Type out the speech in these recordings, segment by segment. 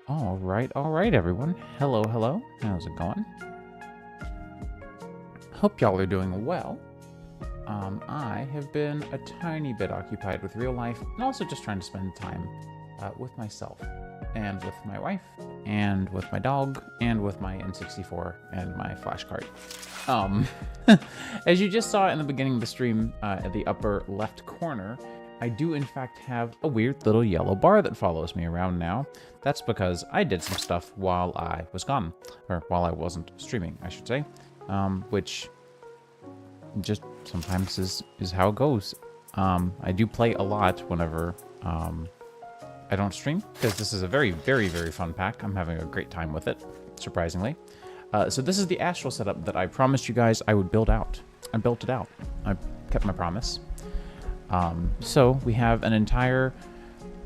All right, everyone. Hello. How's it going? Hope y'all are doing well. I have been a tiny bit occupied with real life and also just trying to spend time with myself and with my wife and with my dog and with my N64 and my flashcard. As you just saw in the beginning of the stream, at the upper left corner, I do in fact have a weird little yellow bar that follows me around now. That's because I did some stuff while I was gone, or while I wasn't streaming, I should say, which just sometimes is how it goes. I do play a lot whenever I don't stream, because this is a very fun pack. I'm having a great time with it, surprisingly. So this is the Astral setup that I promised you guys I would build out. I built it out. I kept my promise. So we have an entire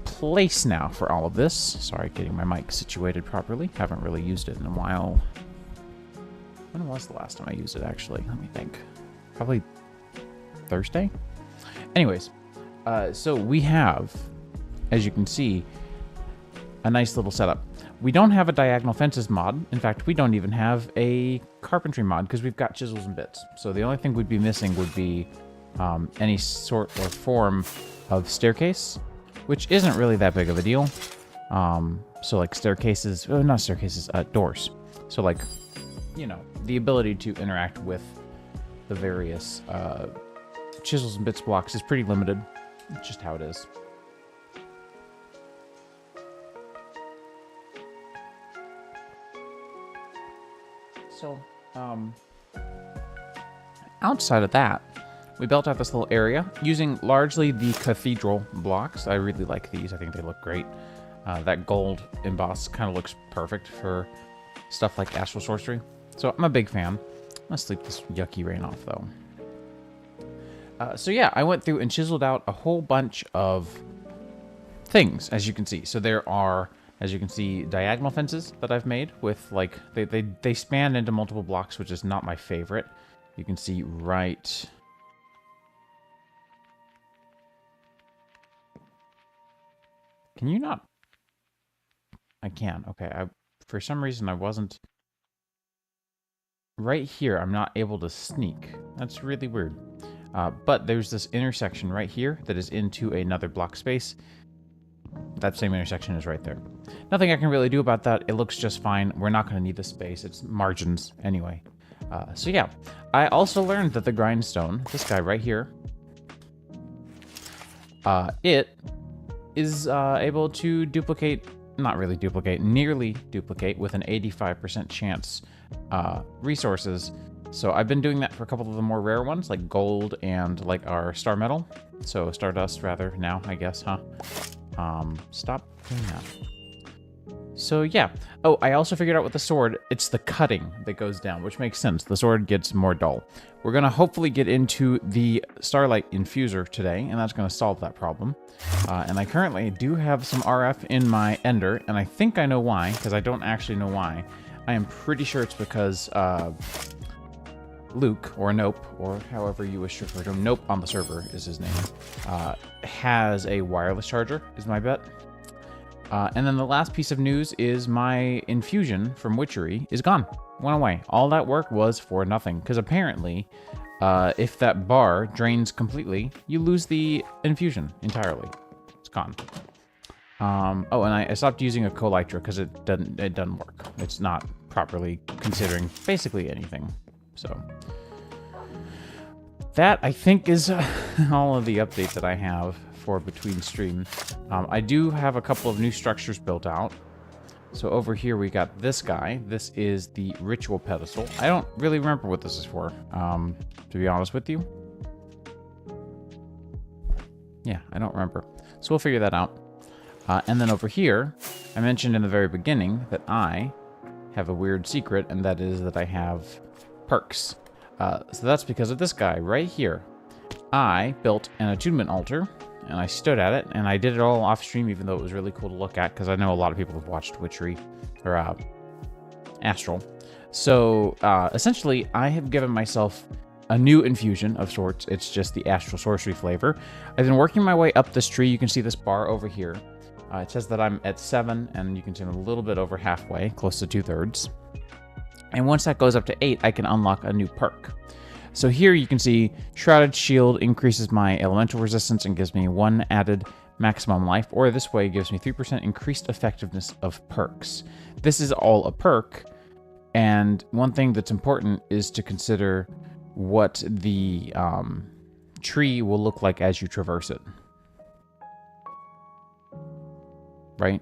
place now for all of this. Sorry, getting my mic situated properly. Haven't really used it in a while. When was the last time I used it, actually? Let me think. Probably Thursday? Anyways, so we have, as you can see, a nice little setup. We don't have a diagonal fences mod. In fact, we don't even have a carpentry mod because we've got chisels and bits. So the only thing we'd be missing would be any sort or form of staircase, which isn't really that big of a deal. So like staircases, not staircases, doors. So like, you know, the ability to interact with the various chisels and bits blocks is pretty limited. It's just how it is. So, outside of that, we built out this little area using largely the cathedral blocks. I really like these. I think they look great. That gold emboss kind of looks perfect for stuff like Astral Sorcery. So I'm a big fan. Let's sleep this yucky rain off, though. So yeah, I went through and chiseled out a whole bunch of things, as you can see. So there are, as you can see, diagonal fences that I've made with, like, they span into multiple blocks, which is not my favorite. You can see right... Can you not? I can. Okay. For some reason, I wasn't... Right here, I'm not able to sneak. That's really weird. But there's this intersection right here that is into another block space. That same intersection is right there. Nothing I can really do about that. It looks just fine. We're not going to need the space. It's margins anyway. So yeah. I also learned that the grindstone, this guy right here, it is able to duplicate, not really duplicate, nearly duplicate with an 85% chance resources. So I've been doing that for a couple of the more rare ones, like gold and like our star metal. So stardust rather now, I guess, huh? Stop doing that. So yeah. Oh, I also figured out with the sword, it's the cutting that goes down, which makes sense. The sword gets more dull. We're going to hopefully get into the Starlight Infuser today, and that's going to solve that problem. And I currently do have some RF in my Ender, and I think I know why, because I don't actually know why. I am pretty sure it's because Luke, or Nope, or however you wish to refer to him, Nope on the server is his name, has a wireless charger, is my bet. And then the last piece of news is my infusion from Witchery is gone. Went away. All that work was for nothing, because apparently, if that bar drains completely, you lose the infusion entirely. It's gone. Oh, and I stopped using a Colytra because it doesn't work. It's not properly considering basically anything. So that, I think, is all of the updates that I have for between stream. I do have a couple of new structures built out. So over here we got this guy. This is the ritual pedestal. I don't really remember what this is for, to be honest with you. Yeah, I don't remember. So we'll figure that out. And then over here, I mentioned in the very beginning that I have a weird secret, and that is that I have perks. So that's because of this guy right here. I built an attunement altar, and I stood at it, and I did it all off stream, even though it was really cool to look at, because I know a lot of people have watched Witchery, or Astral. So essentially, I have given myself a new infusion of sorts. It's just the Astral Sorcery flavor. I've been working my way up this tree. You can see this bar over here. It says that I'm at 7, and you can see I'm a little bit over halfway, close to 2/3. And once that goes up to 8, I can unlock a new perk. So here you can see Shrouded Shield increases my elemental resistance and gives me 1 added maximum life, or this way gives me 3% increased effectiveness of perks. This is all a perk, and one thing that's important is to consider what the tree will look like as you traverse it. Right?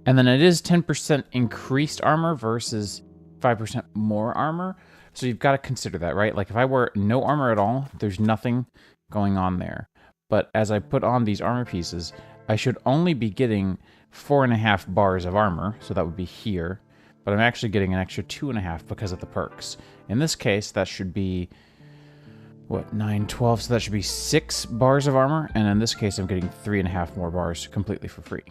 And then it is 10% increased armor versus 5% more armor. So you've got to consider that, right? Like if I wear no armor at all, there's nothing going on there. But as I put on these armor pieces, I should only be getting 4.5 bars of armor. So that would be here. But I'm actually getting an extra 2.5 because of the perks. In this case, that should be, what, 9, 12? So that should be 6 bars of armor. And in this case, I'm getting 3.5 more bars completely for free.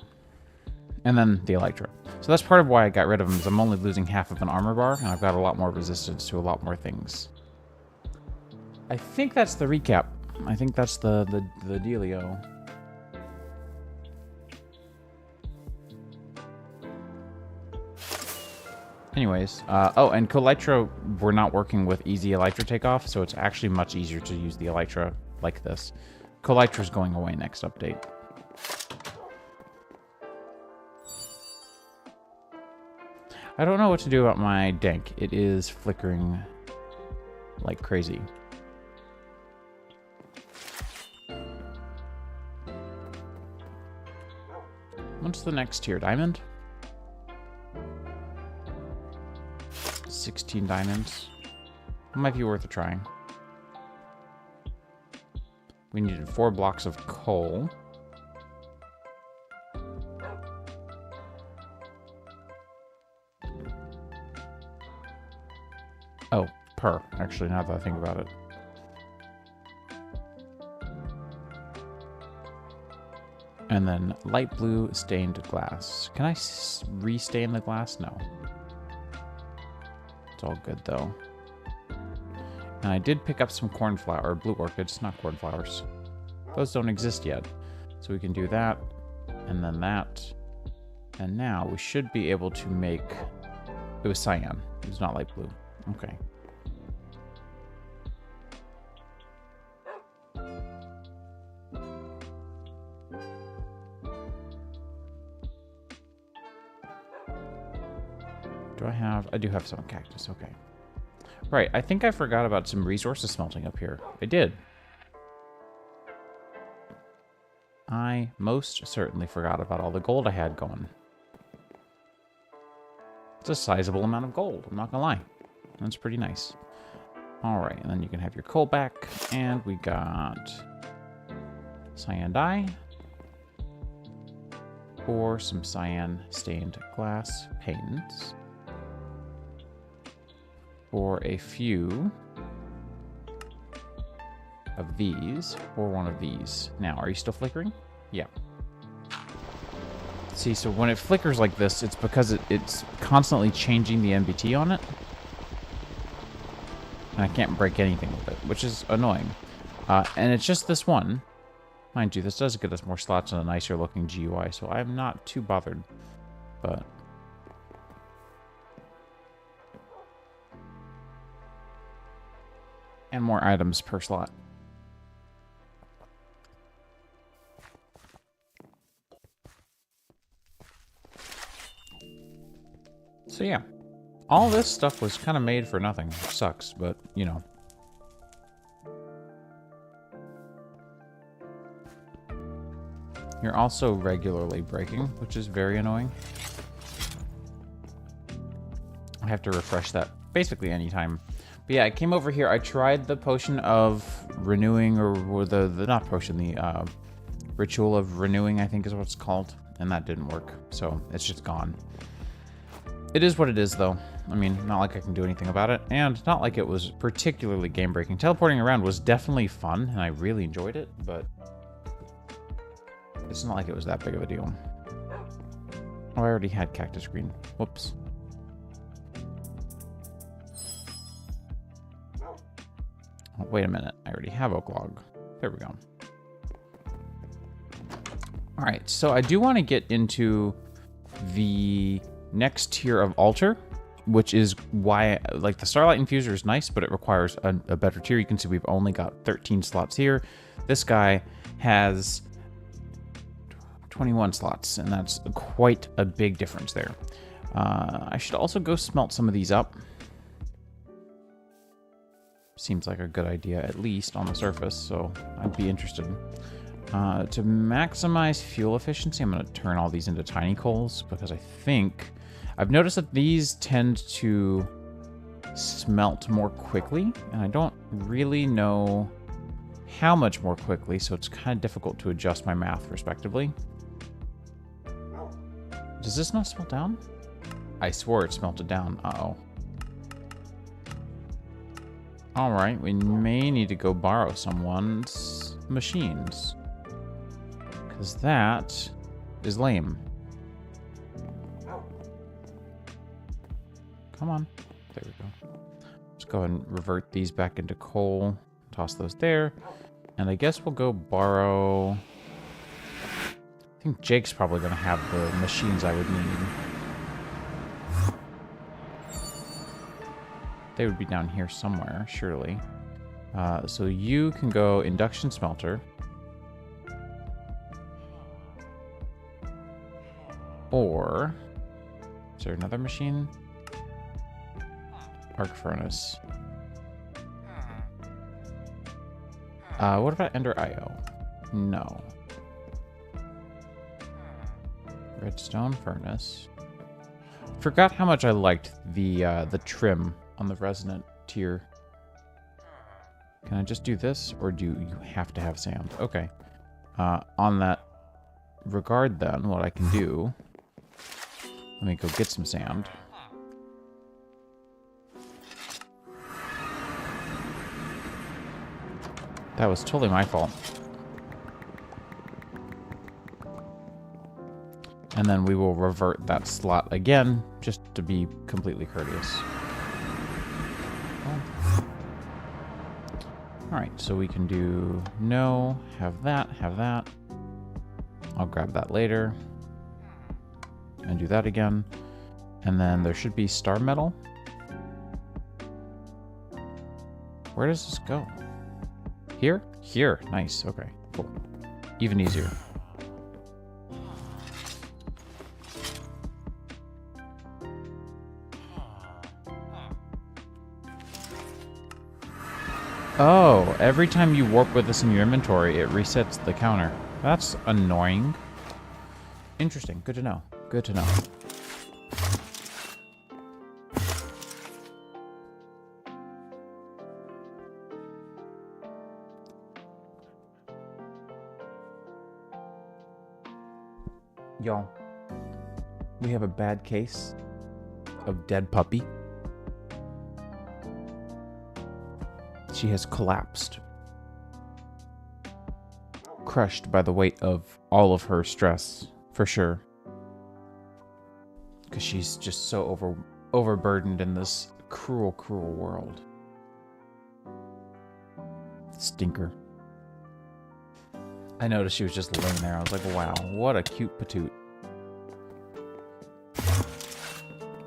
And then the Elytra. So that's part of why I got rid of them, is I'm only losing half of an armor bar, and I've got a lot more resistance to a lot more things. I think that's the recap. I think that's the dealio. Anyways, oh, and Elytra, we're not working with easy Elytra takeoff, so it's actually much easier to use the Elytra like this. Elytra's going away next update. I don't know what to do about my dank. It is flickering like crazy. What's the next tier? Diamond? 16 diamonds. It might be worth a try. We needed 4 blocks of coal. Oh, actually, now that I think about it. And then light blue stained glass. Can I re-stain the glass? No. It's all good, though. And I did pick up some cornflower, or blue orchids, not cornflowers. Those don't exist yet. So we can do that, and then that. And now we should be able to make... It was cyan. It was not light blue. Okay. Do I have... I do have some cactus. Okay. Right. I think I forgot about some resources smelting up here. I did. I most certainly forgot about all the gold I had going. It's a sizable amount of gold. I'm not gonna lie. That's pretty nice. All right, and then you can have your coal back, and we got cyan dye, or some cyan stained glass paints, or a few of these, or one of these. Now, are you still flickering? Yeah. See, so when it flickers like this, it's because it's constantly changing the NBT on it. And I can't break anything with it, which is annoying. And it's just this one. Mind you, this does get us more slots and a nicer looking GUI, so I'm not too bothered. But... and more items per slot. So yeah, all this stuff was kind of made for nothing. It sucks, but you know. You're also regularly breaking, which is very annoying. I have to refresh that basically anytime. But yeah, I came over here. I tried the potion of renewing, or the not potion, the ritual of renewing, I think is what it's called, and that didn't work. So it's just gone. It is what it is, though. I mean, not like I can do anything about it, and not like it was particularly game-breaking. Teleporting around was definitely fun, and I really enjoyed it, but it's not like it was that big of a deal. Oh, I already had cactus green. Whoops. Oh, wait a minute. I already have oak log. There we go. All right, so I do want to get into the next tier of altar, which is why, like, the Starlight Infuser is nice, but it requires a better tier. You can see we've only got 13 slots here. This guy has 21 slots, and that's quite a big difference there. I should also go smelt some of these up. Seems like a good idea, at least on the surface, so I'd be interested. To maximize fuel efficiency, I'm going to turn all these into tiny coals, because I think... I've noticed that these tend to smelt more quickly, and I don't really know how much more quickly, so it's kind of difficult to adjust my math respectively. Does this not smelt down? I swore it smelted down. Uh-oh. Alright, we may need to go borrow someone's machines. Because that is lame. Come on. There we go. Let's go ahead and revert these back into coal. Toss those there. And I guess we'll go borrow... I think Jake's probably going to have the machines I would need. They would be down here somewhere, surely. So you can go induction smelter. Or... is there another machine? Arc furnace. What about Ender IO? No. Redstone furnace. Forgot how much I liked the trim on the resonant tier. Can I just do this, or do you have to have sand? Okay. On that regard, then, what I can do... let me go get some sand. That was totally my fault. And then we will revert that slot again, just to be completely courteous. Alright, so we can do no, have that, have that. I'll grab that later. And do that again. And then there should be star metal. Where does this go? Here? Here. Nice. Okay, cool. Even easier. Oh, every time you warp with this in your inventory, it resets the counter. That's annoying. Interesting. Good to know. Good to know. Y'all, we have a bad case of dead puppy. She has collapsed. Crushed by the weight of all of her stress, for sure. Because she's just so overburdened in this cruel, cruel world. Stinker. I noticed she was just laying there. I was like, wow, what a cute patoot.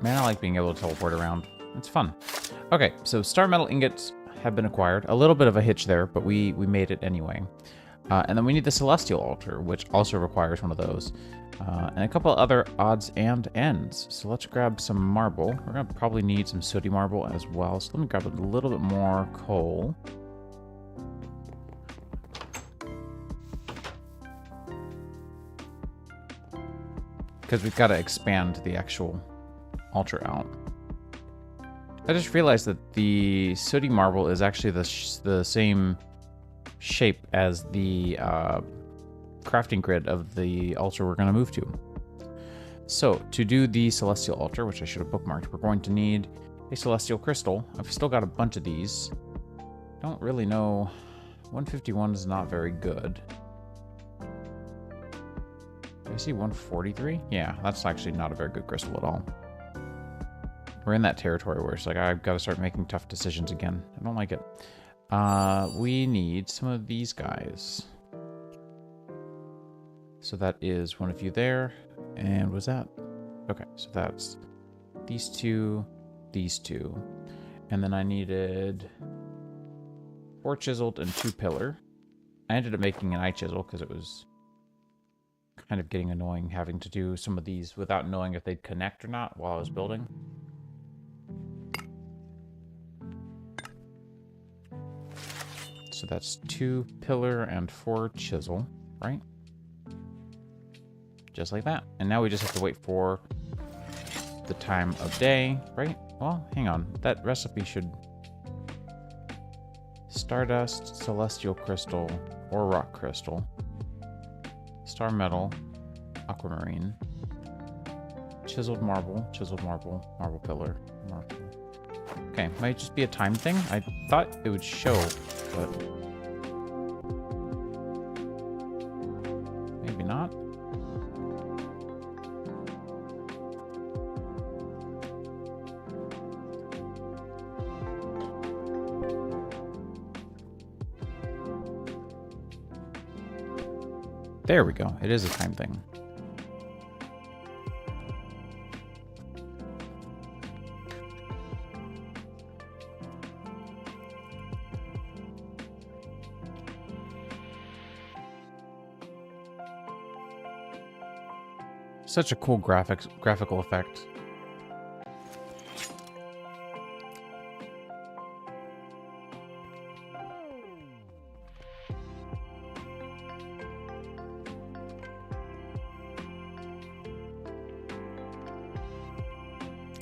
Man, I like being able to teleport around. It's fun. Okay, so star metal ingots have been acquired. A little bit of a hitch there, but we made it anyway. And then we need the celestial altar, which also requires one of those. And a couple other odds and ends. So let's grab some marble. We're going to probably need some sooty marble as well. So let me grab a little bit more coal. Because we've got to expand the actual altar out. I just realized that the sooty marble is actually the same shape as the crafting grid of the altar we're going to move to. So, to do the celestial altar, which I should have bookmarked, we're going to need a celestial crystal. I've still got a bunch of these. Don't really know. 151 is not very good. Did I see 143? Yeah, that's actually not a very good crystal at all. We're in that territory where it's like, I've got to start making tough decisions again. I don't like it. We need some of these guys. So that is one of you there. And was that? Okay, so that's these two. And then I needed 4 chiseled and 2 pillar. I ended up making an eye chisel because it was kind of getting annoying having to do some of these without knowing if they'd connect or not while I was building. So that's 2 pillar and 4 chisel, right? Just like that. And now we just have to wait for the time of day, right? Well, hang on. That recipe should... Stardust, celestial crystal, or rock crystal. Star metal, aquamarine. Chiseled marble, marble pillar, marble. Okay, might just be a time thing. I thought it would show, but... maybe not. There we go. It is a time thing. Such a cool graphical effect.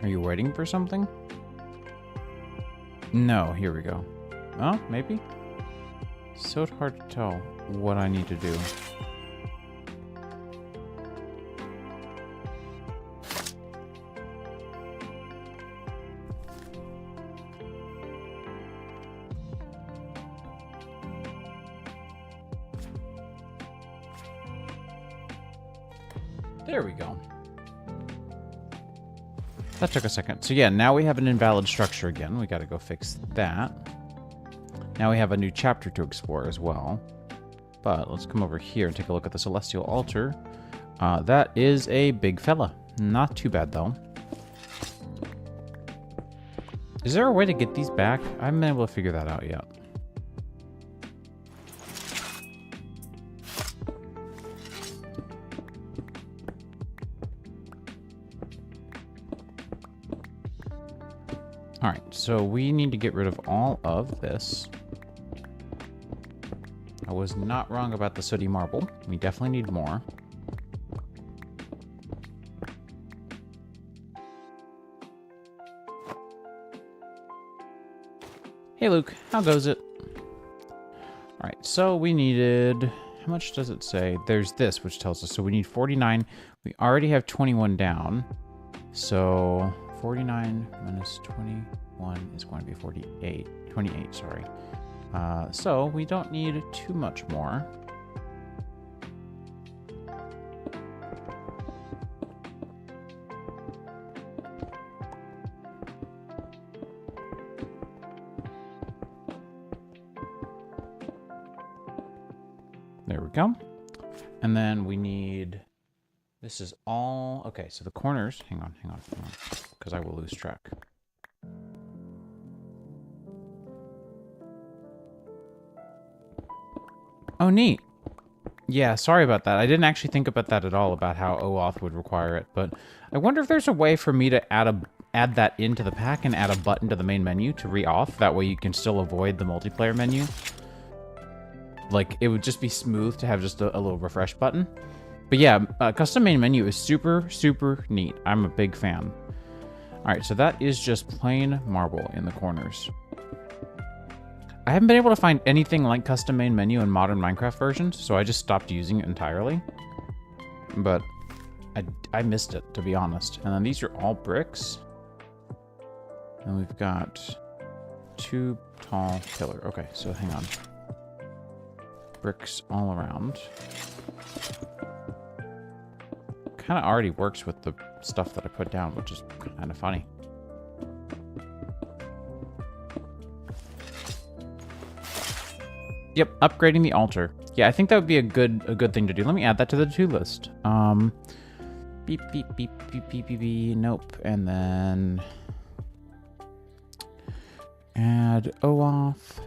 Are you waiting for something? No, here we go. Oh, maybe? So hard to tell what I need to do. There we go. That took a second. So yeah, now we have an invalid structure again. We got to go fix that. Now we have a new chapter to explore as well. But let's come over here and take a look at the Celestial Altar. That is a big fella. Not too bad, though. Is there a way to get these back? I haven't been able to figure that out yet. Alright, so we need to get rid of all of this. I was not wrong about the sooty marble. We definitely need more. Hey Luke, how goes it? Alright, so we needed... how much does it say? There's this, which tells us. So we need 49. We already have 21 down. So 49 minus 21 is going to be 48. 28, sorry. So we don't need too much more. There we go. And then we need, this is all, okay, so the corners, hang on, because I will lose track. Oh, neat. Yeah, sorry about that. I didn't actually think about that at all, about how OAuth would require it, but I wonder if there's a way for me to add that into the pack and add a button to the main menu to re-auth. That way you can still avoid the multiplayer menu. Like, it would just be smooth to have just a little refresh button. But yeah, custom main menu is super, super neat. I'm a big fan. Alright, so that is just plain marble in the corners. I haven't been able to find anything like custom main menu in modern Minecraft versions, so I just stopped using it entirely. But I missed it, to be honest. And then these are all bricks. And we've got 2 tall pillar. Okay, so hang on. Bricks all around. Kind of already works with the stuff that I put down, which is kind of funny. Yep, upgrading the altar. Yeah, I think that would be a good thing to do. Let me add that to the to-do list. Beep, beep, beep, beep, beep, beep, beep. Nope. And then add OAuth.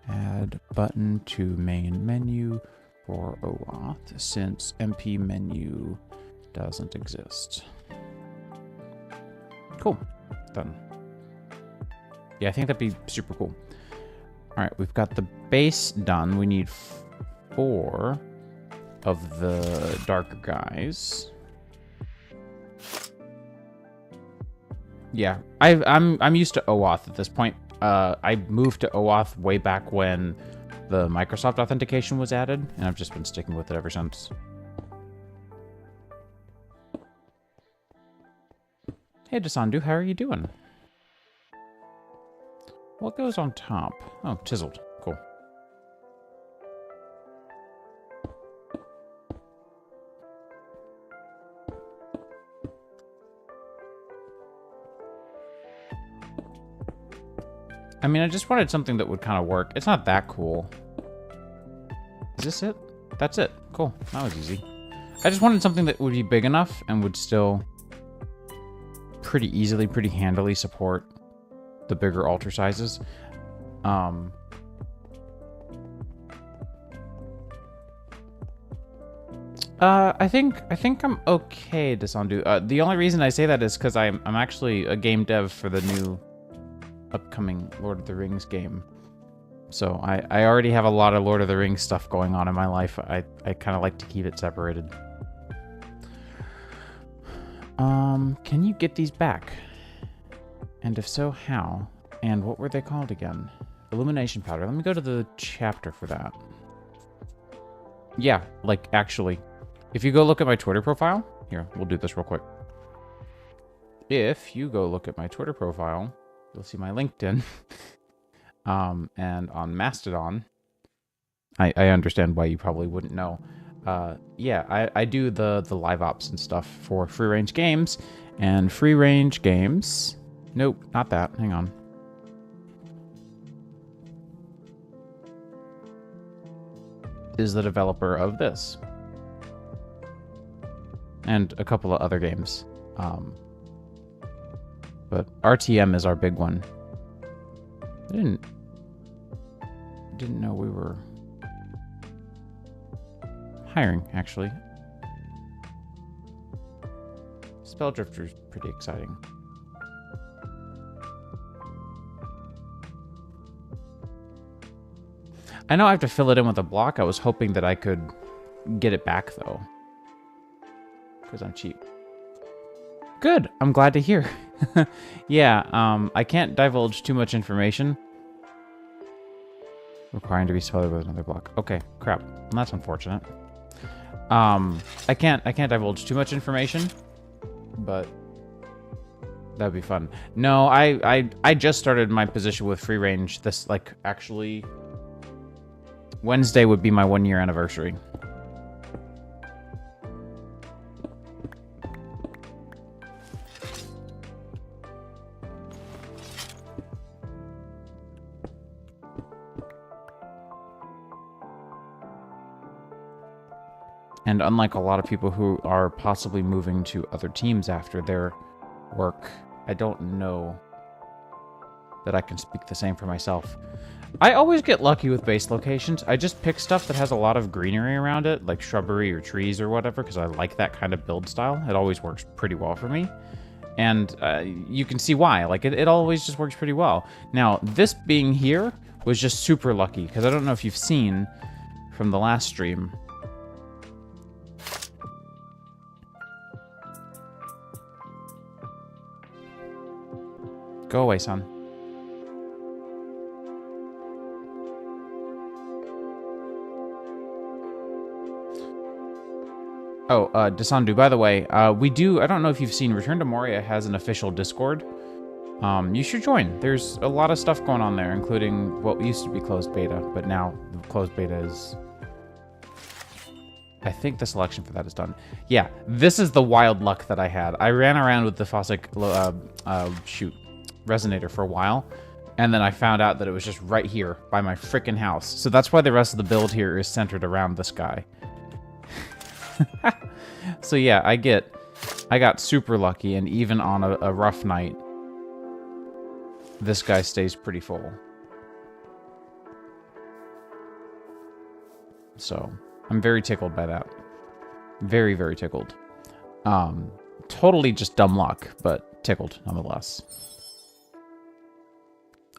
Add button to main menu for OAuth since MP menu doesn't exist. Cool. Done. Yeah, I think that'd be super cool. All right, we've got the base done. We need 4 of the darker guys. Yeah, I'm used to OAuth at this point. I moved to OAuth way back when the Microsoft authentication was added, and I've just been sticking with it ever since. Hey, Desandu, how are you doing? What goes on top? Oh, chiseled. Cool. I mean, I just wanted something that would kind of work. It's not that cool. Is this it? That's it. Cool. That was easy. I just wanted something that would be big enough and would still pretty easily, pretty handily support the bigger altar sizes. I think I'm okay, Desandu. The only reason I say that is because I'm actually a game dev for the new upcoming Lord of the Rings game. So I already have a lot of Lord of the Rings stuff going on in my life. I kind of like to keep it separated. Can you get these back? And if so, how? And what were they called again? Illumination powder. Let me go to the chapter for that. Yeah, like actually. If you go look at my Twitter profile, here, we'll do this real quick. If you go look at my Twitter profile, you'll see my LinkedIn. And on Mastodon, I understand why you probably wouldn't know. Yeah, I do the live ops and stuff for Free Range Games. And Free Range Games... Nope, not that. Hang on. Is the developer of this. And a couple of other games. But RTM is our big one. I didn't know we were hiring, actually. Spelldrifter is pretty exciting. I know I have to fill it in with a block. I was hoping that I could get it back, though. Because I'm cheap. Good. I'm glad to hear. Yeah, I can't divulge too much information. Requiring to be spelled with another block. Okay, crap. Well, that's unfortunate. I can't divulge too much information, but that'd be fun. No, I just started my position with Free Range. This, like, actually... Wednesday would be my 1-year anniversary. And unlike a lot of people who are possibly moving to other teams after their work, I don't know that I can speak the same for myself. I always get lucky with base locations. I just pick stuff that has a lot of greenery around it, like shrubbery or trees or whatever, because I like that kind of build style. It always works pretty well for me. And you can see why. Like, it always just works pretty well. Now, this being here was just super lucky, because I don't know if you've seen from the last stream. Go away, son. Oh, Desandu, by the way, we do, I don't know if you've seen, Return to Moria has an official Discord. You should join. There's a lot of stuff going on there, including what used to be closed beta, but now the closed beta is... I think the selection for that is done. Yeah, this is the wild luck that I had. I ran around with the Fossick, Resonator for a while, And then I found out that it was just right here by my freaking house. So that's why the rest of the build here is centered around this guy. So yeah, I got super lucky, and even on a rough night, this guy stays pretty full. So I'm very tickled by that. Very, very tickled. Totally just dumb luck, but tickled nonetheless.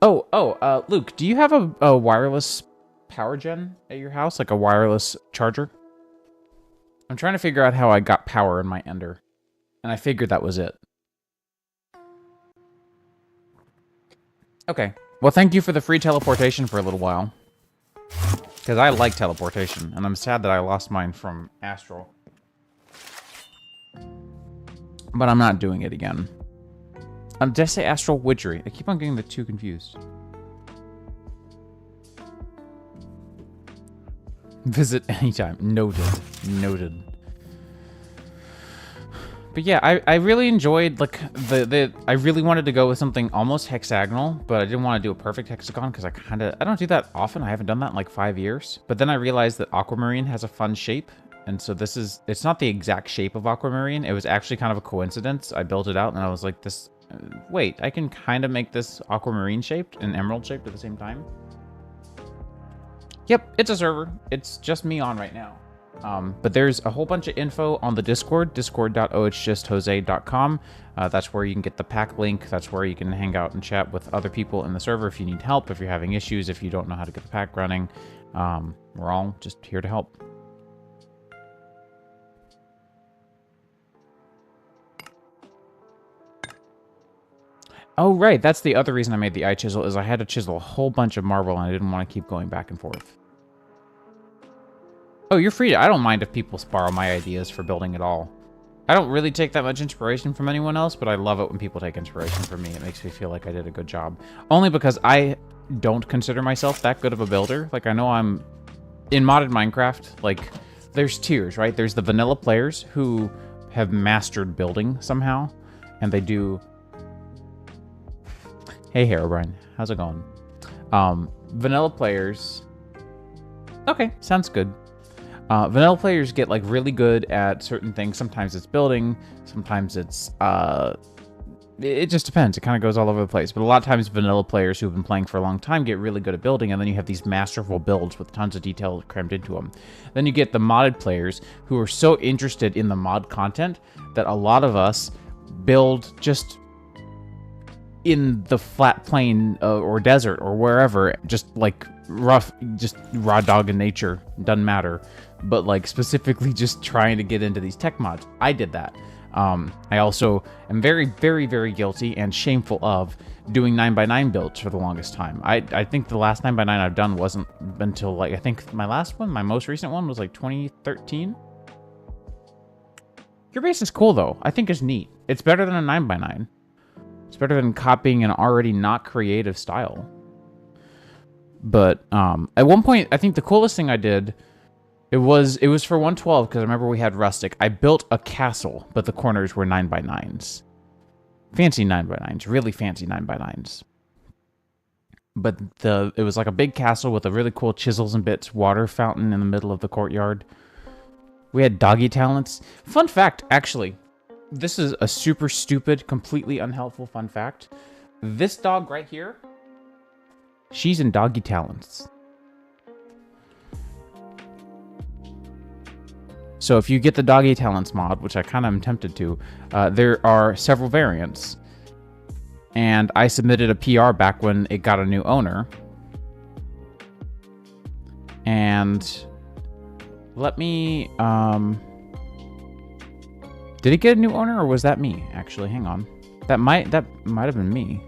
Luke, do you have a wireless power gen at your house? Like a wireless charger? I'm trying to figure out how I got power in my Ender. And I figured that was it. Okay. Well, thank you for the free teleportation for a little while. Because I like teleportation, and I'm sad that I lost mine from Astral. But I'm not doing it again. Did I say Astral Witchery? I keep on getting the two confused. Visit anytime. Noted. Noted. But yeah, I really enjoyed, like, I really wanted to go with something almost hexagonal, but I didn't want to do a perfect hexagon because I don't do that often. I haven't done that in like 5 years. But then I realized that aquamarine has a fun shape. And so it's not the exact shape of aquamarine. It was actually kind of a coincidence. I built it out and I was like, wait, I can kind of make this aquamarine shaped and emerald shaped at the same time. Yep, it's a server. It's just me on right now. But there's a whole bunch of info on the Discord, discord.ohjustjose.com. That's where you can get the pack link. That's where you can hang out and chat with other people in the server if you need help, if you're having issues, if you don't know how to get the pack running. We're all just here to help. Oh, right. That's the other reason I made the eye chisel, is I had to chisel a whole bunch of marble and I didn't want to keep going back and forth. Oh, you're free to... I don't mind if people borrow my ideas for building it all. I don't really take that much inspiration from anyone else, but I love it when people take inspiration from me. It makes me feel like I did a good job. Only because I don't consider myself that good of a builder. Like, I know I'm... In modded Minecraft, like, there's tiers, right? There's the vanilla players who have mastered building somehow, and they do... Hey, Herobrine. How's it going? Vanilla players... Okay, sounds good. Vanilla players get, like, really good at certain things. Sometimes it's building. Sometimes it's, it just depends. It kind of goes all over the place. But a lot of times vanilla players who've been playing for a long time get really good at building, and then you have these masterful builds with tons of detail crammed into them. Then you get the modded players who are so interested in the mod content that a lot of us build just in the flat plain or desert or wherever, just, like, rough, just raw dog in nature. Doesn't matter. But, like, specifically just trying to get into these tech mods. I did that. I also am very, very, very guilty and shameful of doing 9x9 builds for the longest time. I think the last 9x9 I've done wasn't until, like, I think my last one, my most recent one was, like, 2013. Your base is cool, though. I think it's neat. It's better than a 9x9. It's better than copying an already not creative style. But at one point, I think the coolest thing I did... It was for 112, because I remember we had rustic. I built a castle, but the corners were 9x9s. Fancy 9x9s, really fancy 9x9s. But it was like a big castle with a really cool chisels and bits water fountain in the middle of the courtyard. We had doggy talents. Fun fact, actually, this is a super stupid, completely unhelpful fun fact. This dog right here, she's in doggy talents. So if you get the Doggy Talents mod, which I kind of am tempted to, there are several variants. And I submitted a PR back when it got a new owner. And let me... Did it get a new owner, or was that me, actually? Hang on. That might have been me.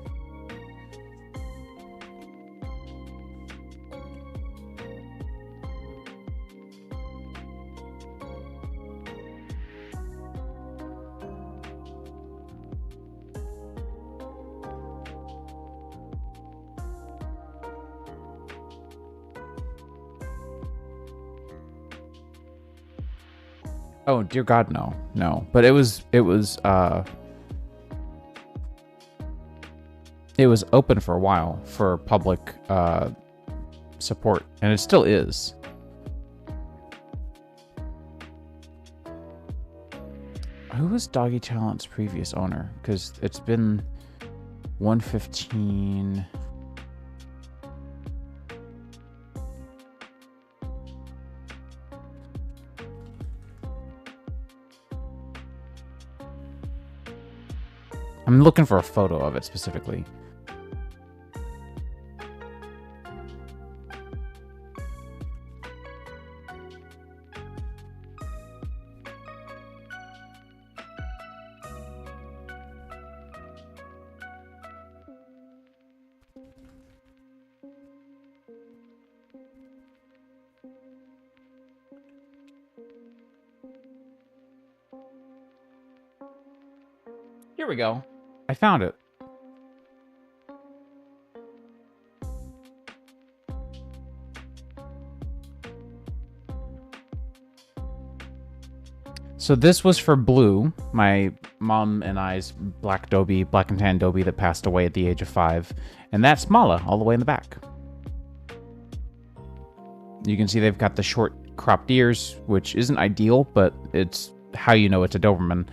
Oh, dear God, no. No. But it was, it was open for a while for public support, and it still is. Who was Doggy Talent's previous owner? Because it's been 115. I'm looking for a photo of it specifically. Here we go. I found it. So this was for Blue, my mom and I's black and tan Dobie that passed away at the age of 5. And that's Mala, all the way in the back. You can see they've got the short cropped ears, which isn't ideal, but it's how you know it's a Doberman,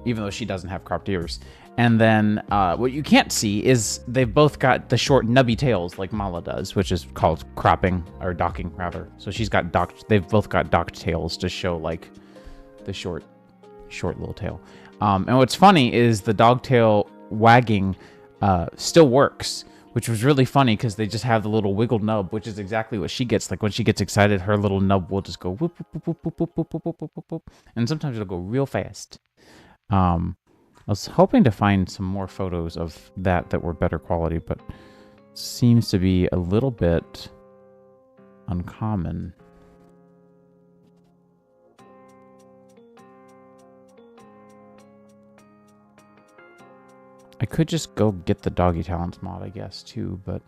even though she doesn't have cropped ears. And then what you can't see is they've both got the short nubby tails like Mala does, which is called cropping, or docking rather. So she's got docked, they've both got docked tails to show like the short little tail. And what's funny is the dog tail wagging still works, which was really funny because they just have the little wiggle nub, which is exactly what she gets. Like when she gets excited, her little nub will just go whoop, whoop, whoop, whoop, whoop, whoop, whoop, whoop, whoop, whoop, and sometimes it'll go real fast. I was hoping to find some more photos of that were better quality, but seems to be a little bit uncommon. I could just go get the Doggy Talents mod, I guess, too, but...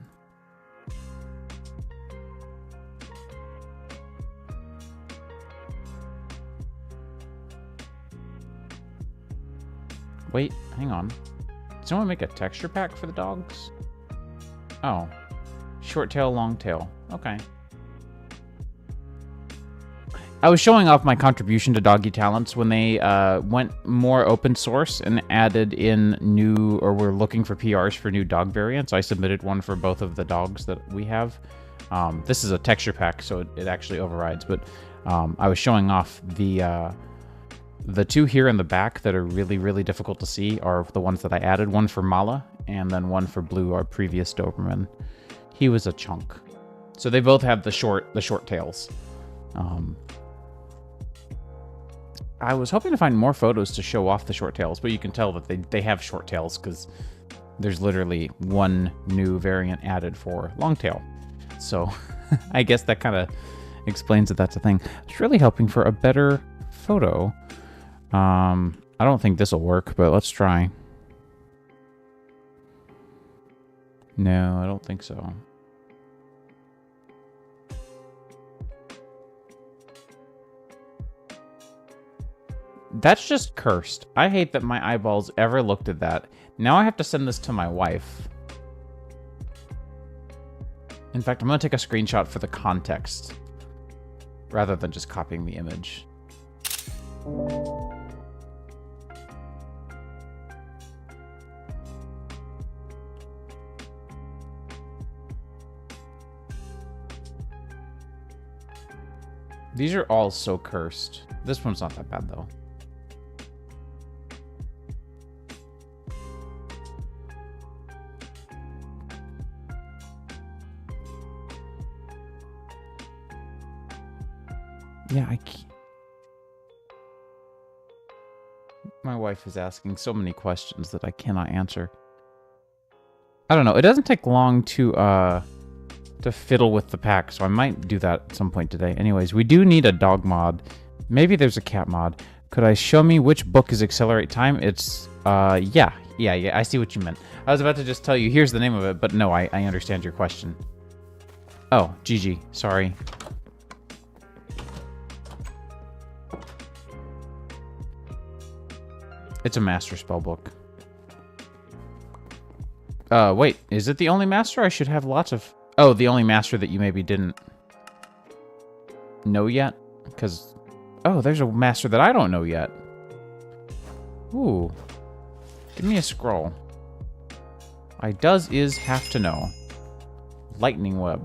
Wait, hang on. Did someone make a texture pack for the dogs? Oh. Short tail, long tail. Okay. I was showing off my contribution to Doggy Talents when they went more open source and added in new, or were looking for PRs for new dog variants. I submitted one for both of the dogs that we have. This is a texture pack, so it actually overrides, but I was showing off the two here in the back that are really, really difficult to see are the ones that I added. One for Mala, and then one for Blue, our previous Doberman. He was a chunk. So they both have the short tails. I was hoping to find more photos to show off the short tails, but you can tell that they have short tails because there's literally one new variant added for long tail. So I guess that kind of explains that that's a thing. I was really hoping for a better photo. I don't think this will work, but let's try. No, I don't think so. That's just cursed. I hate that my eyeballs ever looked at that. Now I have to send this to my wife. In fact, I'm going to take a screenshot for the context rather than just copying the image. These are all so cursed. This one's not that bad, though. Yeah, I can't. My wife is asking so many questions that I cannot answer. I don't know. It doesn't take long to fiddle with the pack, so I might do that at some point today. Anyways, we do need a dog mod. Maybe there's a cat mod. Could I show me which book is Accelerate Time? It's, yeah, I see what you meant. I was about to just tell you, here's the name of it, but no, I understand your question. Oh, GG, sorry. It's a master spell book. Wait, is it the only master? I should have lots of... Oh, the only master that you maybe didn't know yet? Because... Oh, there's a master that I don't know yet. Ooh. Give me a scroll. I is have to know. Lightning web.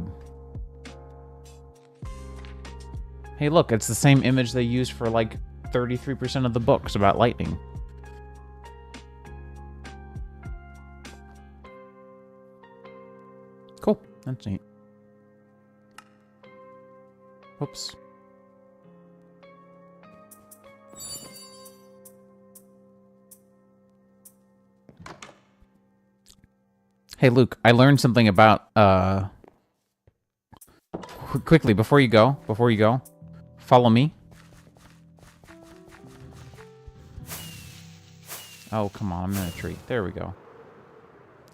Hey, look, it's the same image they use for, like, 33% of the books about lightning. Cool. That's neat. Whoops. Hey, Luke, I learned something about, quickly, before you go, follow me. Oh, come on, I'm in a tree. There we go.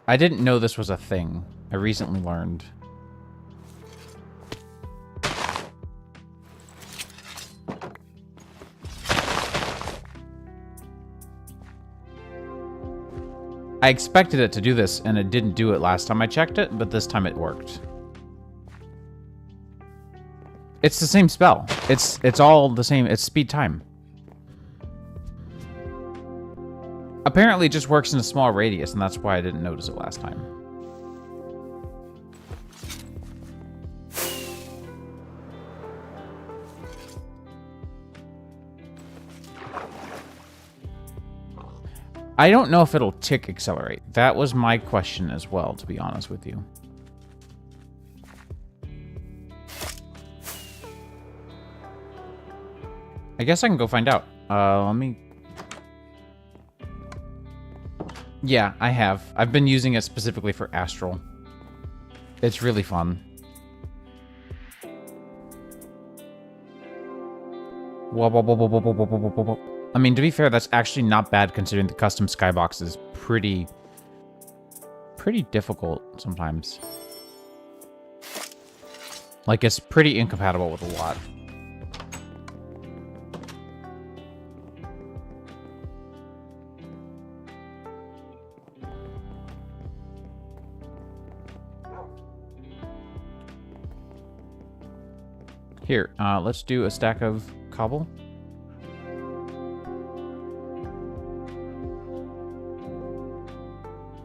I didn't know this was a thing. I recently learned. I expected it to do this, and it didn't do it last time I checked it, but this time it worked. It's the same spell. It's all the same. It's speed time. Apparently it just works in a small radius, and that's why I didn't notice it last time. I don't know if it'll tick accelerate. That was my question as well, to be honest with you. I guess I can go find out. Let me... Yeah, I have. I've been using it specifically for Astral. It's really fun. Whoa, whoa, whoa, whoa, whoa, whoa, whoa, whoa, whoa, whoa. I mean, to be fair, that's actually not bad considering the custom skybox is pretty difficult sometimes. Like, it's pretty incompatible with a lot. Here, let's do a stack of cobble.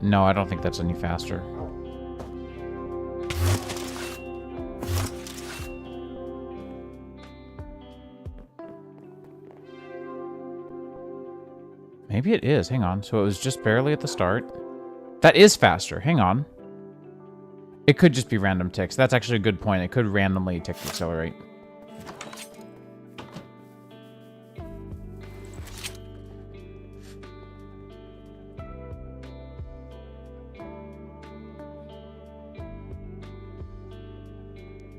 No, I don't think that's any faster. Maybe it is. Hang on. So it was just barely at the start. That is faster. Hang on. It could just be random ticks. That's actually a good point. It could randomly tick to accelerate.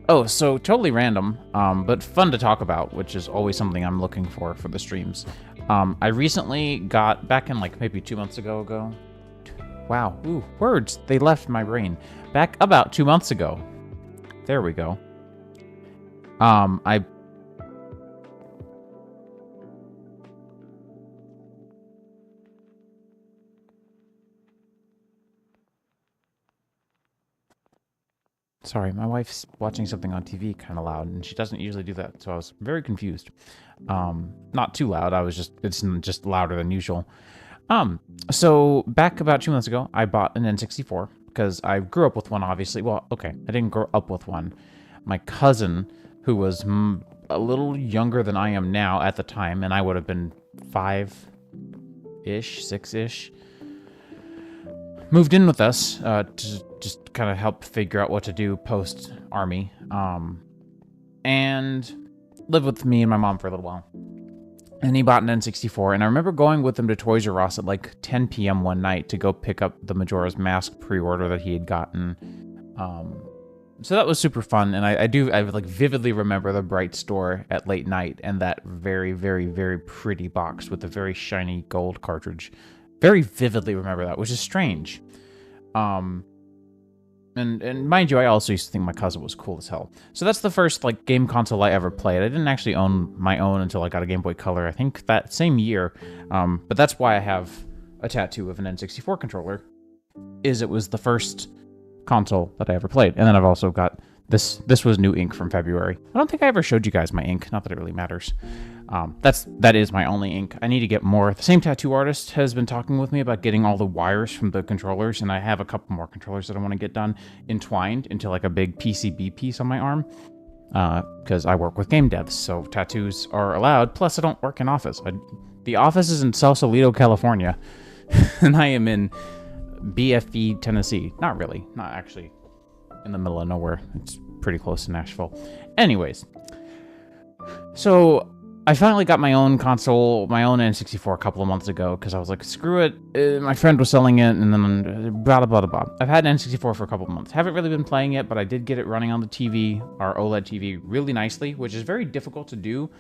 Oh, so totally random, but fun to talk about, which is always something I'm looking for the streams. I recently got, back in like maybe 2 months ago. Wow, ooh, words, they left my brain. Back about 2 months ago. There we go. Sorry, my wife's watching something on TV kind of loud, and she doesn't usually do that, so I was very confused. Not too loud, it's just louder than usual. So back about 2 months ago, I bought an N64, because I grew up with one, obviously. Well, okay, I didn't grow up with one. My cousin, who was a little younger than I am now at the time, and I would have been 5-ish, 6-ish, moved in with us to just kind of help figure out what to do post-army, and lived with me and my mom for a little while. And he bought an N64, and I remember going with him to Toys R Us at like 10 p.m. one night to go pick up the Majora's Mask pre-order that he had gotten. So that was super fun, and I like vividly remember the Bright store at late night and that very, very, very pretty box with the very shiny gold cartridge. Very vividly remember that, which is strange. And mind you, I also used to think my cousin was cool as hell. So that's the first like game console I ever played. I didn't actually own my own until I got a Game Boy Color, I think that same year. But that's why I have a tattoo of an N64 controller. is it was the first console that I ever played. And then I've also got this was new ink from February. I don't think I ever showed you guys my ink, not that it really matters. That is my only ink. I need to get more. The same tattoo artist has been talking with me about getting all the wires from the controllers, and I have a couple more controllers that I want to get done entwined into like a big PCB piece on my arm, because I work with game devs, so tattoos are allowed. Plus, I don't work in office. The office is in Sausalito, California, and I am in BFE, Tennessee. Not really. Not actually in the middle of nowhere. It's pretty close to Nashville. Anyways, so I finally got my own console, my own N64 a couple of months ago, because I was like, screw it. My friend was selling it, and then blah, blah, blah, blah. I've had an N64 for a couple of months. Haven't really been playing it, but I did get it running on the TV, our OLED TV, really nicely, which is very difficult to do.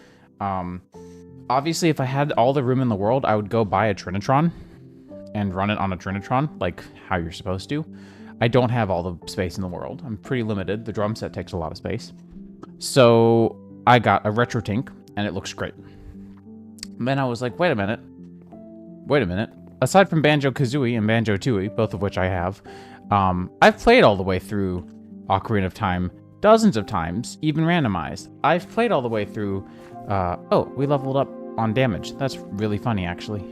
Obviously, if I had all the room in the world, I would go buy a Trinitron and run it on a Trinitron, like how you're supposed to. I don't have all the space in the world. I'm pretty limited. The drum set takes a lot of space. So I got a RetroTink, and it looks great. And then I was like, wait a minute. Aside from Banjo-Kazooie and Banjo-Tooie, both of which I have, I've played all the way through Ocarina of Time dozens of times, even randomized. I've played all the way through... oh, we leveled up on damage. That's really funny, actually.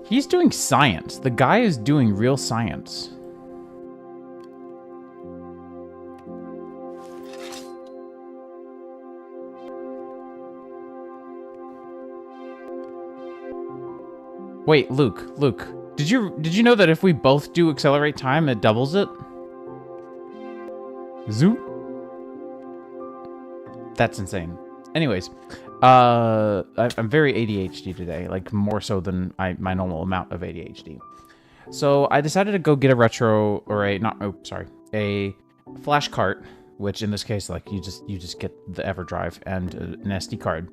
He's doing science. The guy is doing real science. Wait, Luke, did you know that if we both do accelerate time, it doubles it? Zoom? That's insane. Anyways, I'm very ADHD today, like more so than my normal amount of ADHD. So I decided to go get a retro, or a flash cart, which in this case, like you just get the EverDrive and an SD card.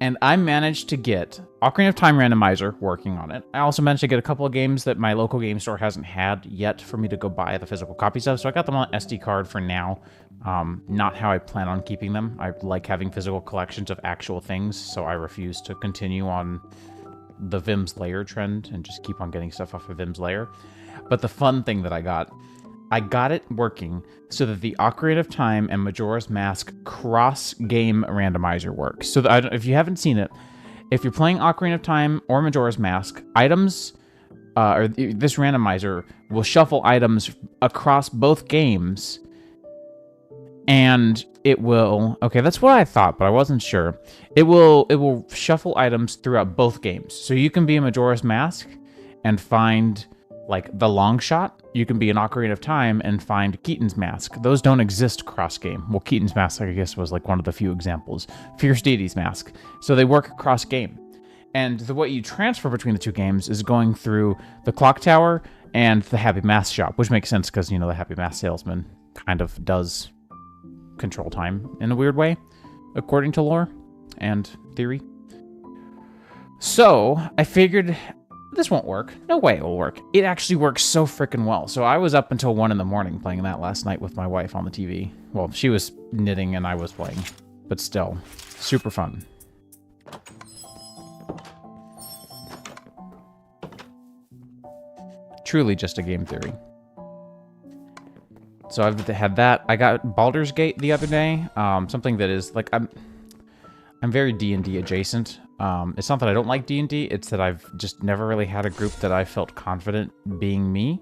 And I managed to get Ocarina of Time Randomizer working on it. I also managed to get a couple of games that my local game store hasn't had yet for me to go buy the physical copies of. So I got them on SD card for now. Not how I plan on keeping them. I like having physical collections of actual things, so I refuse to continue on the Vim's Lair trend and just keep on getting stuff off of Vim's Lair. But the fun thing that I got it working so that the Ocarina of Time and Majora's Mask cross-game randomizer works. So if you haven't seen it, if you're playing Ocarina of Time or Majora's Mask, items, or this randomizer will shuffle items across both games, and it will... Okay, that's what I thought, but I wasn't sure. It will shuffle items throughout both games. So you can be in Majora's Mask and find... like the long shot, you can be an Ocarina of Time and find Keaton's Mask. Those don't exist cross-game. Well, Keaton's Mask, I guess, was like one of the few examples. Fierce Deity's Mask. So they work cross-game. And the way you transfer between the two games is going through the Clock Tower and the Happy Mask Shop, which makes sense because, you know, the Happy Mask salesman kind of does control time in a weird way, according to lore and theory. So I figured... this won't work. No way it will work. It actually works so freaking well. So I was up until 1 in the morning playing that last night with my wife on the TV. Well, she was knitting and I was playing, but still, super fun. Truly just a game theory. So I've had that. I got Baldur's Gate the other day. Something that is like I'm very D&D adjacent. It's not that I don't like D&D, it's that I've just never really had a group that I felt confident being me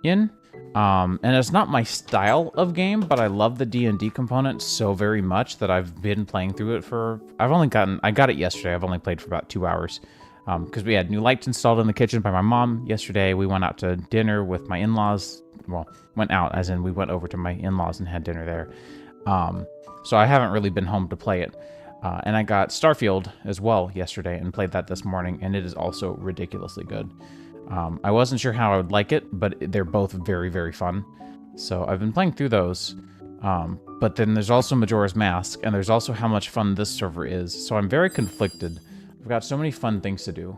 in. And it's not my style of game, but I love the D&D component so very much that I've been playing through it for... I got it yesterday. I've only played for about 2 hours. Because we had new lights installed in the kitchen by my mom yesterday. We went out to dinner with my in-laws. Well, went out, as in we went over to my in-laws and had dinner there. So I haven't really been home to play it. And I got Starfield as well yesterday and played that this morning, and it is also ridiculously good. I wasn't sure how I would like it, but they're both very, very fun. So I've been playing through those. But then there's also Majora's Mask, and there's also how much fun this server is. So I'm very conflicted. I've got so many fun things to do.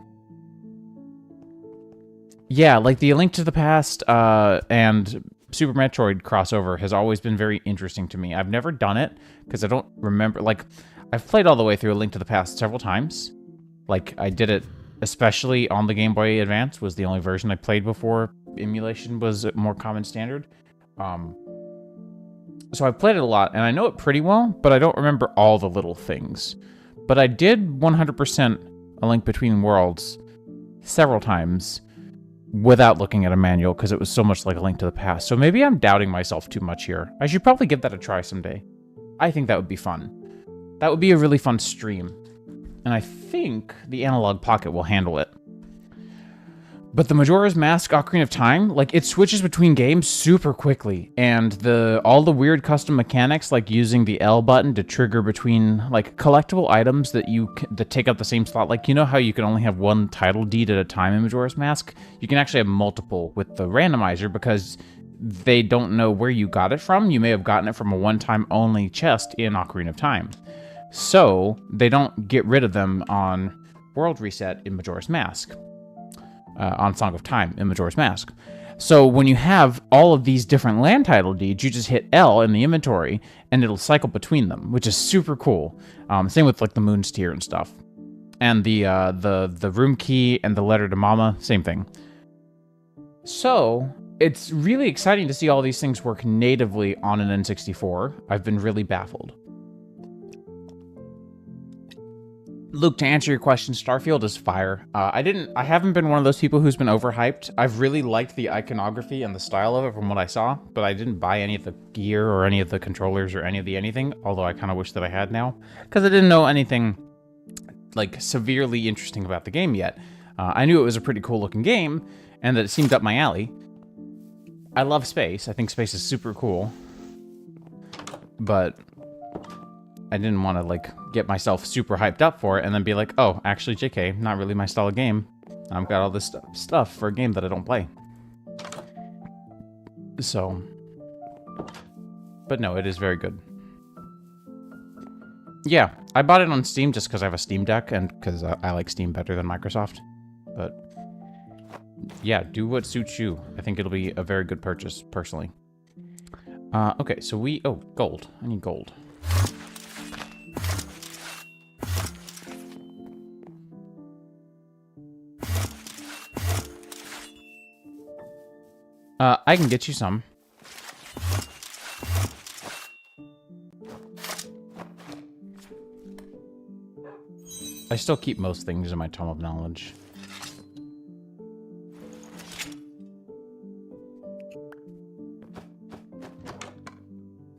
Yeah, like the A Link to the Past and Super Metroid crossover has always been very interesting to me. I've never done it because I don't remember... Like, I've played all the way through A Link to the Past several times. Like, I did it especially on the Game Boy Advance, was the only version I played before emulation was a more common standard. So I played it a lot, and I know it pretty well, but I don't remember all the little things. But I did 100% A Link Between Worlds several times without looking at a manual, because it was so much like A Link to the Past. So maybe I'm doubting myself too much here. I should probably give that a try someday. I think that would be fun. That would be a really fun stream. And I think the Analog Pocket will handle it. But the Majora's Mask Ocarina of Time, like, it switches between games super quickly, and all the weird custom mechanics, like using the L button to trigger between, like, collectible items that take up the same slot. Like, you know how you can only have one title deed at a time in Majora's Mask? You can actually have multiple with the randomizer, because they don't know where you got it from. You may have gotten it from a one-time only chest in Ocarina of Time. So they don't get rid of them on World Reset in Majora's Mask. On Song of Time in Majora's Mask. So when you have all of these different land title deeds, you just hit L in the inventory, and it'll cycle between them, which is super cool. Same with like the Moon's Tear and stuff. And the room key and the letter to Mama, same thing. So it's really exciting to see all these things work natively on an N64. I've been really baffled. Luke, to answer your question, Starfield is fire. I haven't been one of those people who's been overhyped. I've really liked the iconography and the style of it from what I saw, but I didn't buy any of the gear or any of the controllers or any of the anything, although I kind of wish that I had now, because I didn't know anything, like, severely interesting about the game yet. I knew it was a pretty cool looking game, and that it seemed up my alley. I love space. I think space is super cool, but I didn't want to, like, get myself super hyped up for it and then be like, oh, actually, JK, not really my style of game. I've got all this stuff for a game that I don't play. So, but no, it is very good. Yeah, I bought it on Steam just because I have a Steam Deck and because I like Steam better than Microsoft. But yeah, do what suits you. I think it'll be a very good purchase, personally. Okay, so oh, gold. I need gold. I can get you some. I still keep most things in my Tome of Knowledge.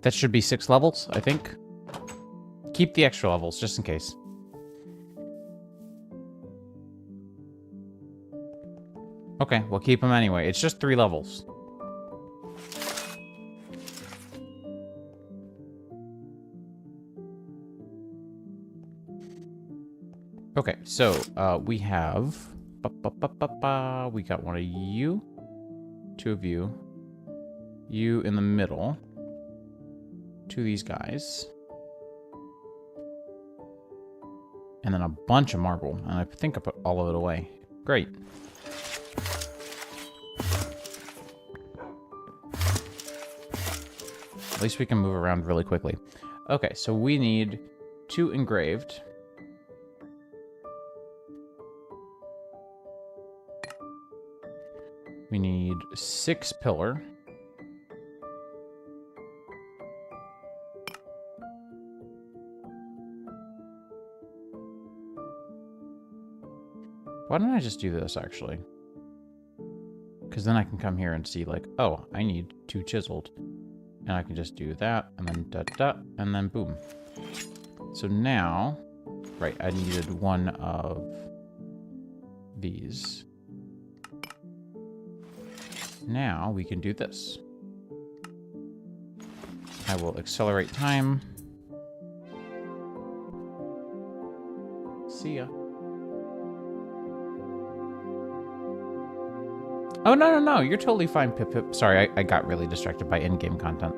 That should be 6 levels, I think. Keep the extra levels, just in case. Okay, we'll keep them anyway. It's just 3 levels. Okay, so we have... We got one of you. 2 of you. You in the middle. 2 of these guys. And then a bunch of marble. And I think I put all of it away. Great. At least we can move around really quickly. Okay, so we need 2 engraved. We need 6 pillar. Why don't I just do this, actually? Because then I can come here and see, like, oh, I need 2 chiseled. And I can just do that, and then da-da, and then boom. So now, right, I needed 1 of these. Now we can do this. I will accelerate time. See ya. Oh, no, you're totally fine, Pip. Sorry, I got really distracted by in-game content.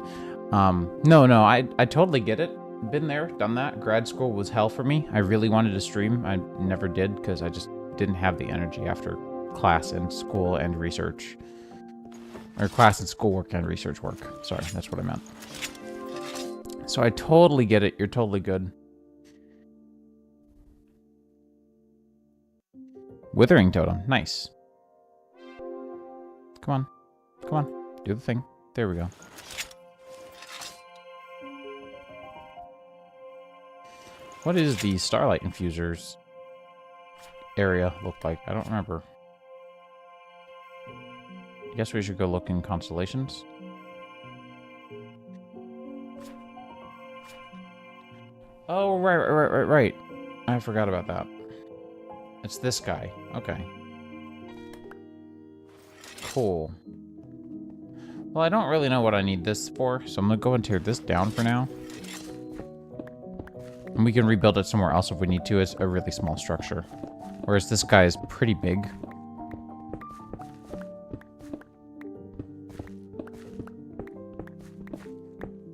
No, I totally get it. Been there, done that. Grad school was hell for me. I really wanted to stream. I never did because I just didn't have the energy after class and school and research. Or class and schoolwork and research work. Sorry, that's what I meant. So I totally get it. You're totally good. Withering Totem. Nice. Come on. Come on. Do the thing. There we go. What is the Starlight Infusers area look like? I don't remember. I guess we should go look in constellations. Oh, right. I forgot about that. It's this guy. Okay. Cool. Well, I don't really know what I need this for, so I'm gonna go and tear this down for now. And we can rebuild it somewhere else if we need to. It's a really small structure. Whereas this guy is pretty big.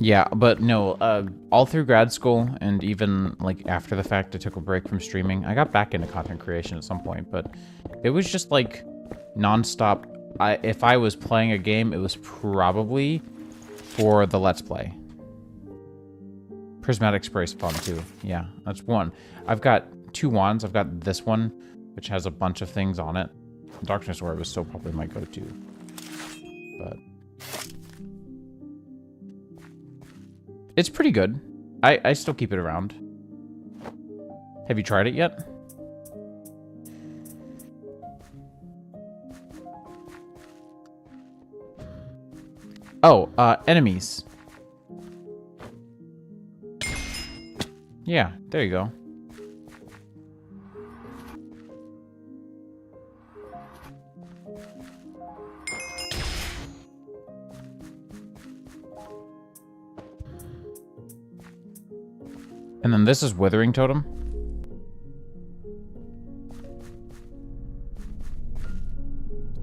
Yeah, but no, all through grad school and even like after the fact I took a break from streaming. I got back into content creation at some point, but it was just like non-stop. If I was playing a game, it was probably for the Let's Play. Prismatic Spray's fun too. Yeah, that's one. I've got 2 wands. I've got this one, which has a bunch of things on it. Darkness Orb is still probably my go-to. But it's pretty good. I still keep it around. Have you tried it yet? Oh, enemies. Yeah, there you go. And then this is Withering Totem.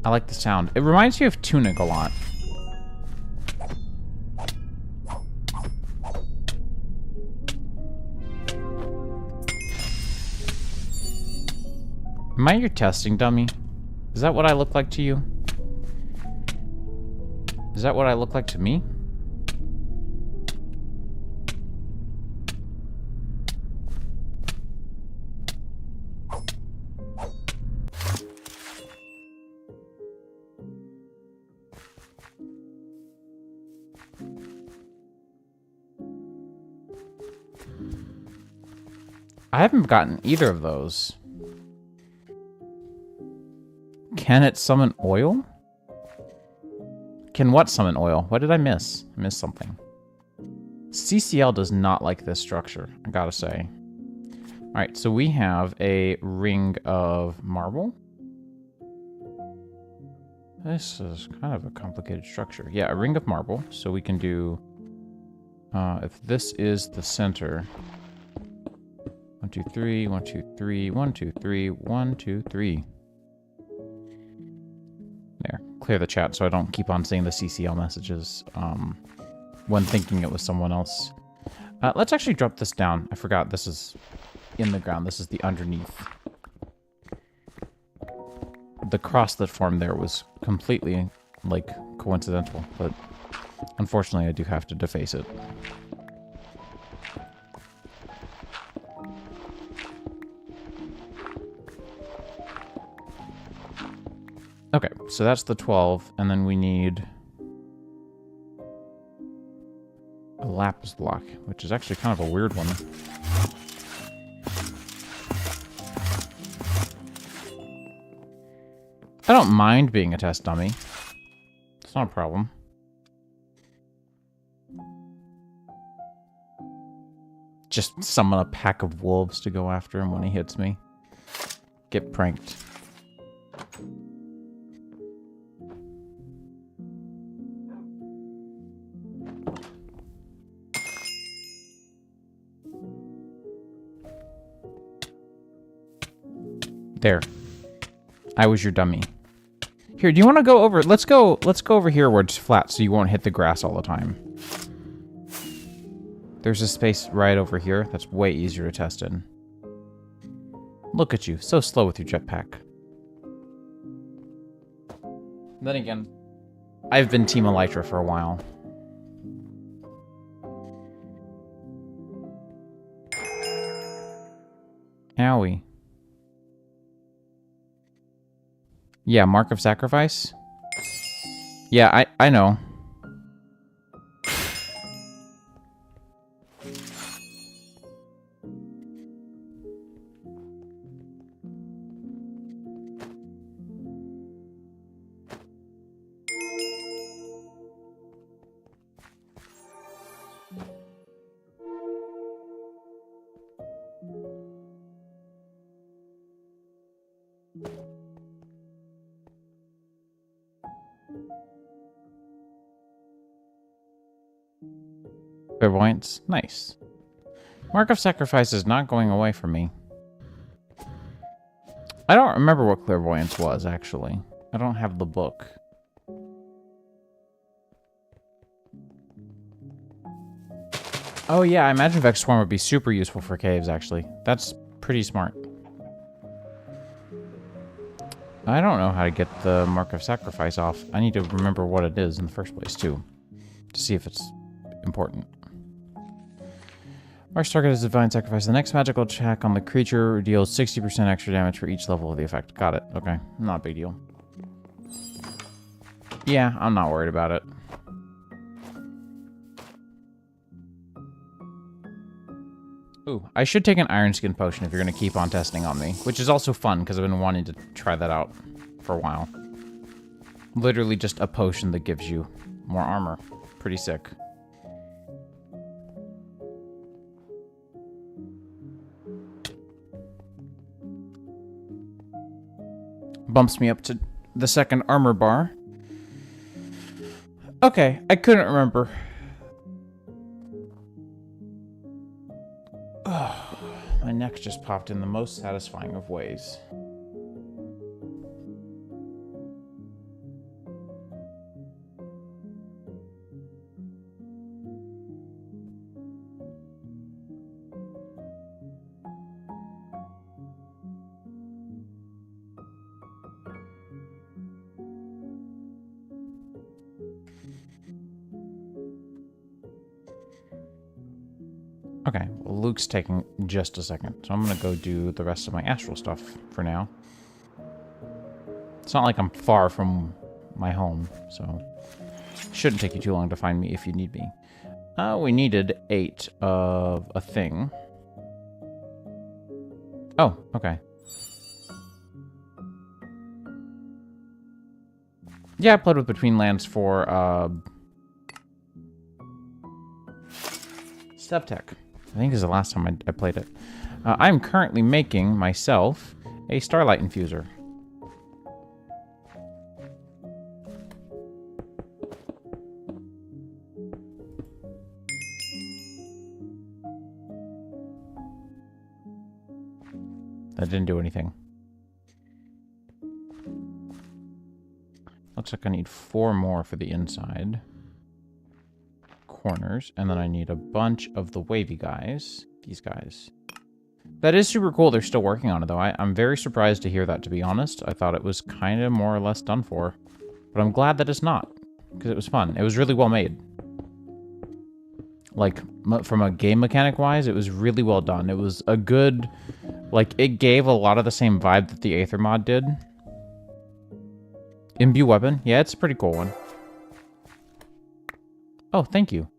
I like the sound. It reminds you of Tunic a lot. Am I your testing dummy? Is that what I look like to you? Is that what I look like to me? I haven't gotten either of those. Can it summon oil? Can what summon oil? What did I miss? I missed something. CCL does not like this structure, I gotta say. Alright, so we have a ring of marble. This is kind of a complicated structure. Yeah, a ring of marble. So we can do... if this is the center... 1, 2, 3, 1, 2, 3, 1, 2, 3, 1, 2, 3. There. Clear the chat so I don't keep on seeing the CCL messages when thinking it was someone else. Let's actually drop this down. I forgot this is in the ground. This is the underneath. The cross that formed there was completely, like, coincidental, but unfortunately I do have to deface it. Okay, so that's the 12, and then we need a lapis block, which is actually kind of a weird one. I don't mind being a test dummy. It's not a problem. Just summon a pack of wolves to go after him when he hits me. Get pranked. There. I was your dummy. Here, do you want to go over... Let's go over here where it's flat so you won't hit the grass all the time. There's a space right over here that's way easier to test in. Look at you, so slow with your jetpack. Then again, I've been Team Elytra for a while. Owie. Yeah, Mark of Sacrifice. Yeah, I know. Clairvoyance. Nice. Mark of Sacrifice is not going away from me. I don't remember what Clairvoyance was, actually. I don't have the book. Oh yeah, I imagine Vex Swarm would be super useful for caves, actually. That's pretty smart. I don't know how to get the Mark of Sacrifice off. I need to remember what it is in the first place, too. To see if it's important. Mark's target is Divine Sacrifice. The next magical check on the creature deals 60% extra damage for each level of the effect. Got it. Okay. Not a big deal. Yeah, I'm not worried about it. Ooh, I should take an Iron Skin Potion if you're going to keep on testing on me. Which is also fun, because I've been wanting to try that out for a while. Literally just a potion that gives you more armor. Pretty sick. Bumps me up to the second armor bar. Okay, I couldn't remember. Oh, my neck just popped in the most satisfying of ways. Okay, well, Luke's taking just a second, so I'm gonna go do the rest of my Astral stuff for now. It's not like I'm far from my home, so it shouldn't take you too long to find me if you need me. We needed 8 of a thing. Oh, okay. Yeah, I played with Between Lands for, Subtech. I think this is the last time I played it. I'm currently making myself a Starlight Infuser. That didn't do anything. Looks like I need 4 more for the inside corners, and then I need a bunch of the wavy guys. These guys. That is super cool. They're still working on it, though. I'm very surprised to hear that, to be honest. I thought it was kind of more or less done for. But I'm glad that it's not, because it was fun. It was really well made. Like, from a game mechanic-wise, it was really well done. It was a good... Like, it gave a lot of the same vibe that the Aether mod did. Imbue weapon. Yeah, it's a pretty cool one. Oh, thank you.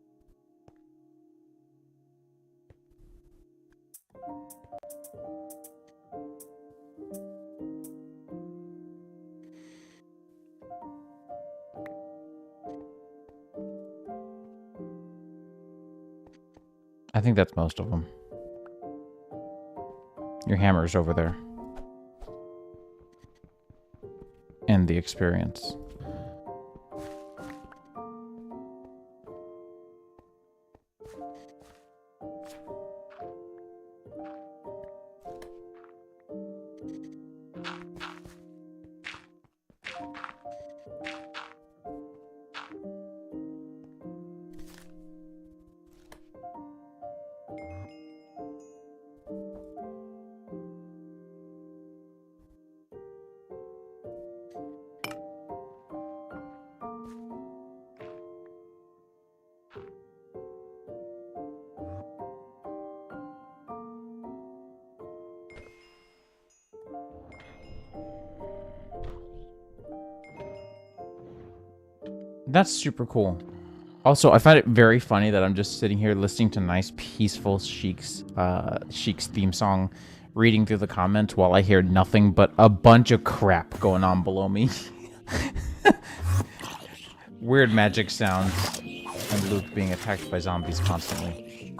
I think that's most of them. Your hammer's over there. And the experience. That's super cool. Also, I find it very funny that I'm just sitting here listening to nice, peaceful Sheik's theme song, reading through the comments while I hear nothing but a bunch of crap going on below me. Weird magic sounds, and Luke being attacked by zombies constantly.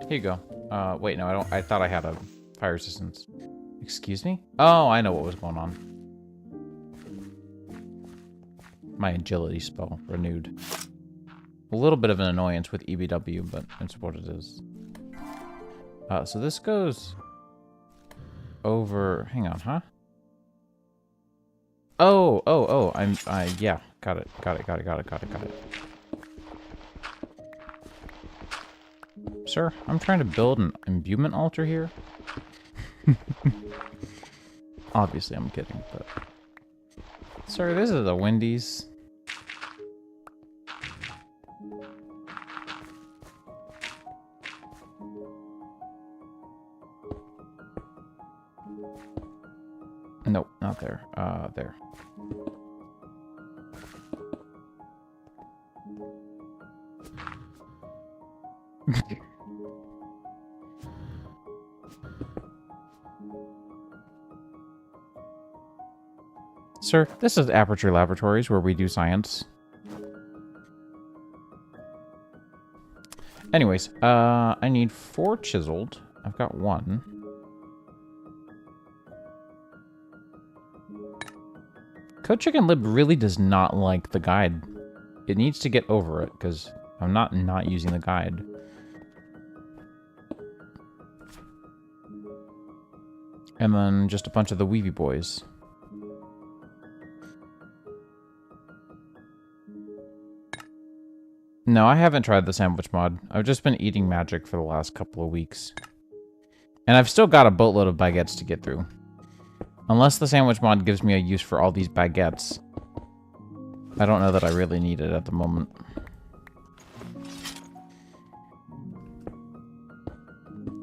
Here you go. Wait, no, I don't. I thought I had a fire resistance. Excuse me? Oh, I know what was going on. My agility spell renewed. A little bit of an annoyance with EBW, but it's what it is. So this goes over. Hang on, huh? Oh. Yeah. Got it. Sir, I'm trying to build an imbuement altar here. Obviously, I'm kidding, but... Sir, this is a Wendy's. Nope, not there. There. Sir, this is Aperture Laboratories where we do science. Anyways, I need 4 chiseled. I've got 1. Code Chicken Lib really does not like the guide. It needs to get over it, because I'm not using the guide. And then just a bunch of the Weavy boys. No, I haven't tried the sandwich mod. I've just been eating magic for the last couple of weeks. And I've still got a boatload of baguettes to get through. Unless the sandwich mod gives me a use for all these baguettes. I don't know that I really need it at the moment.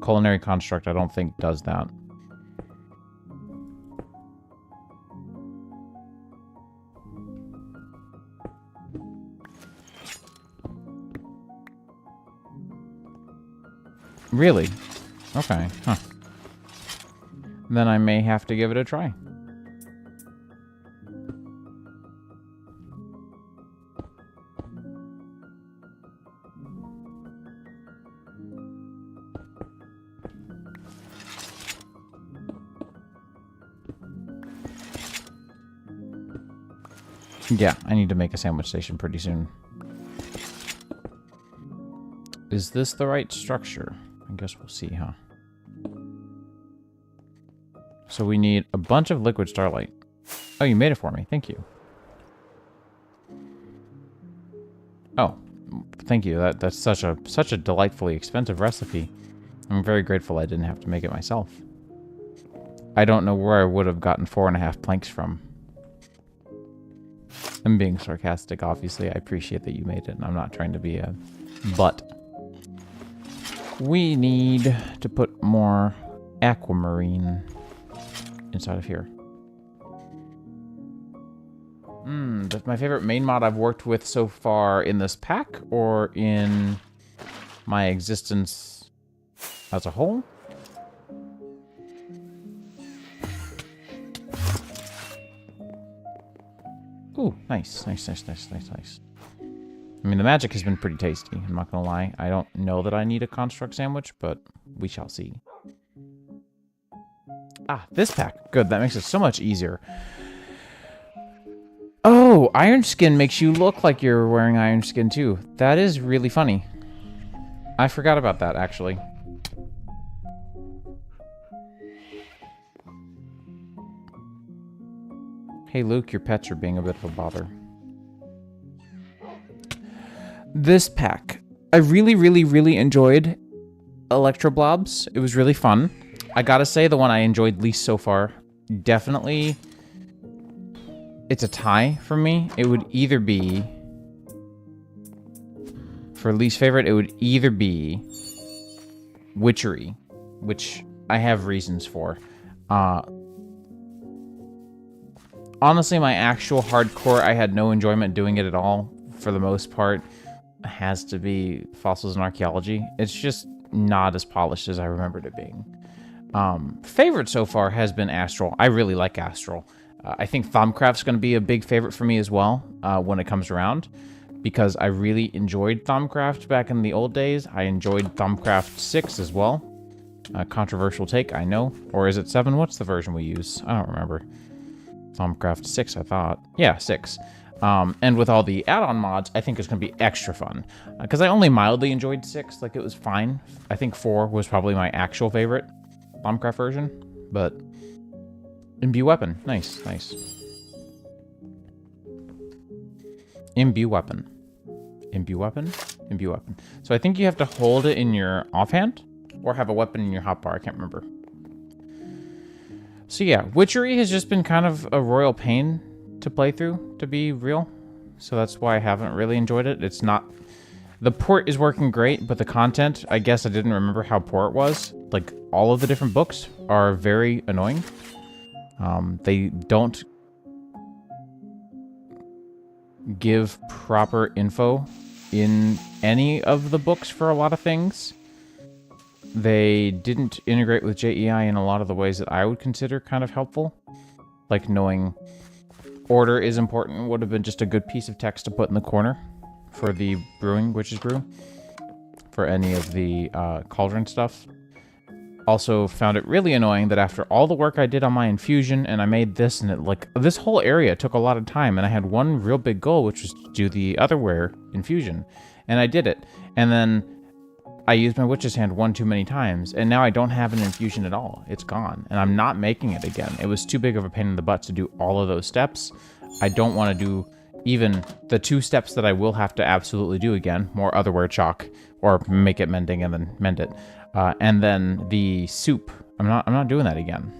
Culinary Construct, I don't think, does that. Really? Okay, huh. Then I may have to give it a try. Yeah, I need to make a sandwich station pretty soon. Is this the right structure? I guess we'll see, huh? So we need a bunch of liquid starlight. Oh, you made it for me. Thank you. Oh, thank you. That's such a delightfully expensive recipe. I'm very grateful I didn't have to make it myself. I don't know where I would have gotten 4.5 planks from. I'm being sarcastic, obviously. I appreciate that you made it, and I'm not trying to be a butt. We need to put more aquamarine inside of here. That's my favorite main mod I've worked with so far in this pack, or in my existence as a whole. Ooh, nice. I mean, the magic has been pretty tasty, I'm not gonna lie. I don't know that I need a construct sandwich, but we shall see. Ah, this pack. Good, that makes it so much easier. Oh, iron skin makes you look like you're wearing iron skin too. That is really funny. I forgot about that, actually. Hey, Luke, your pets are being a bit of a bother. This pack. I really enjoyed Electro Blobs. It was really fun. I gotta say, the one I enjoyed least so far, definitely, it's a tie for me. It would either be, for least favorite, it would either be Witchery, which I have reasons for. honestly, my actual hardcore, I had no enjoyment doing it at all, for the most part, has to be Fossils and Archaeology. It's just not as polished as I remembered it being. Favorite so far has been Astral. I really like Astral. I think Thaumcraft's going to be a big favorite for me as well when it comes around, because I really enjoyed Thaumcraft back in the old days. I enjoyed Thaumcraft 6 as well. Controversial take, I know. Or is it 7? What's the version we use? I don't remember. Thaumcraft 6, I thought. Yeah, 6. And with all the add-on mods, I think it's going to be extra fun. Because I only mildly enjoyed 6. Like, it was fine. I think 4 was probably my actual favorite Thaumcraft version. But Imbue Weapon. Nice, nice. Imbue Weapon. Imbue Weapon? Imbue Weapon. So I think you have to hold it in your offhand, or have a weapon in your hotbar. I can't remember. So yeah, Witchery has just been kind of a royal pain to play through, to be real. So that's why I haven't really enjoyed it. It's not... The port is working great, but the content, I guess I didn't remember how poor it was. Like, all of the different books are very annoying. They don't give proper info in any of the books for a lot of things. They didn't integrate with JEI in a lot of the ways that I would consider kind of helpful. Like knowing order is important would have been just a good piece of text to put in the corner for the brewing, Witch's Brew, for any of the cauldron stuff. Also found it really annoying that after all the work I did on my infusion and I made this, and it, like, this whole area took a lot of time, and I had one real big goal, which was to do the otherware infusion, and I did it. And then I used my Witch's Hand one too many times, and now I don't have an infusion at all. It's gone, and I'm not making it again. It was too big of a pain in the butt to do all of those steps. I don't want to do even the 2 steps that I will have to absolutely do again, more otherware chalk, or make it mending and then mend it. And then the soup, I'm not doing that again.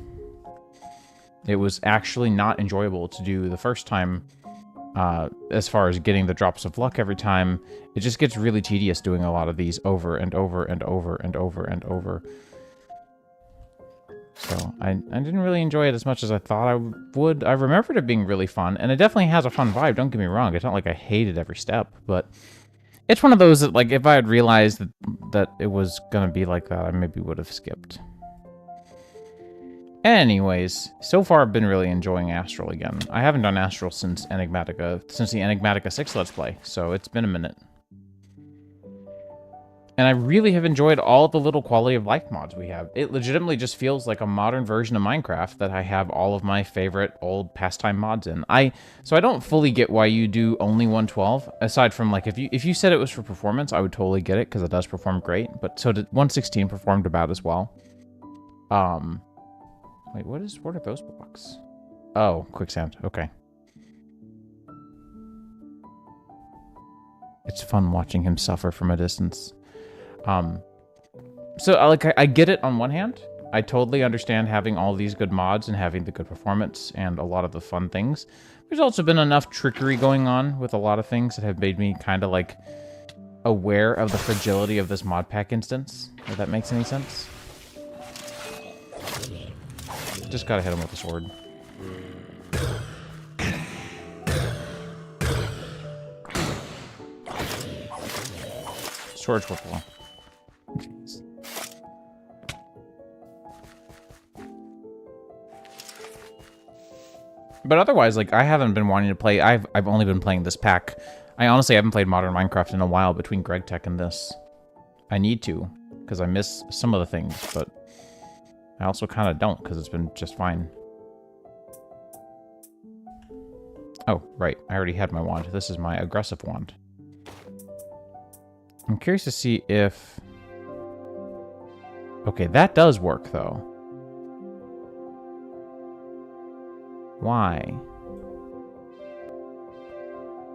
It was actually not enjoyable to do the first time. As far as getting the drops of luck every time, it just gets really tedious doing a lot of these over and over and over and over and over. So I didn't really enjoy it as much as I thought I would. I remembered it being really fun, and it definitely has a fun vibe, don't get me wrong. It's not like I hated every step, but it's one of those that, like, if I had realized that it was gonna be like that, I maybe would have skipped. Anyways, so far I've been really enjoying Astral again. I haven't done Astral since the Enigmatica 6 Let's Play, so it's been a minute. And I really have enjoyed all the little quality of life mods we have. It legitimately just feels like a modern version of Minecraft that I have all of my favorite old pastime mods in. So I don't fully get why you do only 112, aside from, like, if you said it was for performance, I would totally get it, because it does perform great, but so did 116 performed about as well. Wait, what are those blocks? Oh, quicksand. Okay. It's fun watching him suffer from a distance. So I get it on one hand. I totally understand having all these good mods and having the good performance and a lot of the fun things. There's also been enough trickery going on with a lot of things that have made me kind of, like, aware of the fragility of this mod pack instance, if that makes any sense. Just gotta hit him with a sword. Sword whipple. Jeez. But otherwise, like, I haven't been wanting to play. I've only been playing this pack. I honestly haven't played Modern Minecraft in a while between Greg Tech and this. I need to, because I miss some of the things, but I also kind of don't, because it's been just fine. Oh, right. I already had my wand. This is my aggressive wand. I'm curious to see if... Okay, that does work, though. Why?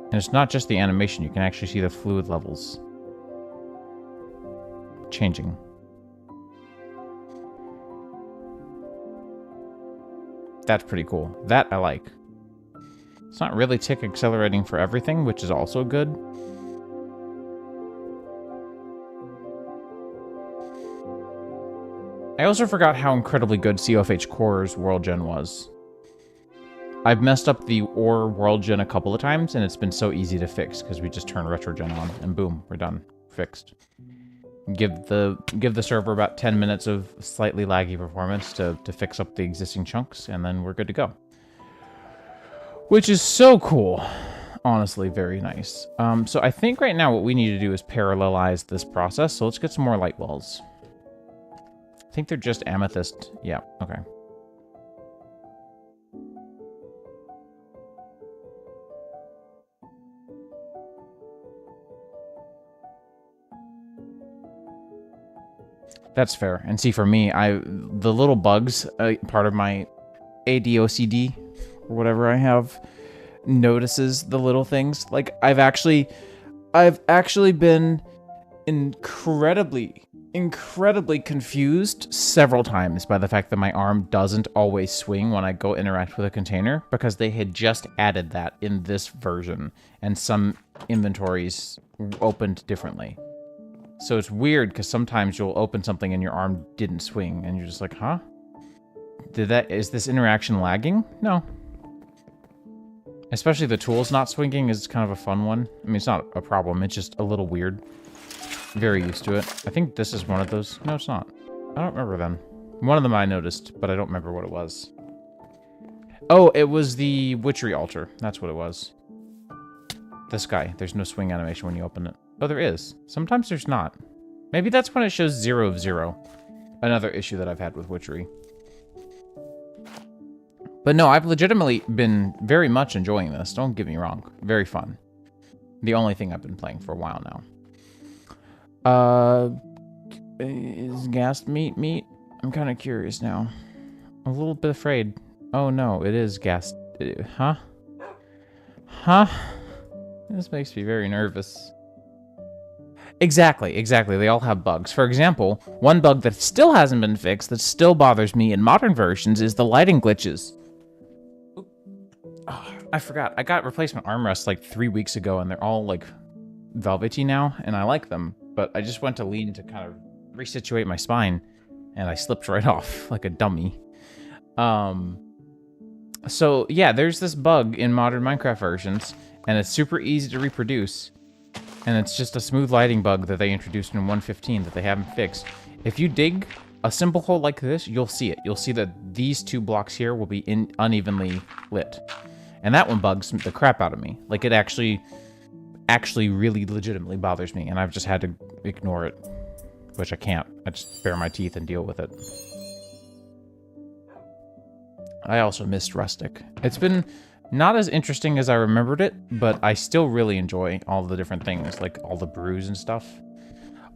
And it's not just the animation. You can actually see the fluid levels changing. That's pretty cool. That I like. It's not really tick accelerating for everything, which is also good. I also forgot how incredibly good COFH Core's World Gen was. I've messed up the ore world gen a couple of times, and it's been so easy to fix because we just turn retro gen on, and boom, we're done. Fixed. Give the server about 10 minutes of slightly laggy performance to fix up the existing chunks, and then we're good to go. Which is so cool. Honestly, very nice. So I think right now what we need to do is parallelize this process. So let's get some more light wells. I think they're just amethyst. Yeah, okay. That's fair. And see, for me, the little bugs, part of my ADOCD, or whatever I have, notices the little things. Like, I've actually been incredibly confused several times by the fact that my arm doesn't always swing when I go interact with a container, because they had just added that in this version, and some inventories opened differently. So it's weird, because sometimes you'll open something and your arm didn't swing, and you're just like, huh? Is this interaction lagging? No. Especially the tools not swinging is kind of a fun one. I mean, it's not a problem, it's just a little weird. Very used to it. I think this is one of those. No, it's not. I don't remember then. One of them I noticed, but I don't remember what it was. Oh, it was the witchery altar. That's what it was. This guy. There's no swing animation when you open it. Oh, there is. Sometimes there's not. Maybe that's when it shows 0 of 0. Another issue that I've had with witchery. But no, I've legitimately been very much enjoying this. Don't get me wrong. Very fun. The only thing I've been playing for a while now. Is gassed meat? I'm kind of curious now. I'm a little bit afraid. Oh no, it is gassed. Huh? Huh? This makes me very nervous. Exactly. They all have bugs. For example, one bug that still hasn't been fixed, that still bothers me in modern versions, is the lighting glitches. Oh, I forgot. I got replacement armrests like 3 weeks ago, and they're all like velvety now, and I like them. But I just went to lean to kind of resituate my spine, and I slipped right off like a dummy. So yeah, there's this bug in modern Minecraft versions, and it's super easy to reproduce. And it's just a smooth lighting bug that they introduced in 1.15 that they haven't fixed. If you dig a simple hole like this, you'll see it. You'll see that these 2 blocks here will be unevenly lit. And that one bugs the crap out of me. Like, it actually really legitimately bothers me, and I've just had to ignore it, which I can't. I just bare my teeth and deal with it. I also missed Rustic. It's been not as interesting as I remembered it, but I still really enjoy all the different things, like all the brews and stuff.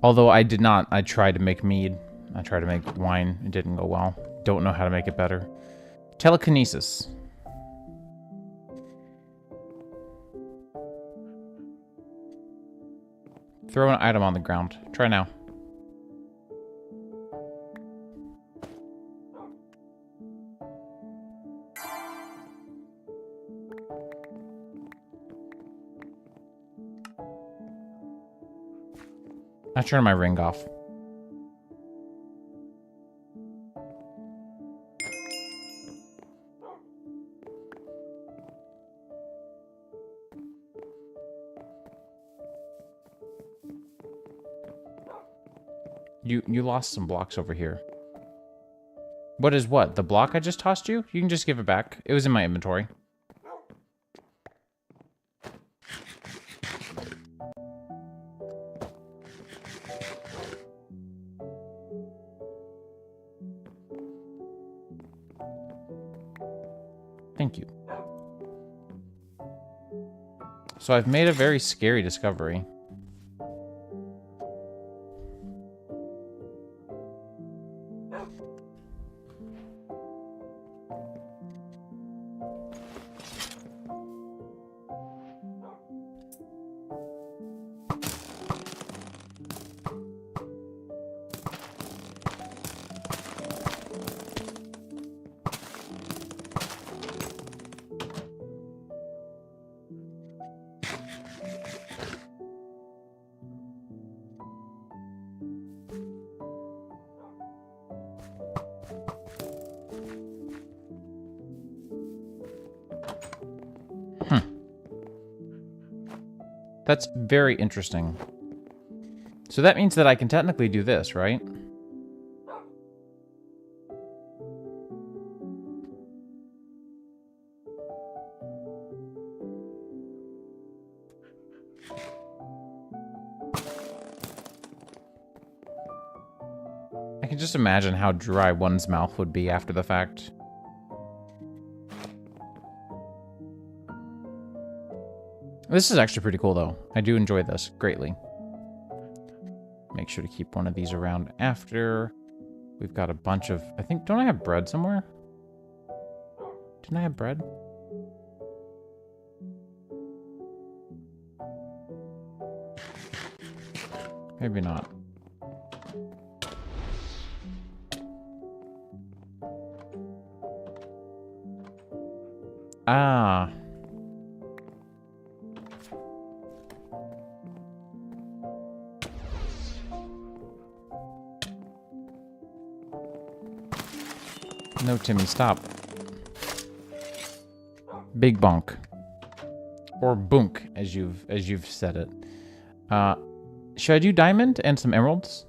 Although I tried to make mead. I tried to make wine. It didn't go well. Don't know how to make it better. Telekinesis. Throw an item on the ground. Try now. I turned my ring off. You lost some blocks over here. What is what? The block I just tossed you? You can just give it back. It was in my inventory. Thank you. So I've made a very scary discovery. Hmm. That's very interesting. So that means that I can technically do this, right? I can just imagine how dry one's mouth would be after the fact. This is actually pretty cool, though. I do enjoy this greatly. Make sure to keep one of these around after. We've got a bunch of... I think... Don't I have bread somewhere? Didn't I have bread? Maybe not. Ah. No, Timmy, stop. Big bonk. Or bunk, as you've said it. Should I do diamond and some emeralds?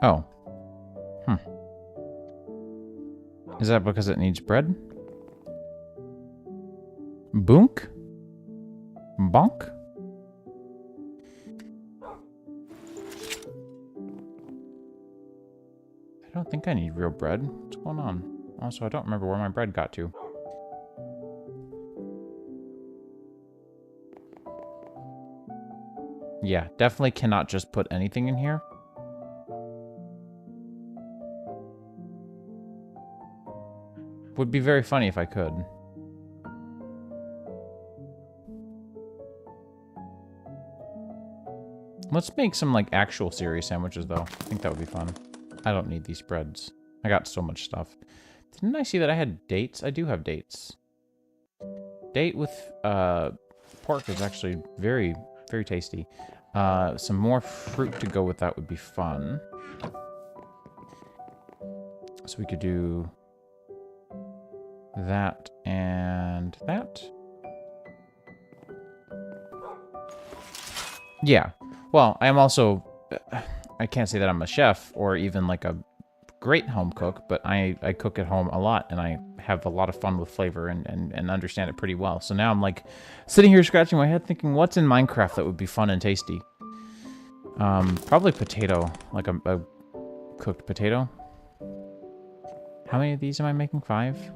Oh. Is that because it needs bread? Bunk? Bonk? I don't think I need real bread. What's going on? Also, I don't remember where my bread got to. Yeah, definitely cannot just put anything in here. Would be very funny if I could. Let's make some, like, actual cereal sandwiches, though. I think that would be fun. I don't need these breads. I got so much stuff. Didn't I see that I had dates? I do have dates. Date with pork is actually very, very tasty. Some more fruit to go with that would be fun. So we could do that and that. Yeah. Well, I am also... I can't say that I'm a chef or even like a great home cook, but I cook at home a lot and I have a lot of fun with flavor and understand it pretty well. So now I'm like sitting here scratching my head thinking, what's in Minecraft that would be fun and tasty? Probably potato, like a cooked potato. How many of these am I making? 5?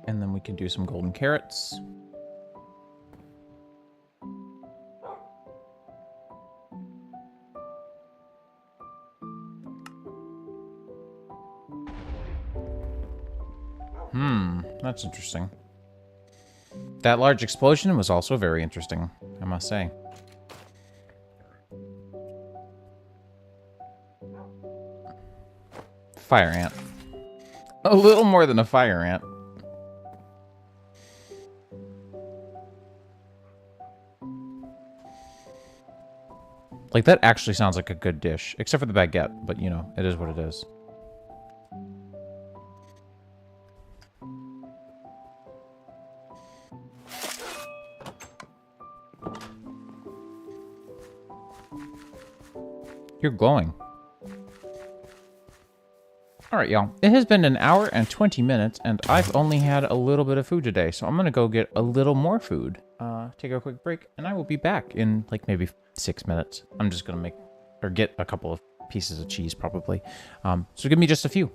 And then we can do some golden carrots. That's interesting. That large explosion was also very interesting, I must say. Fire ant. A little more than a fire ant. Like, that actually sounds like a good dish. Except for the baguette, but, you know, it is what it is. You're glowing. Alright, y'all. It has been an hour and 20 minutes, and I've only had a little bit of food today, so I'm gonna go get a little more food. Take a quick break, and I will be back in, like, maybe 6 minutes. I'm just gonna make, or get a couple of pieces of cheese, probably. So give me just a few.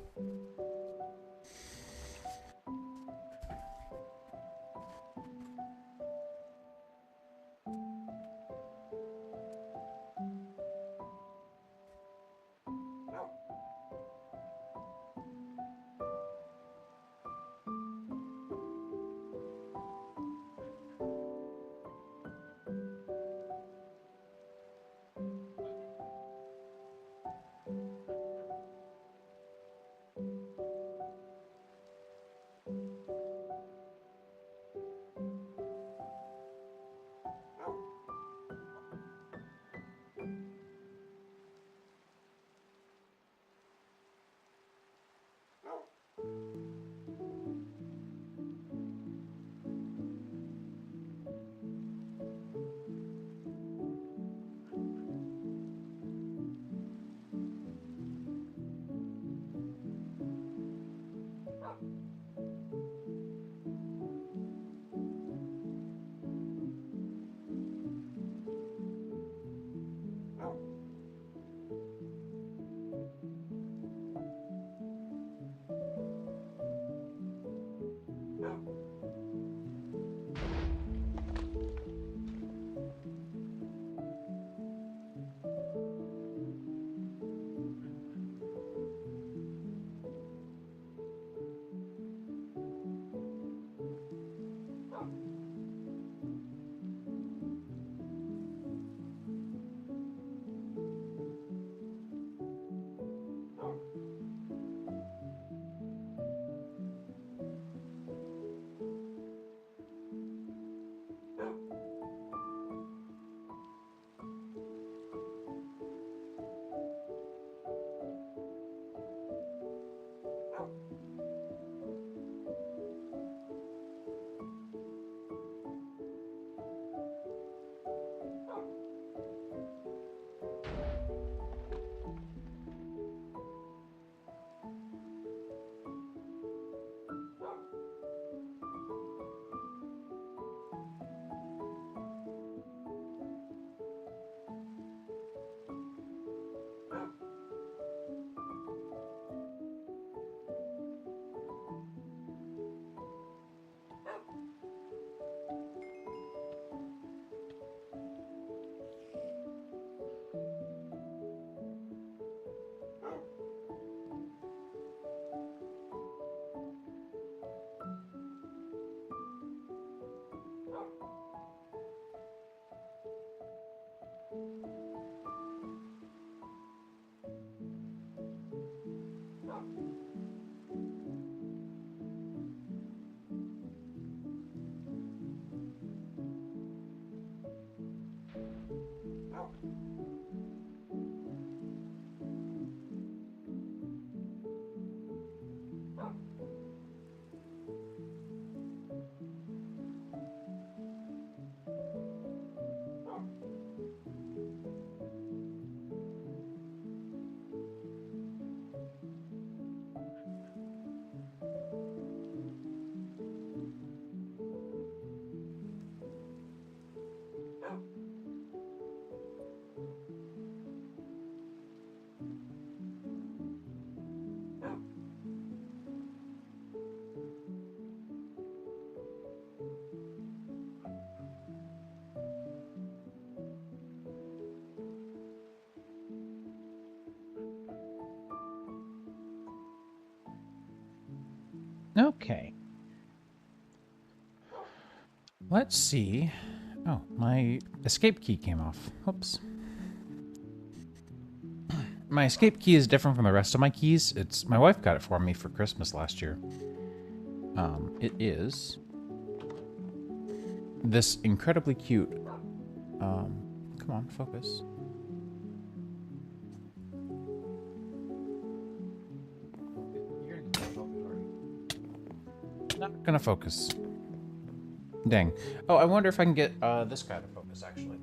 Okay. Let's see. Oh, my escape key came off. Whoops. My escape key is different from the rest of my keys. My wife got it for me for Christmas last year. It is this incredibly cute. Come on, focus. Not gonna focus. Dang. Oh, I wonder if I can get this guy to focus, actually.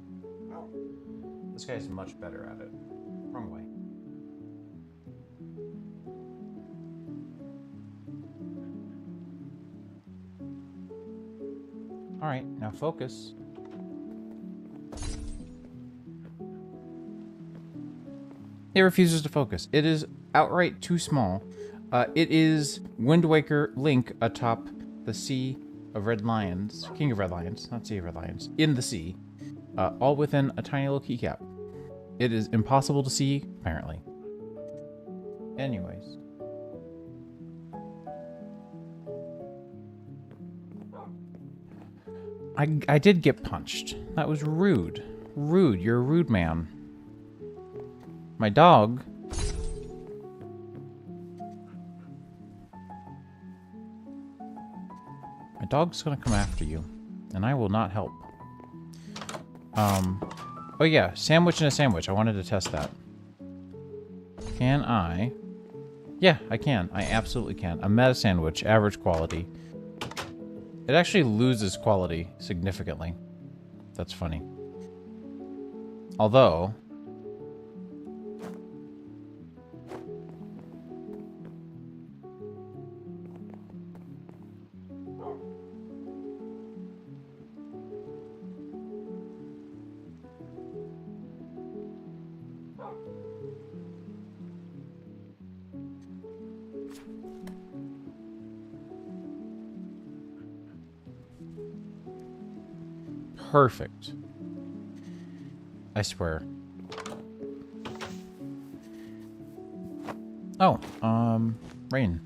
This guy's much better at it. Wrong way. Alright, now focus. It refuses to focus. It is outright too small. It is Wind Waker Link atop the Sea of Red Lions. King of Red Lions, not Sea of Red Lions. In the sea. All within a tiny little keycap. It is impossible to see, apparently. Anyways. I did get punched. That was rude. Rude. You're a rude man. My dog... My dog's gonna come after you. And I will not help. Oh yeah, sandwich and a sandwich. I wanted to test that. Can I? Yeah, I can. I absolutely can. A meta sandwich, average quality. It actually loses quality significantly. That's funny. Although... Perfect. I swear. Oh, rain.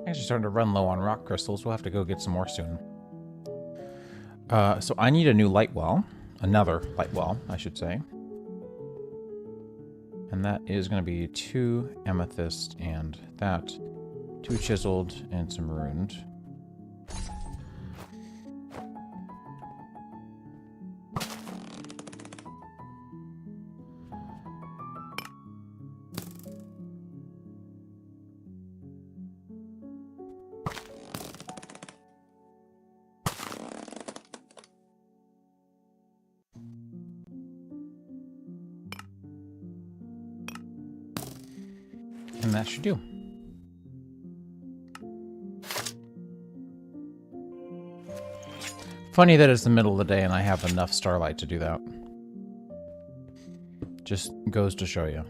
Actually starting to run low on rock crystals. We'll have to go get some more soon. So I need a new light well. Another light well, I should say. And that is going to be 2 amethyst and that. 2 chiseled and some ruined. And that should do. Funny that it's the middle of the day and I have enough starlight to do that. Just goes to show you.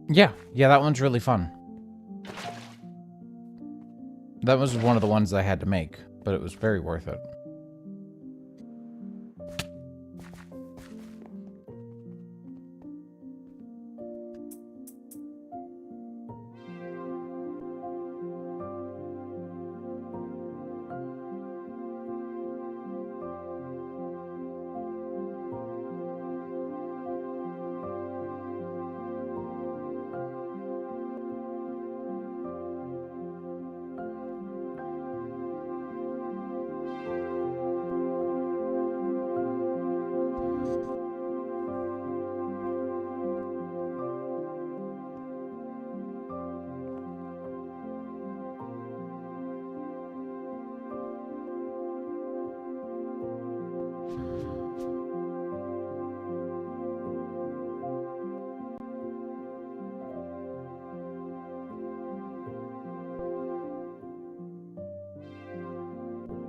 Yeah, that one's really fun. That was one of the ones I had to make, but it was very worth it.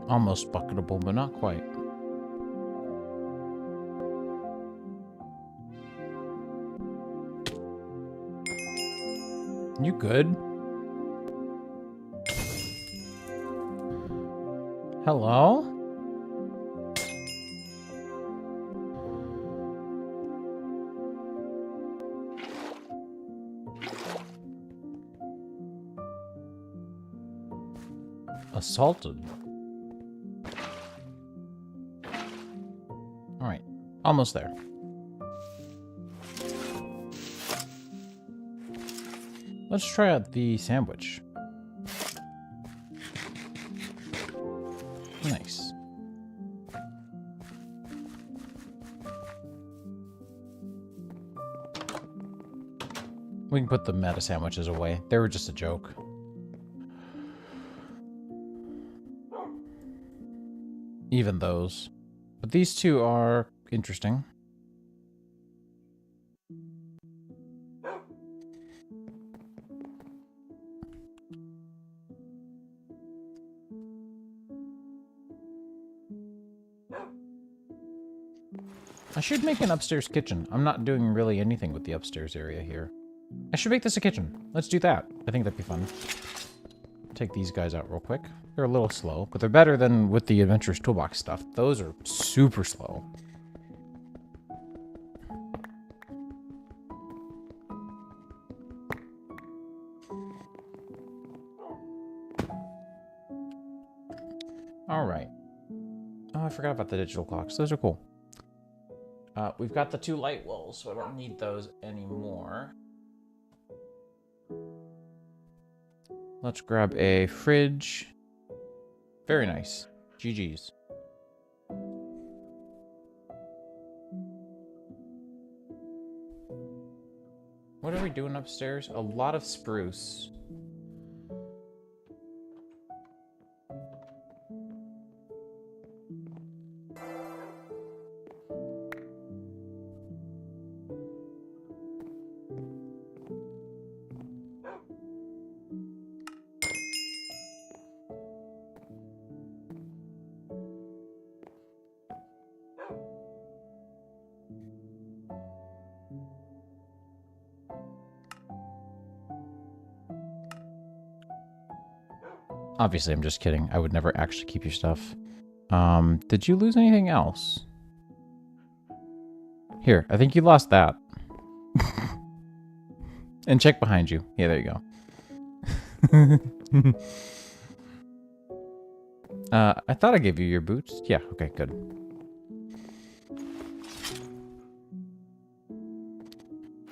Almost bucketable, but not quite. You good? Hello? Assaulted. All right, almost there. Let's try out the sandwich. Nice. We can put the meta sandwiches away. They were just a joke. Even those. But these two are interesting. I should make an upstairs kitchen. I'm not doing really anything with the upstairs area here. I should make this a kitchen. Let's do that. I think that'd be fun. Take these guys out real quick. They're a little slow, but they're better than with the Adventurer's Toolbox stuff. Those are super slow. All right. Oh, I forgot about the digital clocks. Those are cool. We've got the 2 light wells, so I don't need those anymore. Let's grab a fridge. Very nice. GG's. What are we doing upstairs? A lot of spruce. Obviously, I'm just kidding. I would never actually keep your stuff. Did you lose anything else? Here, I think you lost that. And check behind you. Yeah, there you go. I thought I gave you your boots. Yeah, okay, good.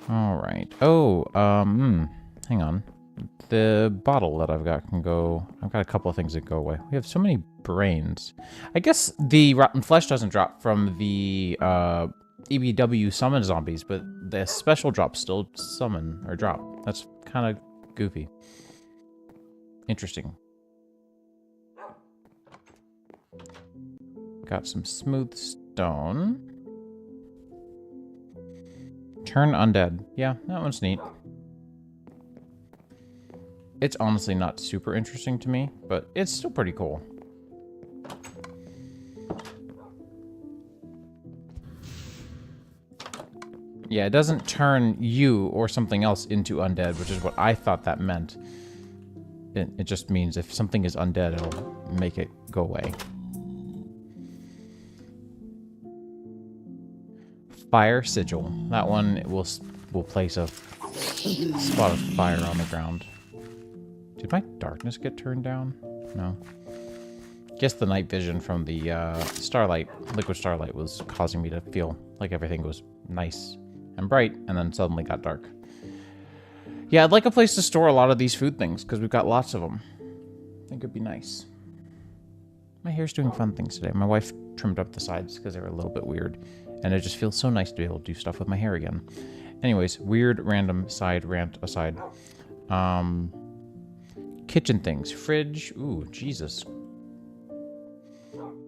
All right. Oh, hang on. The bottle that I've got can go... I've got a couple of things that go away. We have so many brains. I guess the rotten flesh doesn't drop from the EBW summon zombies, but the special drops still summon or drop. That's kind of goofy. Interesting. Got some smooth stone. Turn undead. Yeah, that one's neat. It's honestly not super interesting to me, but it's still pretty cool. Yeah, it doesn't turn you or something else into undead, which is what I thought that meant. It just means if something is undead, it'll make it go away. Fire sigil. That one will place a spot of fire on the ground. Did my darkness get turned down? No. Guess the night vision from the starlight, liquid starlight, was causing me to feel like everything was nice and bright, and then suddenly got dark. Yeah, I'd like a place to store a lot of these food things, because we've got lots of them. I think it'd be nice. My hair's doing fun things today. My wife trimmed up the sides because they were a little bit weird, and it just feels so nice to be able to do stuff with my hair again. Anyways, weird random side rant aside. Kitchen things. Fridge. Ooh, Jesus.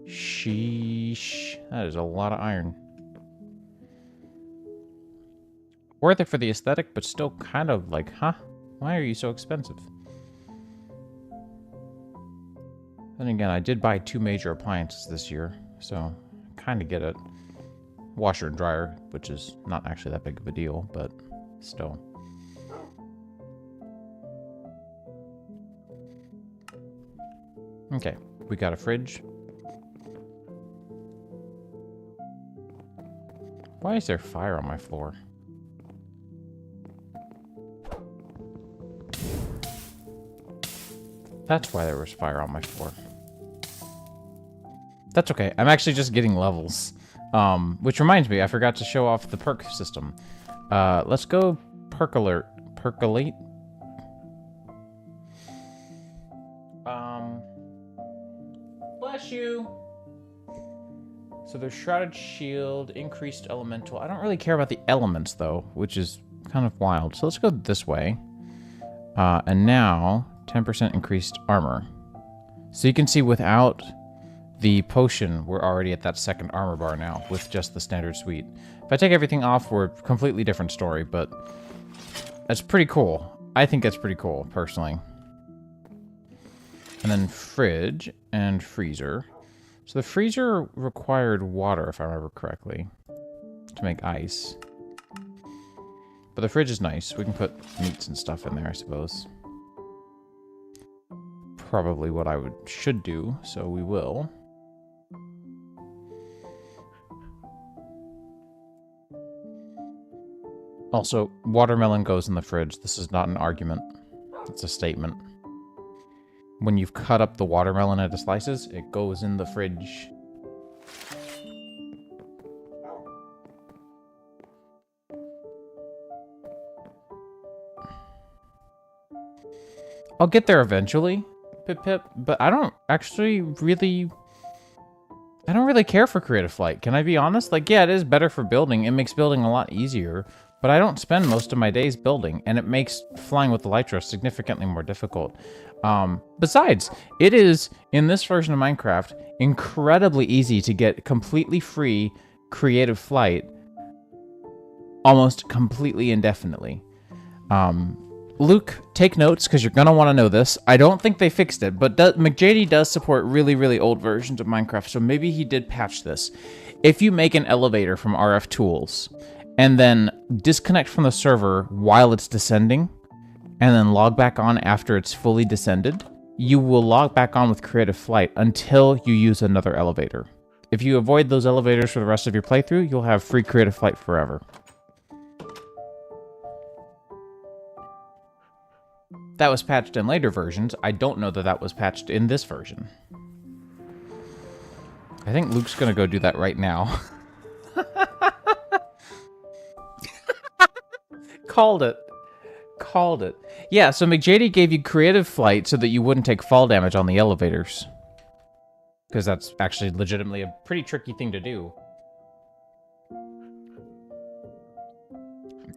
Sheesh. That is a lot of iron. Worth it for the aesthetic, but still kind of like, huh? Why are you so expensive? Then again, I did buy 2 major appliances this year, so I kind of get it. Washer and dryer, which is not actually that big of a deal, but still. Okay, we got a fridge. Why is there fire on my floor? That's why there was fire on my floor. That's okay. I'm actually just getting levels. Which reminds me, I forgot to show off the perk system. Let's go percolate. Bless you. So there's Shrouded Shield, Increased Elemental. I don't really care about the elements, though, which is kind of wild. So let's go this way. And now, 10% increased armor. So you can see without the potion, we're already at that second armor bar now, with just the standard suite. If I take everything off, we're a completely different story, but that's pretty cool. I think that's pretty cool, personally. And then fridge and freezer. So the freezer required water, if I remember correctly, to make ice. But the fridge is nice. We can put meats and stuff in there, I suppose. Probably what I should do, so we will. Also, watermelon goes in the fridge. This is not an argument. It's a statement. When you've cut up the watermelon into slices, it goes in the fridge. I'll get there eventually, Pip Pip, but I don't really care for Creative Flight. Can I be honest? Like, yeah, it is better for building. It makes building a lot easier, but I don't spend most of my days building, and it makes flying with the Elytra significantly more difficult. Besides, it is, in this version of Minecraft, incredibly easy to get completely free Creative Flight almost completely indefinitely. Luke, take notes, because you're going to want to know this. I don't think they fixed it, but McJady does support really, really old versions of Minecraft, so maybe he did patch this. If you make an elevator from RF tools, and then disconnect from the server while it's descending, and then log back on after it's fully descended, you will log back on with Creative Flight until you use another elevator. If you avoid those elevators for the rest of your playthrough, you'll have free Creative Flight forever. That was patched in later versions. I don't know that that was patched in this version. I think Luke's gonna go do that right now. Called it. Called it. Yeah, so McJady gave you Creative Flight so that you wouldn't take fall damage on the elevators. Because that's actually legitimately a pretty tricky thing to do.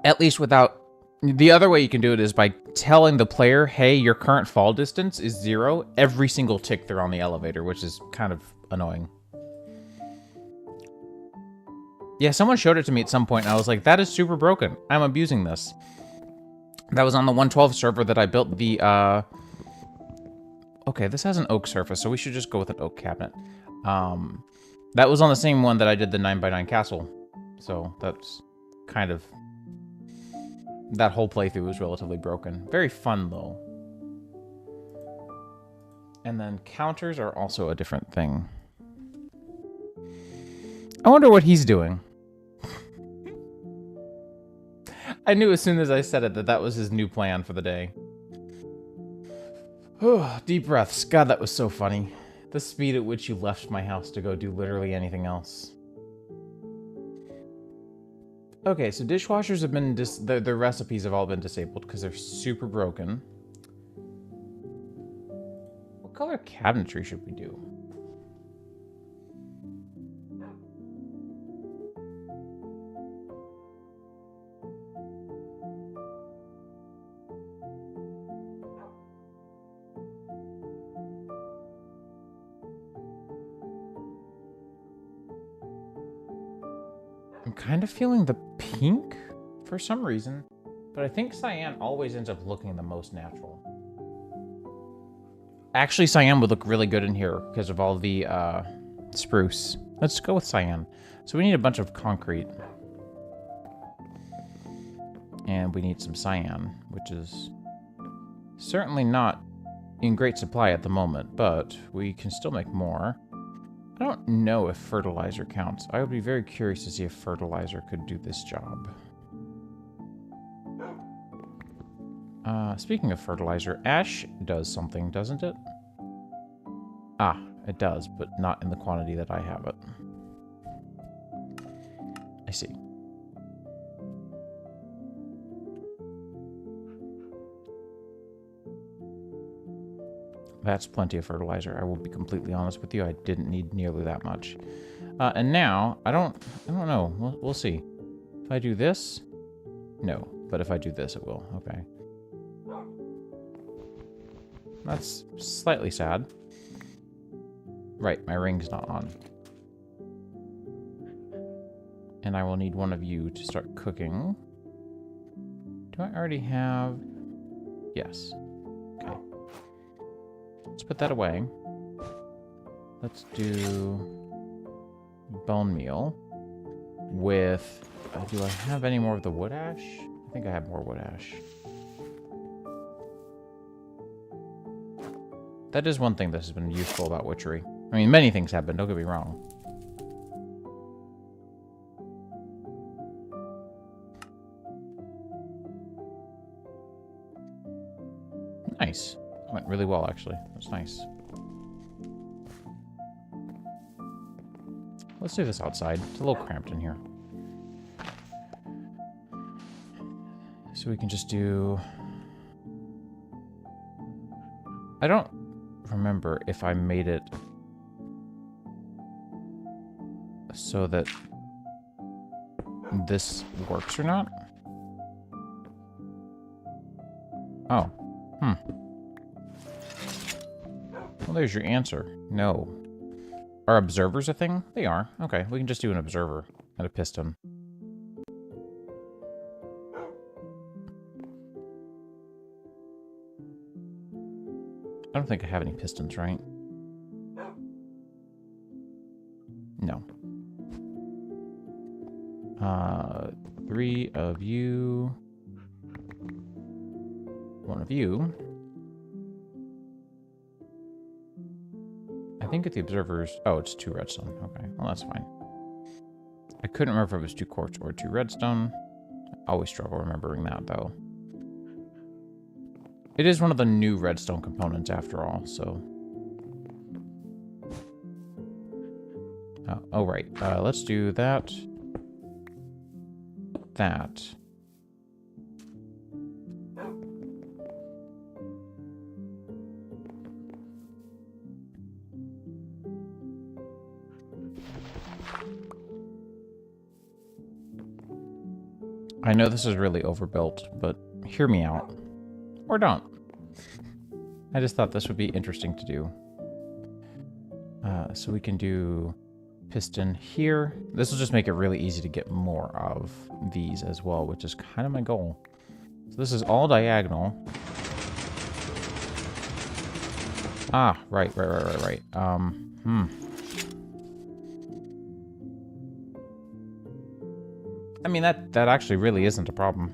At least without... The other way you can do it is by telling the player, hey, your current fall distance is 0 every single tick they're on the elevator, which is kind of annoying. Yeah, someone showed it to me at some point, and I was like, that is super broken. I'm abusing this. That was on the 112 server that I built the, Okay, this has an oak surface, so we should just go with an oak cabinet. That was on the same one that I did the 9x9 castle. So that's kind of... That whole playthrough was relatively broken. Very fun, though. And then counters are also a different thing. I wonder what he's doing. I knew as soon as I said it that that was his new plan for the day. Deep breaths. God, that was so funny. The speed at which you left my house to go do literally anything else. Okay, so dishwashers have been their recipes have all been disabled because they're super broken. What color cabinetry should we do? I'm kind of feeling the pink for some reason, but I think cyan always ends up looking the most natural. Actually, cyan would look really good in here because of all the spruce. Let's go with cyan. So we need a bunch of concrete. And we need some cyan, which is certainly not in great supply at the moment, but we can still make more. I don't know if fertilizer counts. I would be very curious to see if fertilizer could do this job. Speaking of fertilizer, ash does something, doesn't it? Ah, it does, but not in the quantity that I have it. I see. That's plenty of fertilizer. I will be completely honest with you. I didn't need nearly that much. And now, I don't know. We'll see. If I do this, no. But if I do this, it will. Okay. That's slightly sad. Right, my ring's not on. And I will need one of you to start cooking. Do I already have... Yes. Okay. Let's put that away. Let's do bone meal with... do I have any more of the wood ash? I think I have more wood ash. That is one thing that has been useful about witchery. I mean, many things have been, don't get me wrong. Nice. That went really well, actually. That's nice. Let's do this outside. It's a little cramped in here. So we can just do... I don't remember if I made it so that this works or not. Oh. Hmm. Well, there's your answer. No. Are observers a thing? They are. Okay, we can just do an observer and a piston. I don't think I have any pistons, right? No. 3 of you. 1 of you. I think at the observers... Oh, it's 2 redstone. Okay, well, that's fine. I couldn't remember if it was 2 quartz or 2 redstone. I always struggle remembering that, though. It is one of the new redstone components, after all, so... Oh, right. Let's do that. That. I know this is really overbuilt, but hear me out. Or don't. I just thought this would be interesting to do. So we can do piston here. This will just make it really easy to get more of these as well, which is kind of my goal. So this is all diagonal. Ah, right. I mean, that actually really isn't a problem.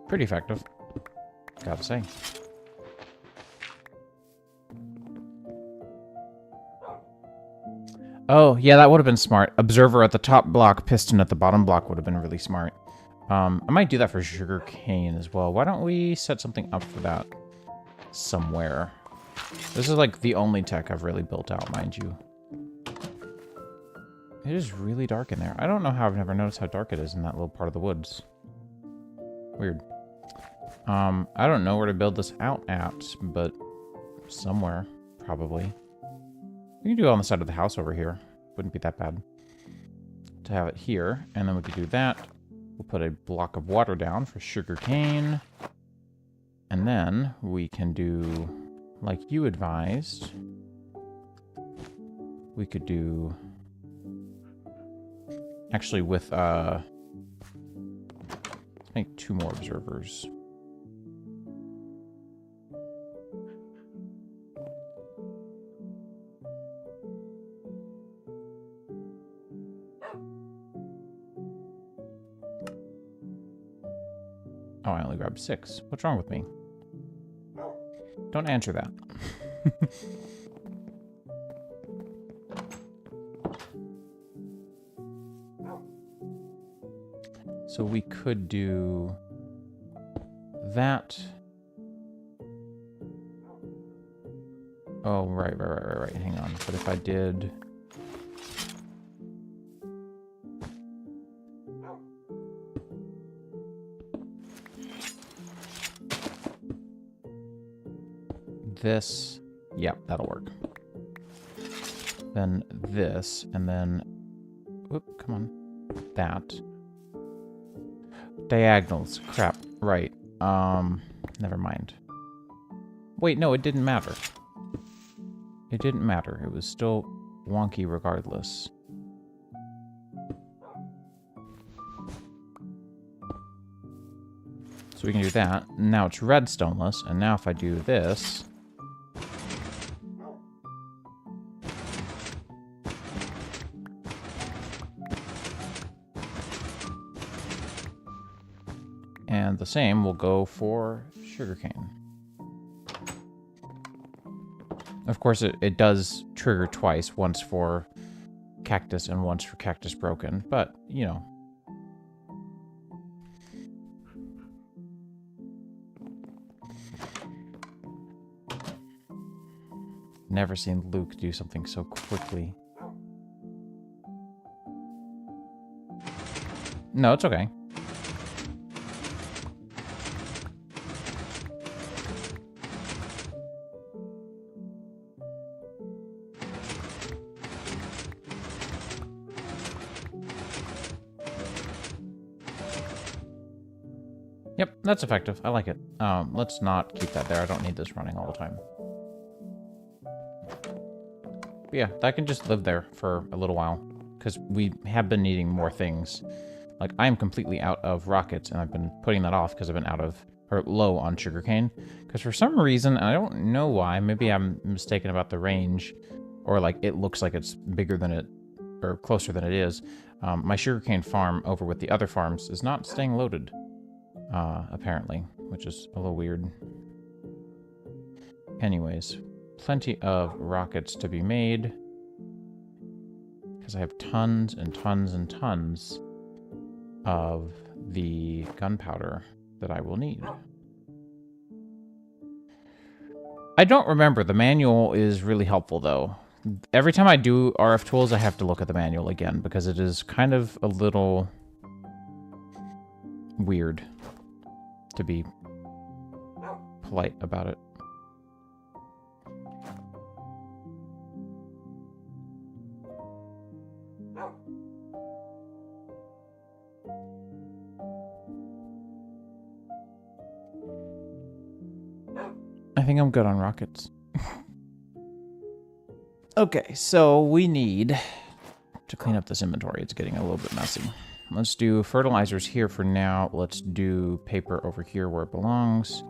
Pretty effective, gotta say. Oh, yeah, that would have been smart. Observer at the top block, piston at the bottom block would have been really smart. I might do that for sugar cane as well. Why don't we set something up for that somewhere? This is like the only tech I've really built out, mind you. It is really dark in there. I don't know how I've never noticed how dark it is in that little part of the woods. Weird. I don't know where to build this out at, but somewhere, probably. We can do it on the side of the house over here. Wouldn't be that bad. to have it here. And then we could do that. We'll put a block of water down for sugar cane. And then we can do, like you advised, we could do, actually with, let's make 2 more observers. Oh, I only grabbed 6. What's wrong with me? Don't answer that. So we could do that. Oh, right. Hang on. But if I did... this, yep, that'll work. Then this, and then, whoop, come on, that. Diagonals, crap, right. Never mind. Wait, no, it didn't matter. It didn't matter. It was still wonky regardless. So we can do that. Now it's redstoneless, and now if I do this... And the same will go for sugarcane. Of course, it does trigger twice, once for cactus and once for cactus broken, but, you know. Never seen Luke do something so quickly. No, it's okay. Yep, that's effective. I like it. Let's not keep that there. I don't need this running all the time. But yeah, that can just live there for a little while, because we have been needing more things. Like, I am completely out of rockets, and I've been putting that off because I've been out of, or low on sugarcane. Because for some reason, I don't know why, maybe I'm mistaken about the range, or like it looks like it's bigger than it, or closer than it is. My sugarcane farm over with the other farms is not staying loaded. Apparently, which is a little weird. Anyways, plenty of rockets to be made, because I have tons and tons and tons of the gunpowder that I will need. I don't remember. The manual is really helpful, though. Every time I do RF tools, I have to look at the manual again, because it is kind of a little weird, to be polite about it. I think I'm good on rockets. Okay, so we need to clean up this inventory. It's getting a little bit messy. Let's do fertilizers here for now. Let's do paper over here where it belongs.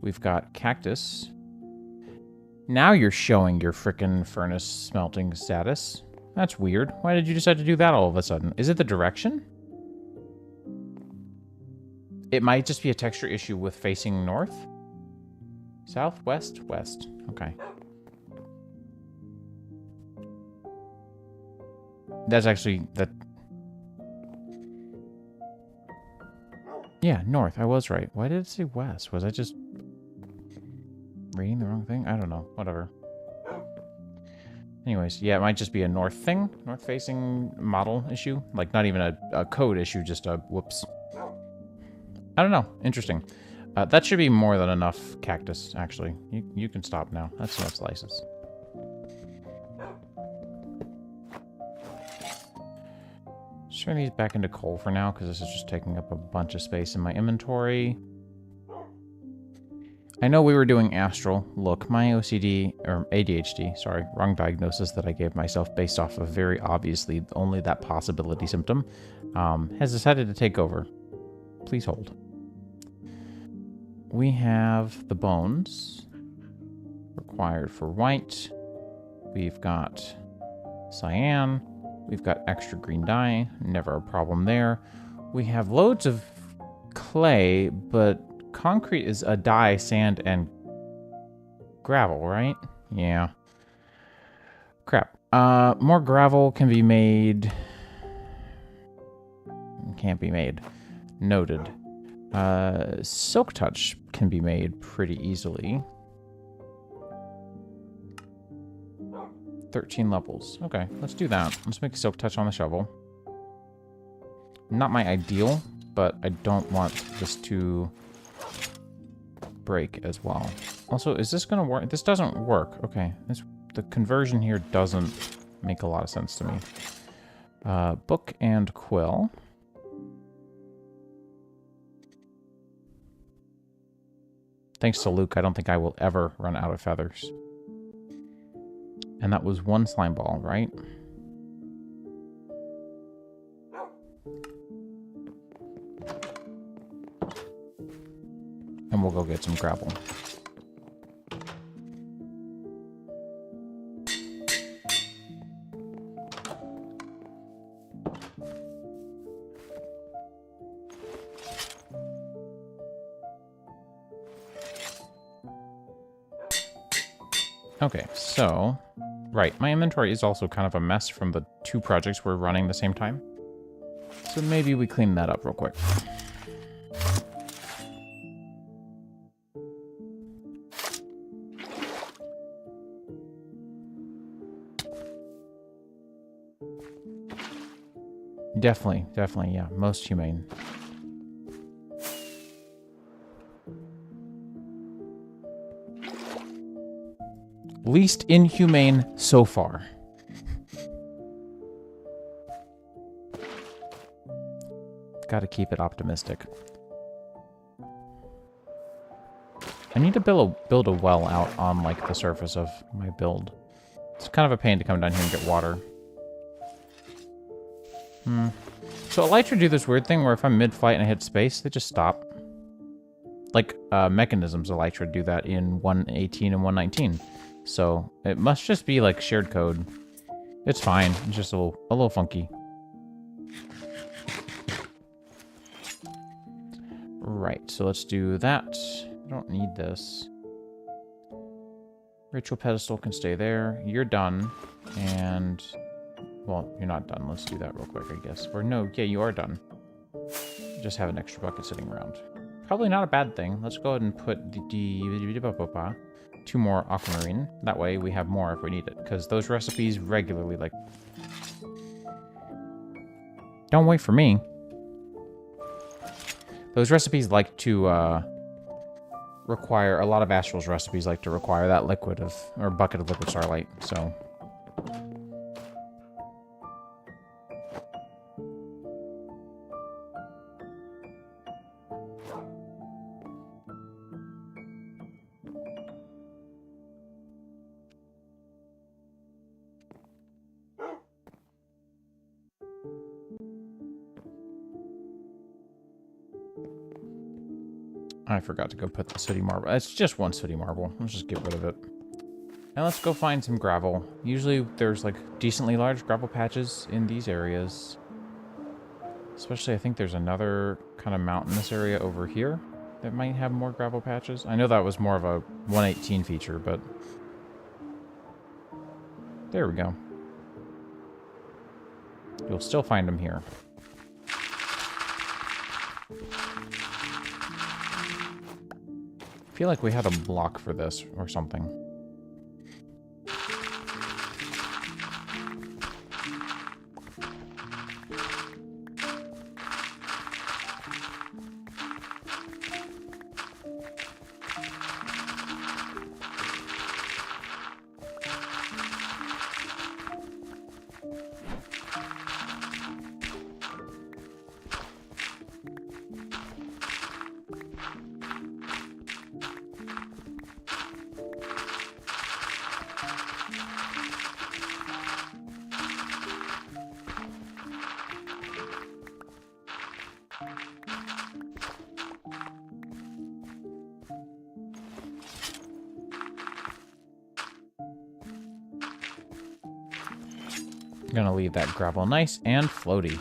We've got cactus. Now you're showing your frickin' furnace smelting status. That's weird. Why did you decide to do that all of a sudden? Is it the direction? It might just be a texture issue with facing north. South, west, west. Okay. That's actually... that. Yeah, north. I was right. Why did it say west? Was I just reading the wrong thing? I don't know. Whatever. Anyways, yeah, it might just be a north thing. North-facing model issue. Like, not even a code issue, just a whoops. I don't know. Interesting. That should be more than enough cactus, actually. You can stop now. That's enough slices. Let's turn these back into coal for now, because this is just taking up a bunch of space in my inventory. I know we were doing Astral. Look, my OCD, or ADHD, sorry, wrong diagnosis that I gave myself based off of very obviously only that possibility symptom, has decided to take over. Please hold. We have the bones required for white. We've got cyan. We've got extra green dye. Never a problem there. We have loads of clay, but concrete is a dye, sand, and gravel, right? Yeah. Crap. More gravel can be made. Can't be made. Noted. Silk touch can be made pretty easily. 13 levels. Okay, let's do that. Let's make silk touch on the shovel. Not my ideal, but I don't want this to break as well. Also, is this gonna work? This doesn't work. Okay, the conversion here doesn't make a lot of sense to me. Book and quill. Thanks to Luke, I don't think I will ever run out of feathers. And that was one slime ball, right? And we'll go get some gravel. Okay, so, right, my inventory is also kind of a mess from the two projects we're running at the same time. So maybe we clean that up real quick. Definitely, yeah, most humane. Least inhumane so far. Gotta keep it optimistic. I need to build a well out on, like, the surface of my build. It's kind of a pain to come down here and get water. So Elytra do this weird thing where if I'm mid-flight and I hit space, they just stop. Like, mechanisms Elytra do that in 1.18 and 1.19. So it must just be like shared code. It's fine. It's just a little funky. Right, so let's do that. I don't need this. Ritual pedestal can stay there. You're done. And, well, you're not done. Let's do that real quick, I guess. Or no, yeah, you are done. Just have an extra bucket sitting around. Probably not a bad thing. Let's go ahead and put the 2 more aquamarine. That way we have more if we need it. Because those recipes regularly, like... Don't wait for me. Those recipes like to, require... A lot of Astral's recipes like to require that liquid of... Or bucket of liquid starlight, so... I forgot to go put the sooty marble. It's just one sooty marble. Let's just get rid of it. And let's go find some gravel. Usually there's like decently large gravel patches in these areas. Especially I think there's another kind of mountainous area over here that might have more gravel patches. I know that was more of a 1.18 feature, but... There we go. You'll still find them here. I feel like we had a block for this or something. Gonna leave that gravel nice and floaty.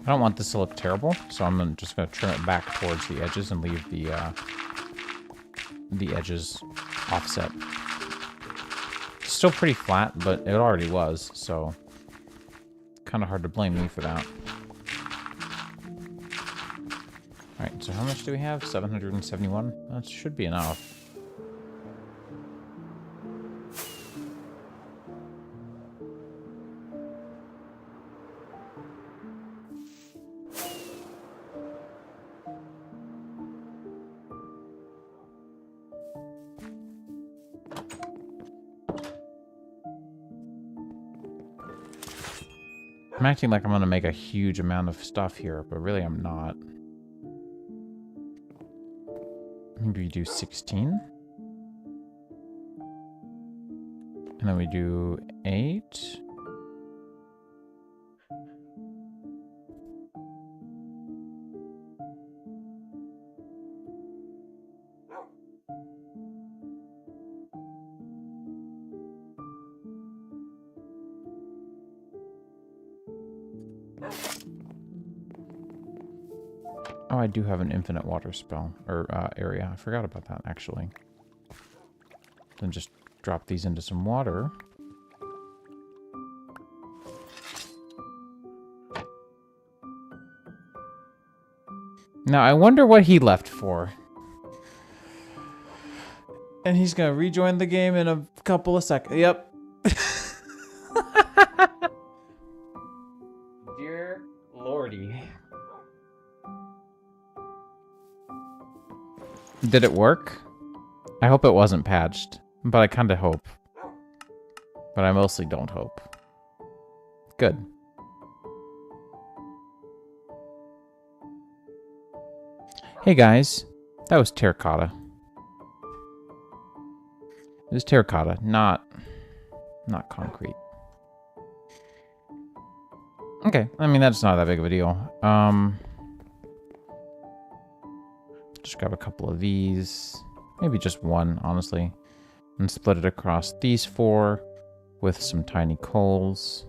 I don't want this to look terrible, so I'm just going to trim it back towards the edges and leave the edges offset. It's still pretty flat, but it already was, so kind of hard to blame me for that. Alright, so how much do we have? 771? That should be enough. I'm acting like I'm going to make a huge amount of stuff here, but really I'm not. Maybe we do 16. And then we do 8. Oh, I do have an infinite water spell, or area. I forgot about that, actually. Then just drop these into some water. Now, I wonder what he left for. And he's gonna rejoin the game in a couple of seconds. Yep. Dear Lordy. Did it work? I hope it wasn't patched, but I kind of hope. But I mostly don't hope. Good. Hey guys, that was terracotta. It was terracotta, not concrete. Okay, I mean that's not that big of a deal. Just grab a couple of these, maybe just one, honestly, and split it across these 4 with some tiny coals.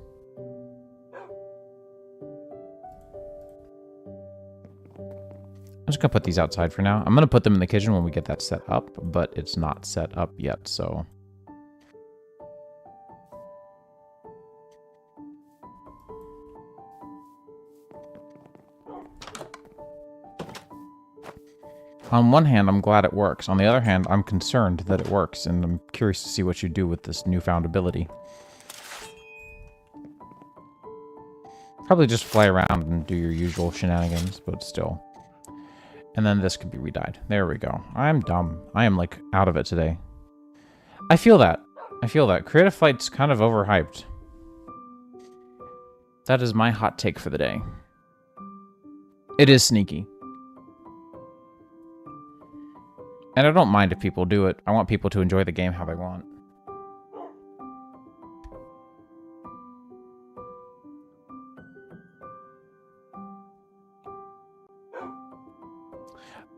I'm just gonna put these outside for now. I'm gonna put them in the kitchen when we get that set up, but it's not set up yet, so. On one hand, I'm glad it works. On the other hand, I'm concerned that it works, and I'm curious to see what you do with this newfound ability. Probably just fly around and do your usual shenanigans, but still. And then this could be redyed. There we go. I'm dumb. I am, like, out of it today. I feel that. I feel that. Creative Flight's kind of overhyped. That is my hot take for the day. It is sneaky. And I don't mind if people do it. I want people to enjoy the game how they want.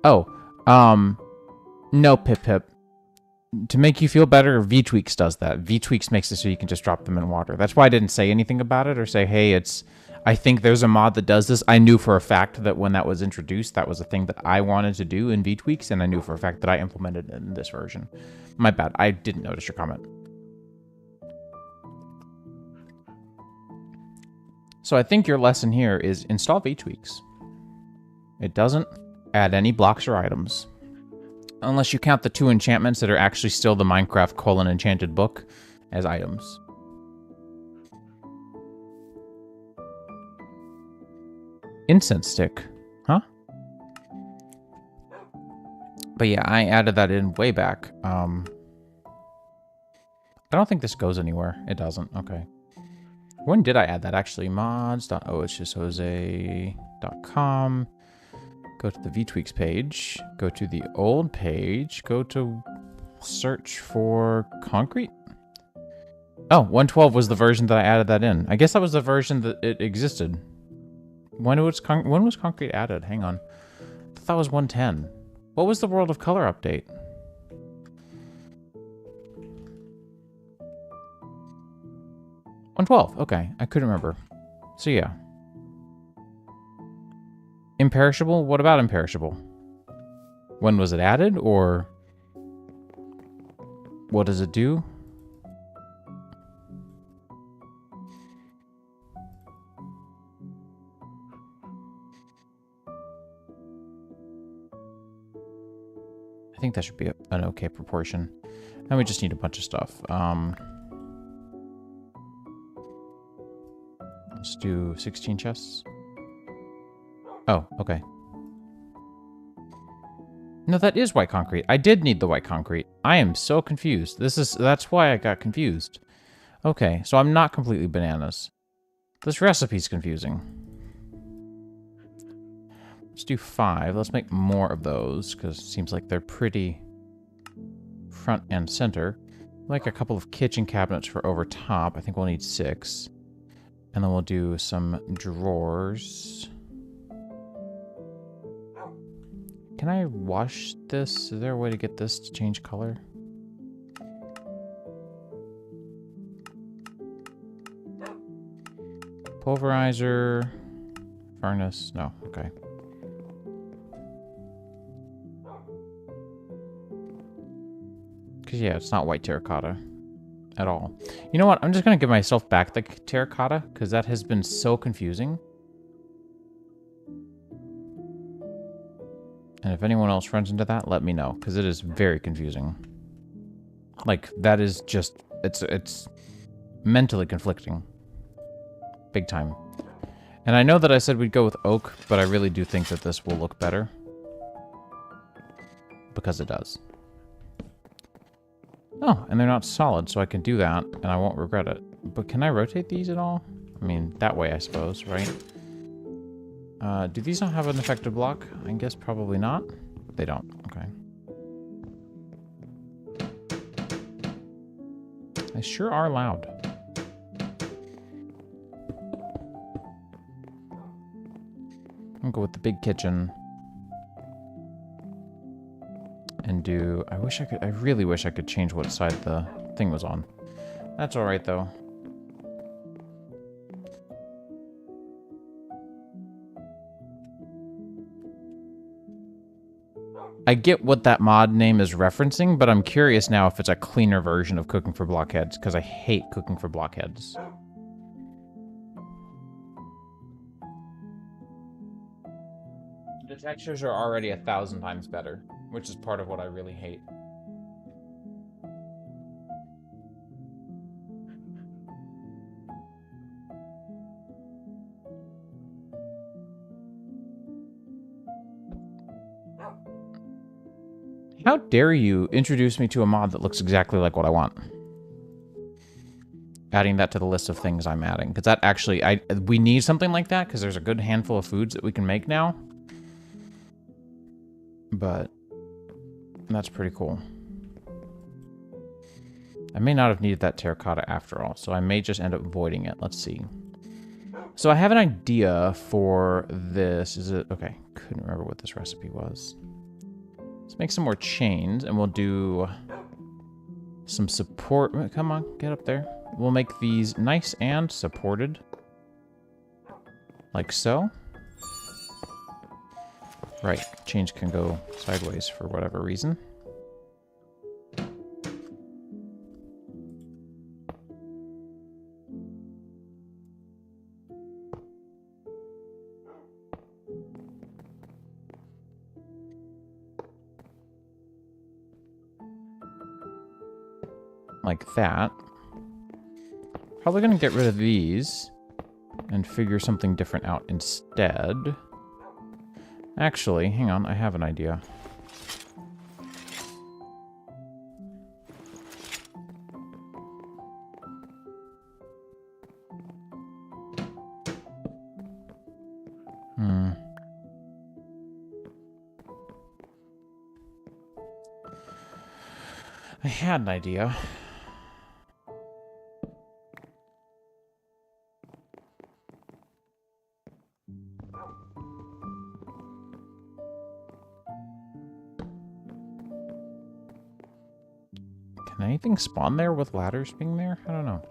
Oh, no, Pip. To make you feel better, VTweaks does that. VTweaks makes it so you can just drop them in water. That's why I didn't say anything about it or say, hey, I think there's a mod that does this. I knew for a fact that when that was introduced, that was a thing that I wanted to do in VTweaks, and I knew for a fact that I implemented it in this version. My bad. I didn't notice your comment. So I think your lesson here is install VTweaks. It doesn't add any blocks or items. Unless you count the 2 enchantments that are actually still the Minecraft enchanted book as items. Incense stick. Huh? But yeah, I added that in way back. I don't think this goes anywhere. It doesn't. Okay. When did I add that, actually? mods.ohsjose.com. Go to the VTweaks page. Go to the old page. Go to... search for concrete. Oh, 112 was the version that I added that in. I guess that was the version that it existed. When was concrete added? Hang on. I thought that was 110. What was the World of Color update? $112. Okay, I couldn't remember. So yeah. Imperishable? What about imperishable? When was it added, or what does it do? I think that should be an okay proportion. And we just need a bunch of stuff. Let's do 16 chests. Oh, okay. No, that is white concrete. I did need the white concrete. I am so confused. That's why I got confused. Okay, so I'm not completely bananas. This recipe's confusing. Let's do 5. Let's make more of those, because it seems like they're pretty front and center. Like a couple of kitchen cabinets for over top. I think we'll need 6. And then we'll do some drawers. Can I wash this? Is there a way to get this to change color? Pulverizer. Furnace. No, okay. Because, yeah, it's not white terracotta at all. You know what? I'm just going to give myself back the terracotta, because that has been so confusing. And if anyone else runs into that, let me know, because it is very confusing. Like, that is just... It's mentally conflicting. Big time. And I know that I said we'd go with oak, but I really do think that this will look better. Because it does. Oh, and they're not solid, so I can do that, and I won't regret it. But can I rotate these at all? I mean, that way, I suppose, right? Do these not have an effective block? I guess probably not. They don't. Okay. They sure are loud. I'll go with the big kitchen. And do... I really wish I could change what side the thing was on. That's alright, though. I get what that mod name is referencing, but I'm curious now if it's a cleaner version of cooking for blockheads, because I hate cooking for blockheads. The textures are already 1,000 times better, which is part of what I really hate. How dare you introduce me to a mod that looks exactly like what I want? Adding that to the list of things I'm adding. Because that actually... we need something like that, because there's a good handful of foods that we can make now. But... that's pretty cool. I may not have needed that terracotta after all, so I may just end up voiding it. Let's see. So I have an idea for this. Is it... okay, couldn't remember what this recipe was. Let's make some more chains, and we'll do some support. Come on, get up there. We'll make these nice and supported. Like so. Right, chains can go sideways for whatever reason. Like that. Probably gonna get rid of these and figure something different out instead. Actually, hang on, I have an idea. I had an idea. Can anything spawn there with ladders being there? I don't know.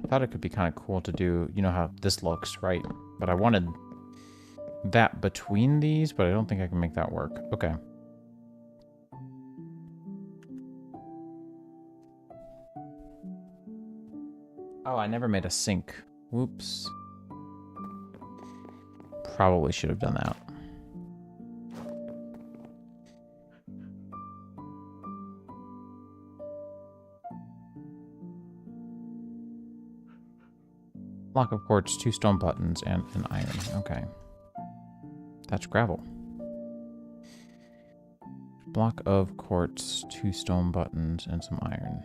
I thought it could be kind of cool to do, you know how this looks, right? But I wanted that between these, but I don't think I can make that work. Okay. Oh, I never made a sink. Whoops. Probably should have done that. Block of quartz, 2 stone buttons, and an iron. Okay. That's gravel. Block of quartz, 2 stone buttons, and some iron.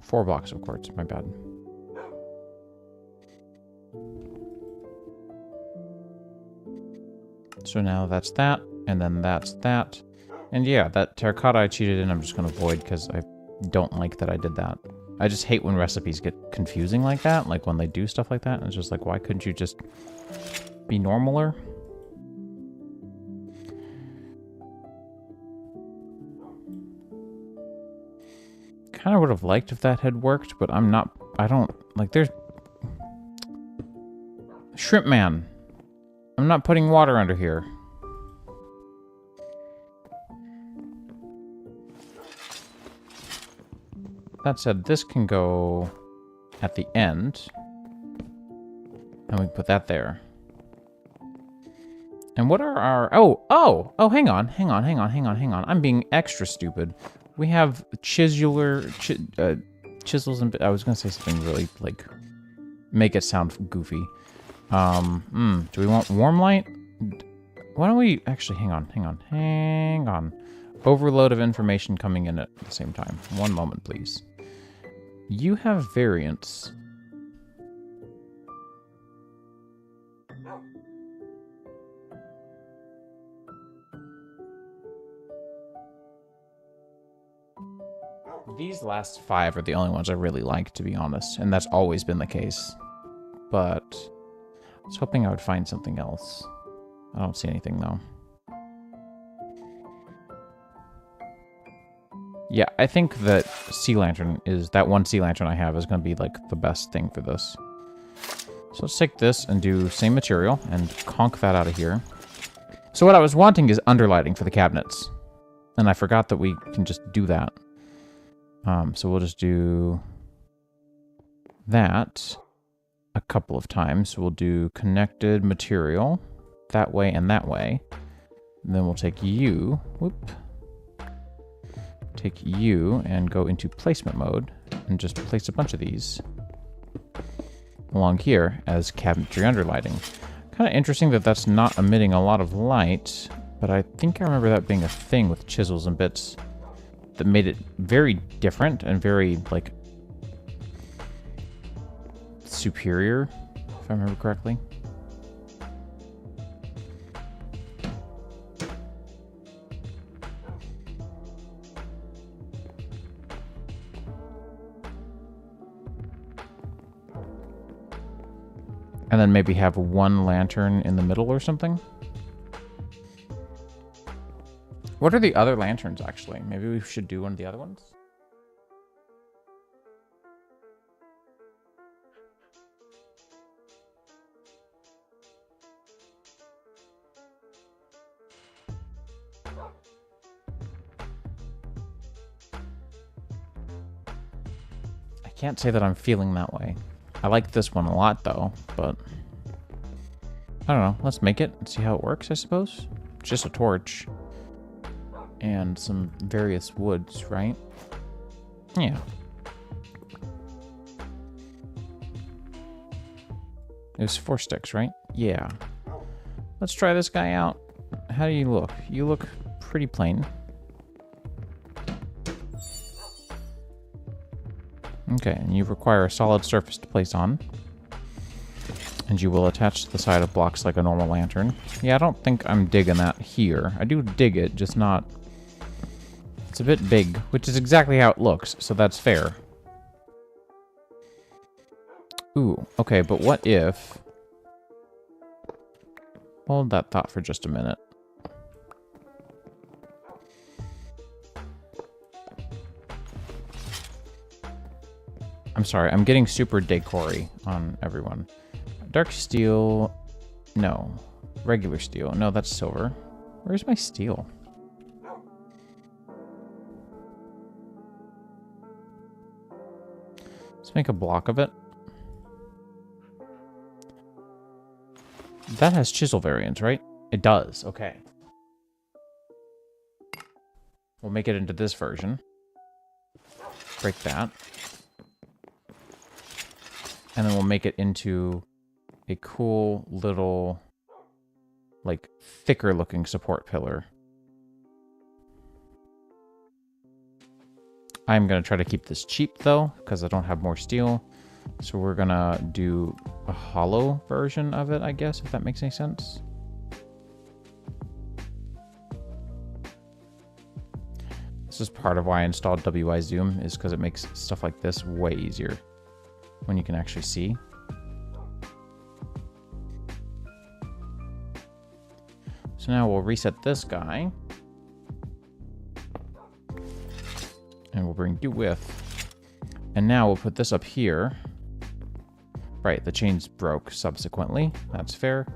4 blocks of quartz, my bad. So now that's that, and then that's that. And yeah, that terracotta I cheated in, I'm just going to void because I don't like that I did that. I just hate when recipes get confusing like that, like when they do stuff like that, and it's just like, why couldn't you just be normaler? Kind of would have liked if that had worked, but I don't, like, there's... Shrimp Man! I'm not putting water under here. That said, this can go at the end. And we put that there. And what are our... Oh, hang on. I'm being extra stupid. We have chisels and... I was going to say something really, like, make it sound goofy. Do we want warm light? Why don't we... Actually, hang on. Overload of information coming in at the same time. One moment, please. You have variants. These last 5 are the only ones I really like, to be honest, and that's always been the case. But I was hoping I would find something else. I don't see anything, though. Yeah, I think that sea lantern is... That one sea lantern I have is going to be, like, the best thing for this. So let's take this and do same material and conk that out of here. So what I was wanting is underlighting for the cabinets. And I forgot that we can just do that. So we'll just do that a couple of times. So we'll do connected material that way and that way. And then we'll take you... Whoop. Take you and go into placement mode and just place a bunch of these along here as cabinetry underlighting. Kind of interesting that that's not emitting a lot of light, but I think I remember that being a thing with chisels and bits that made it very different and very, like, superior, if I remember correctly. And then maybe have one lantern in the middle or something. What are the other lanterns, actually? Maybe we should do one of the other ones? I can't say that I'm feeling that way. I like this one a lot, though, but... I don't know. Let's make it and see how it works, I suppose. It's just a torch. And some various woods, right? Yeah. It was 4 sticks, right? Yeah. Let's try this guy out. How do you look? You look pretty plain. Okay, and you require a solid surface to place on. And you will attach to the side of blocks like a normal lantern. Yeah, I don't think I'm digging that here. I do dig it, just not... It's a bit big, which is exactly how it looks, so that's fair. Ooh, okay, but what if... Hold that thought for just a minute. I'm sorry, I'm getting super decory on everyone. Dark steel... No. Regular steel. No, that's silver. Where's my steel? Let's make a block of it. That has chisel variants, right? It does, okay. We'll make it into this version. Break that. And then we'll make it into a cool little, like, thicker looking support pillar. I'm going to try to keep this cheap, though, because I don't have more steel. So we're going to do a hollow version of it, I guess, if that makes any sense. This is part of why I installed WI Zoom, is because it makes stuff like this way easier when you can actually see. So now we'll reset this guy. And we'll bring do with. And now we'll put this up here. Right, the chains broke subsequently. That's fair.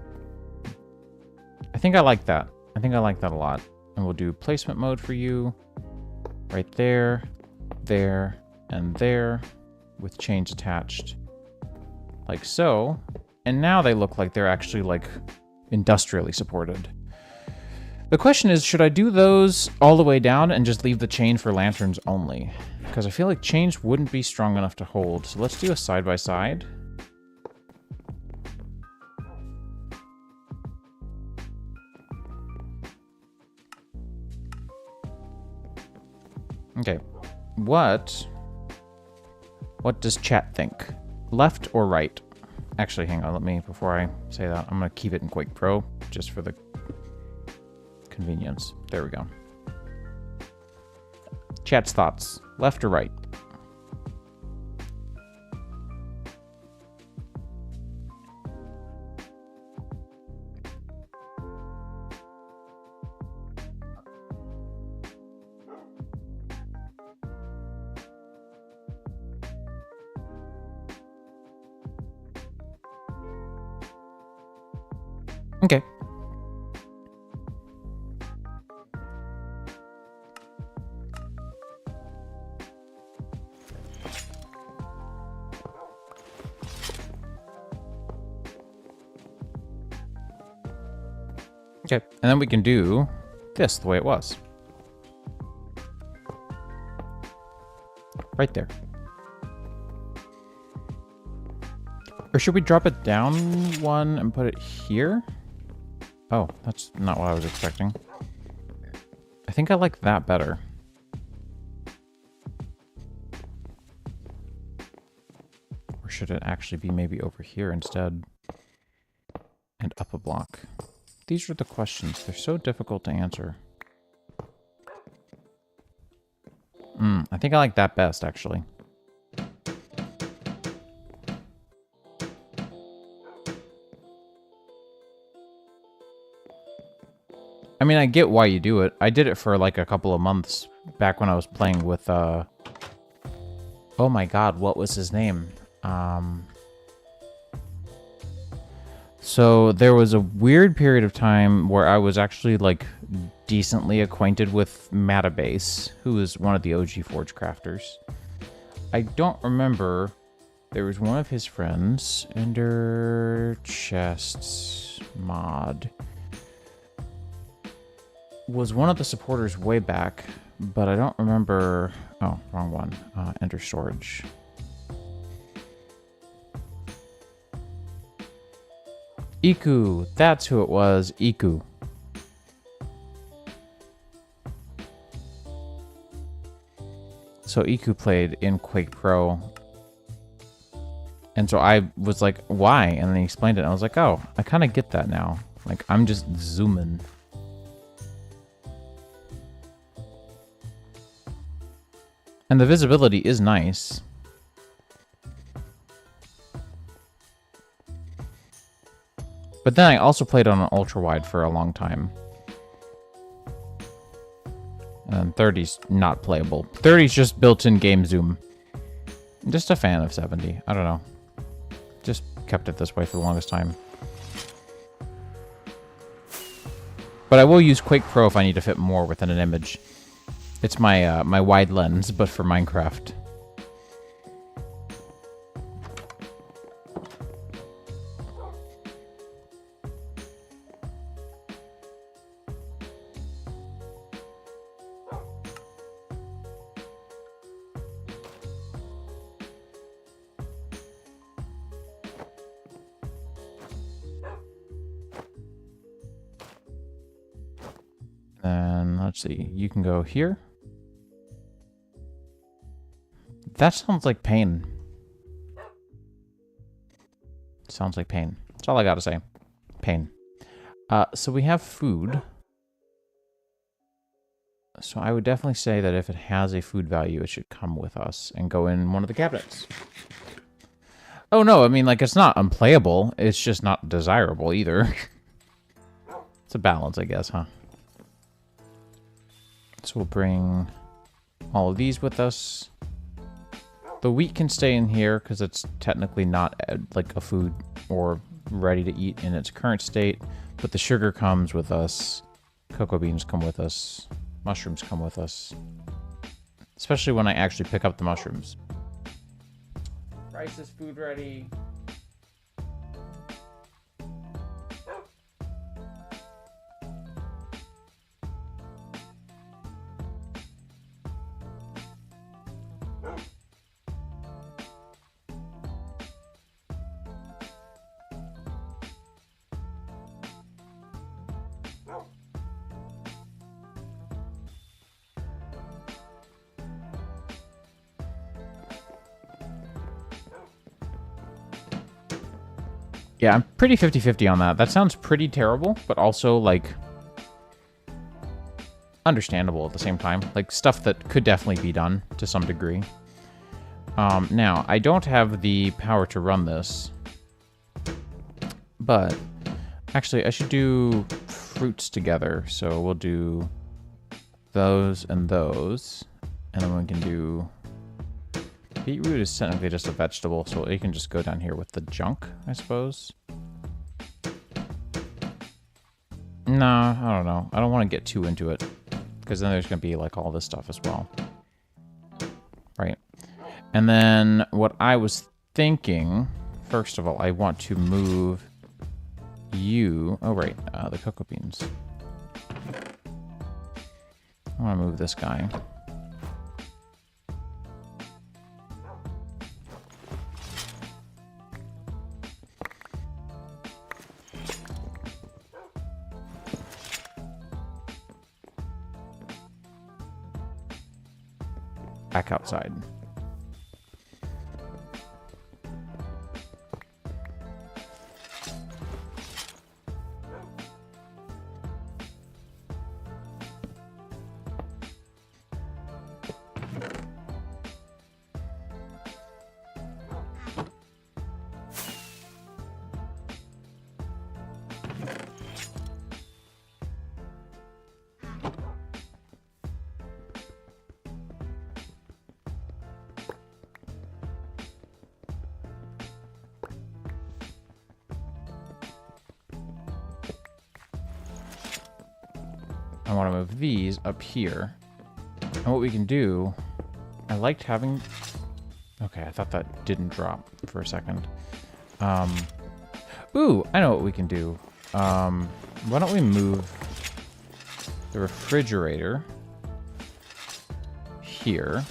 I think I like that. I think I like that a lot. And we'll do placement mode for you. Right there, there, and there. With chains attached. Like so. And now they look like they're actually, like, industrially supported. The question is, should I do those all the way down and just leave the chain for lanterns only? Because I feel like chains wouldn't be strong enough to hold. So let's do a side-by-side. Okay. What does chat think? Left or right? Actually, hang on. Let me, before I say that, I'm going to keep it in Quake Pro just for the convenience. There we go. Chat's thoughts. Left or right? Okay. Okay, and then we can do this the way it was. Right there. Or should we drop it down one and put it here? Oh, that's not what I was expecting. I think I like that better. Or should it actually be maybe over here instead? And up a block. These are the questions. They're so difficult to answer. I think I like that best, actually. I mean, I get why you do it. I did it for like a couple of months back when I was playing with, oh my god, what was his name? So there was a weird period of time where I was actually like decently acquainted with Matabase, who is one of the OG Forge crafters. I don't remember. There was one of his friends, Ender Chests Mod, was one of the supporters way back, but I don't remember. Oh, wrong one. Ender Storage. Iku, that's who it was, Iku. So Iku played in Quake Pro. And so I was like, why? And then he explained it. And I was like, oh, I kind of get that now. Like, I'm just zooming. And the visibility is nice. But then I also played on an ultra wide for a long time. And 30's not playable. 30's just built-in game zoom. I'm just a fan of 70. I don't know. Just kept it this way for the longest time. But I will use Quake Pro if I need to fit more within an image. It's my my wide lens, but for Minecraft. Then, let's see, you can go here. That sounds like pain. Sounds like pain. That's all I gotta say. Pain. So we have food. So I would definitely say that if it has a food value, it should come with us and go in one of the cabinets. Oh no, I mean, like, it's not unplayable. It's just not desirable either. It's a balance, I guess, huh? So we'll bring all of these with us. The wheat can stay in here because it's technically not like a food or ready to eat in its current state. But the sugar comes with us. Cocoa beans come with us. Mushrooms come with us. Especially when I actually pick up the mushrooms. Rice is food ready. Yeah, I'm pretty 50-50 on that. That sounds pretty terrible, but also, like, understandable at the same time. Like, stuff that could definitely be done to some degree. Now, I don't have the power to run this. But, actually, I should do fruits together. So we'll do those and those. And then we can do... Beetroot is technically just a vegetable, so you can just go down here with the junk, I suppose. No, I don't know. I don't want to get too into it, because then there's going to be, like, all this stuff as well. Right. And then what I was thinking, first of all, I want to move you... Oh, right, the cocoa beans. I want to move this guy. Back outside. I want to move these up here. And what we can do... I liked having... Okay, I thought that didn't drop for a second. Ooh, I know what we can do. Why don't we move the refrigerator here.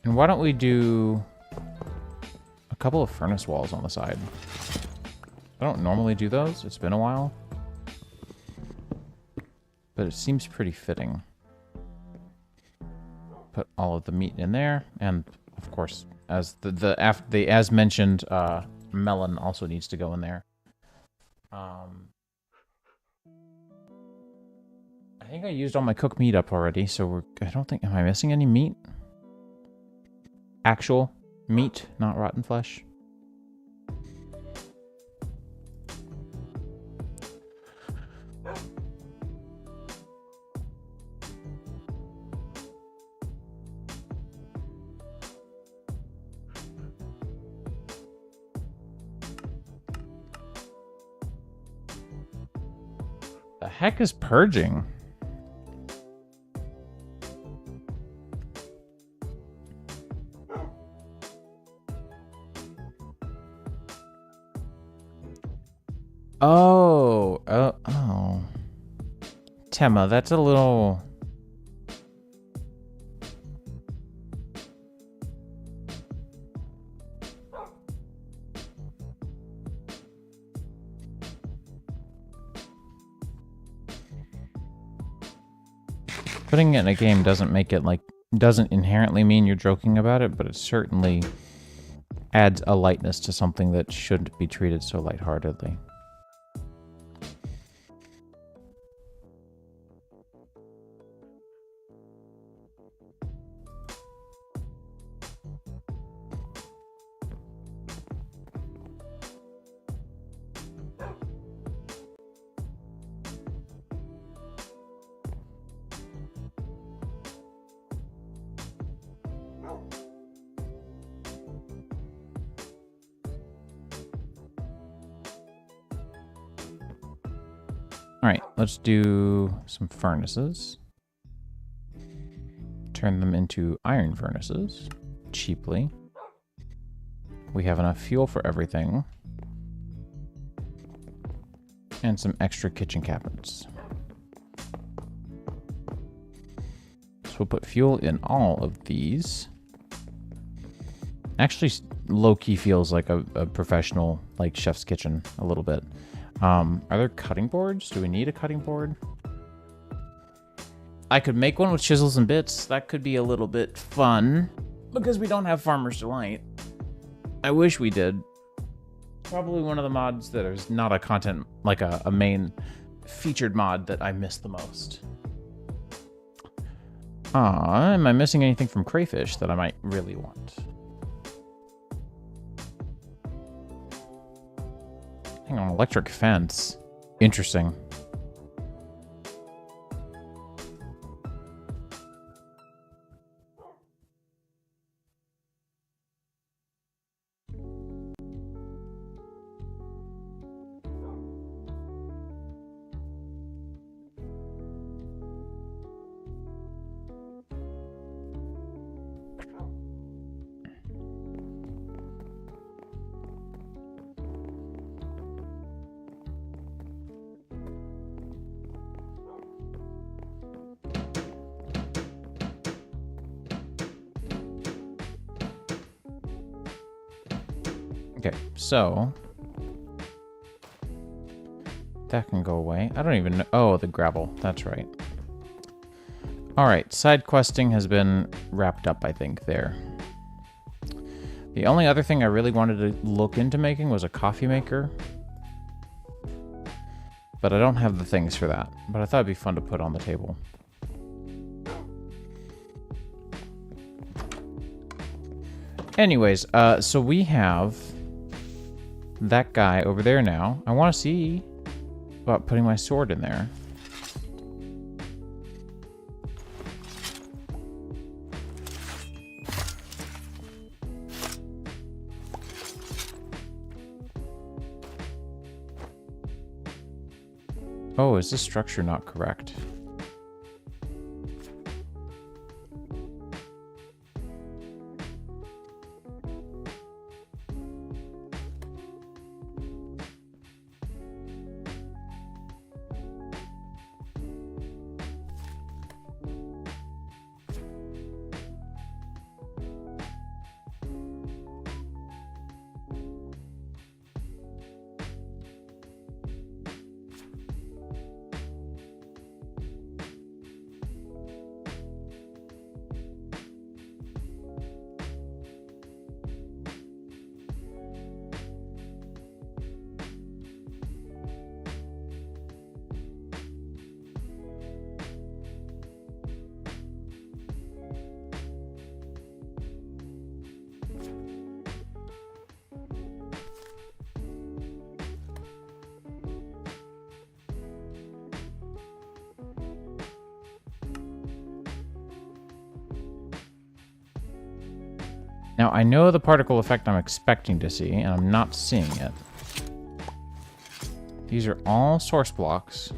And why don't we do a couple of furnace walls on the side? I don't normally do those. It's been a while. But it seems pretty fitting. Put all of the meat in there, and of course, as the as mentioned melon also needs to go in there. I think I used all my cooked meat up already, so I don't think... Am I missing any meat? Actual meat, not rotten flesh. The heck is purging? Oh, oh. Tema, that's a little... Putting it in a game doesn't make it, like, doesn't inherently mean you're joking about it, but it certainly adds a lightness to something that shouldn't be treated so lightheartedly. Alright, let's do some furnaces. Turn them into iron furnaces cheaply. We have enough fuel for everything. And some extra kitchen cabinets. So we'll put fuel in all of these. Actually, low-key feels like a professional, like, chef's kitchen a little bit. Are there cutting boards? Do we need a cutting board? I could make one with chisels and bits. That could be a little bit fun. Because we don't have Farmer's Delight. I wish we did. Probably one of the mods that is not a content, like a main featured mod that I miss the most. Am I missing anything from Crayfish that I might really want? Hang on, electric fence. Interesting. Okay, so that can go away. I don't even know. Oh, the gravel. That's right. All right, side questing has been wrapped up, I think, there. The only other thing I really wanted to look into making was a coffee maker. But I don't have the things for that. But I thought it'd be fun to put on the table. Anyways, so we have that guy over there now. I want to see about putting my sword in there. Oh, is this structure not correct? Now, I know the particle effect I'm expecting to see, and I'm not seeing it. These are all source blocks.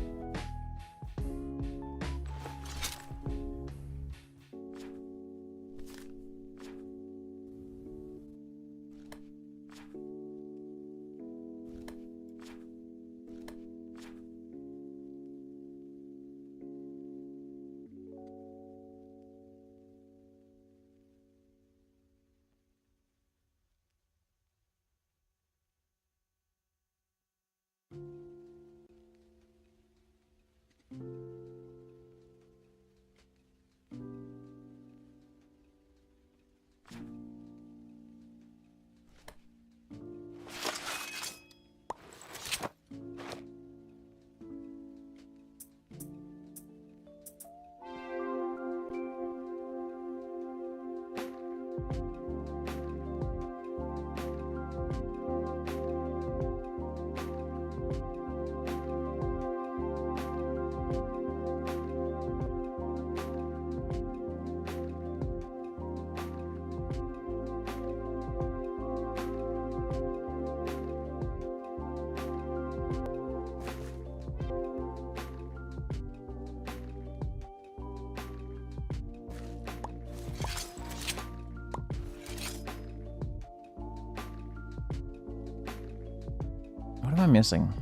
What am I missing?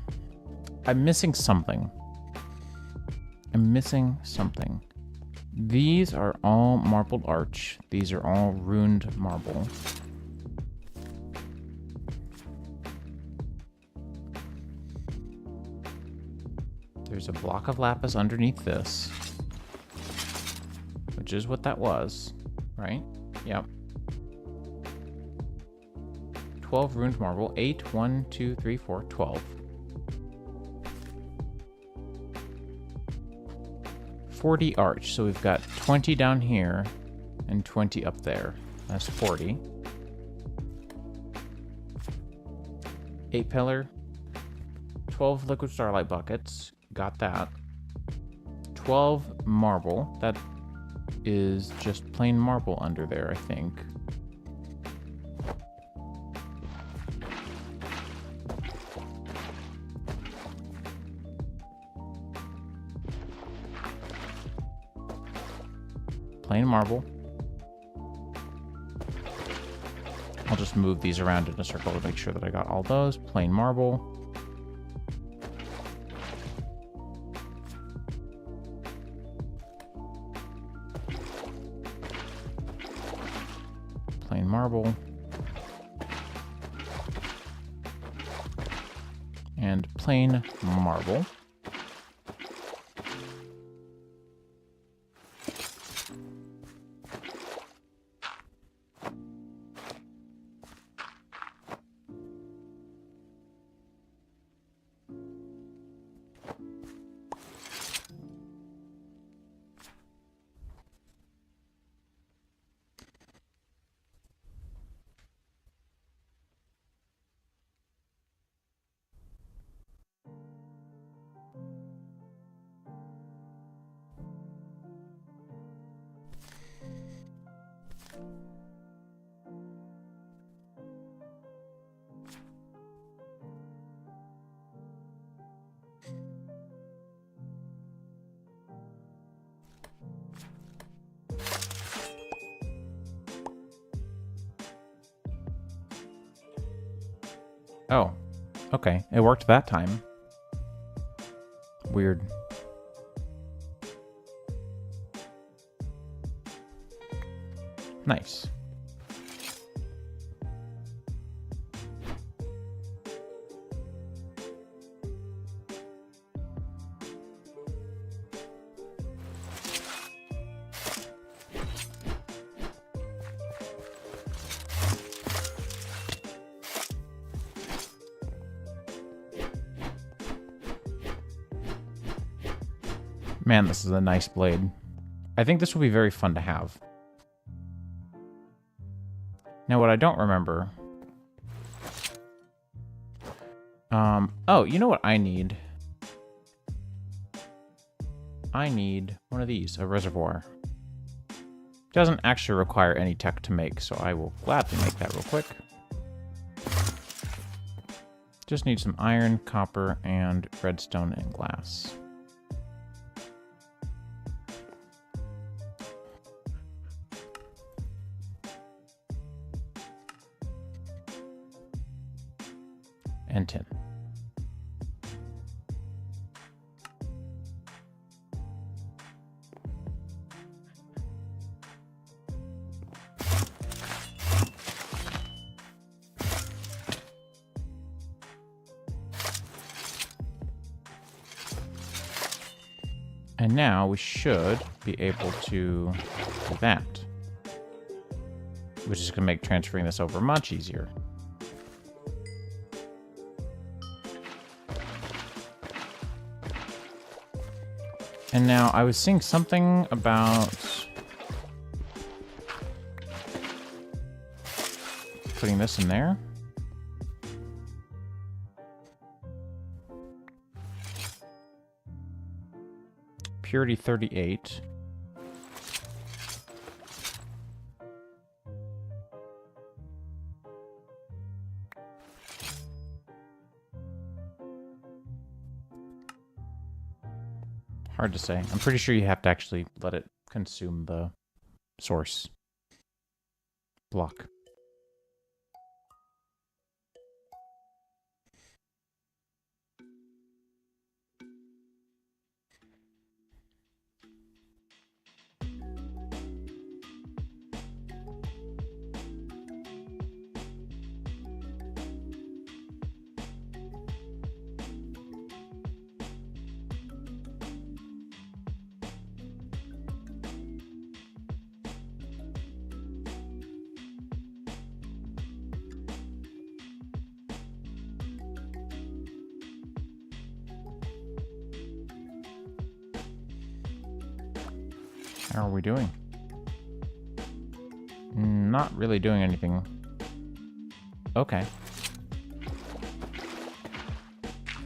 I'm missing something. I'm missing something. These are all marbled arch. These are all runed marble. There's a block of lapis underneath this, which is what that was, right? Yep. 12 runed marble. 8, 1, 2, 3, 4, 12. 40 arch. So we've got 20 down here and 20 up there. That's 40. 8 pillar. 12 liquid starlight buckets. Got that. 12 marble. That is just plain marble under there, I think. Plain marble. I'll just move these around in a circle to make sure that I got all those. Plain marble. Plain marble. And plain marble. Oh, okay. It worked that time. Weird. Nice. Man, this is a nice blade. I think this will be very fun to have. Now, what I don't remember... oh, you know what I need? I need one of these, a reservoir. Doesn't actually require any tech to make, so I will gladly make that real quick. Just need some iron, copper, and redstone and glass. And tin. And now we should be able to do that, which is going to make transferring this over much easier. And now I was seeing something about putting this in there. Purity 38. Hard to say. I'm pretty sure you have to actually let it consume the source block. How are we doing? Not really doing anything. Okay.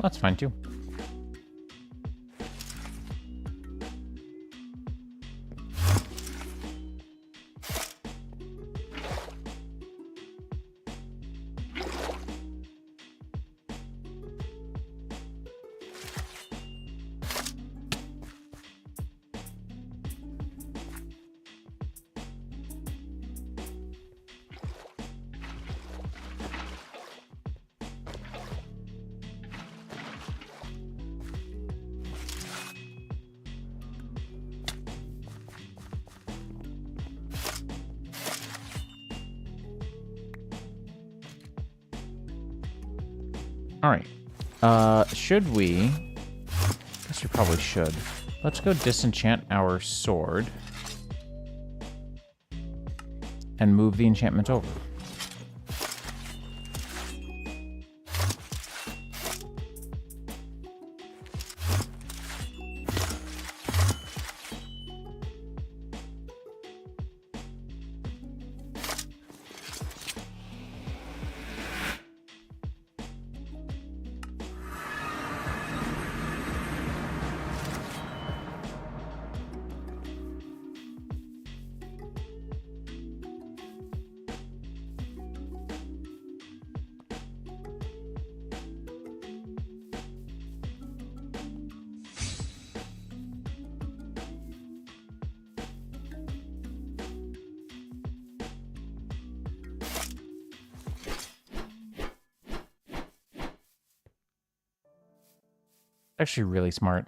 That's fine too. All right. Should we? I guess we probably should. Let's go disenchant our sword and move the enchantment over. Actually really smart.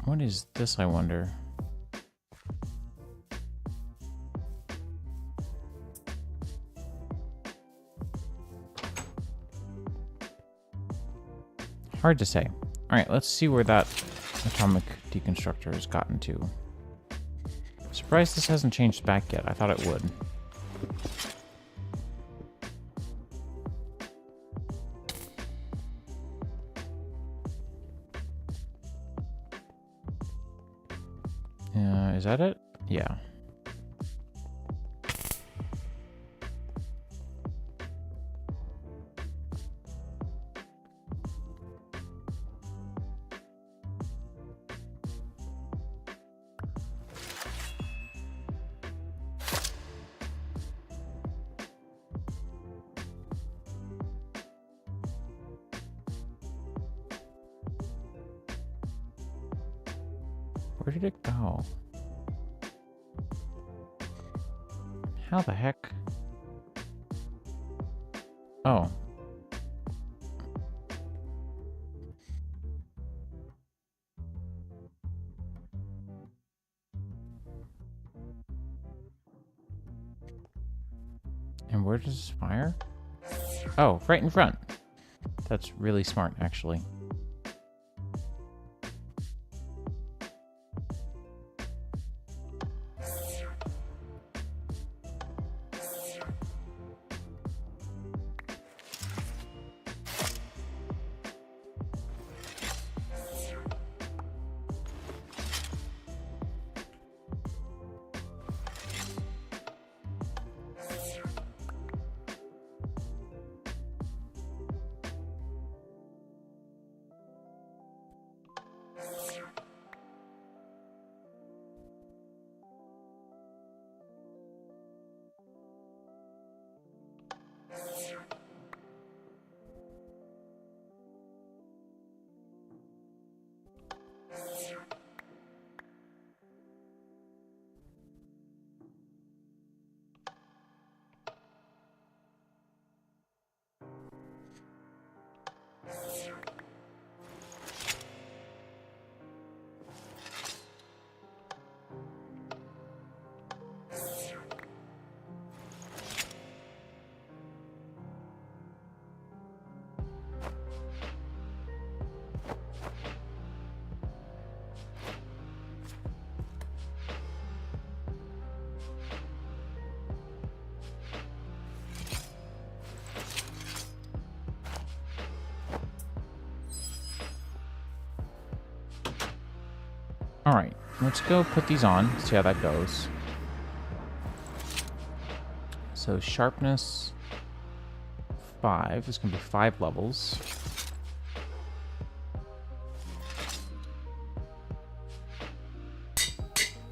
What is this, I wonder? Hard to say. All right, let's see where that atomic deconstructor has gotten to. Surprised this hasn't changed back yet. I thought it would. Is that it? Yeah. Where did it go? How the heck? Oh. And where does this fire? Oh, right in front. That's really smart, actually. All right, let's go put these on, see how that goes. So sharpness 5 is going to be 5 levels.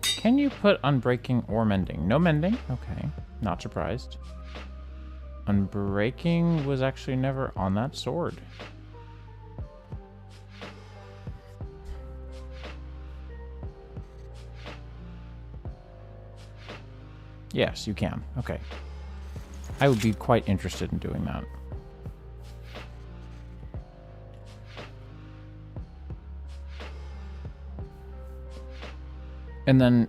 Can you put unbreaking or mending? No mending. Okay, not surprised. Unbreaking was actually never on that sword. Yes, you can. Okay. I would be quite interested in doing that. And then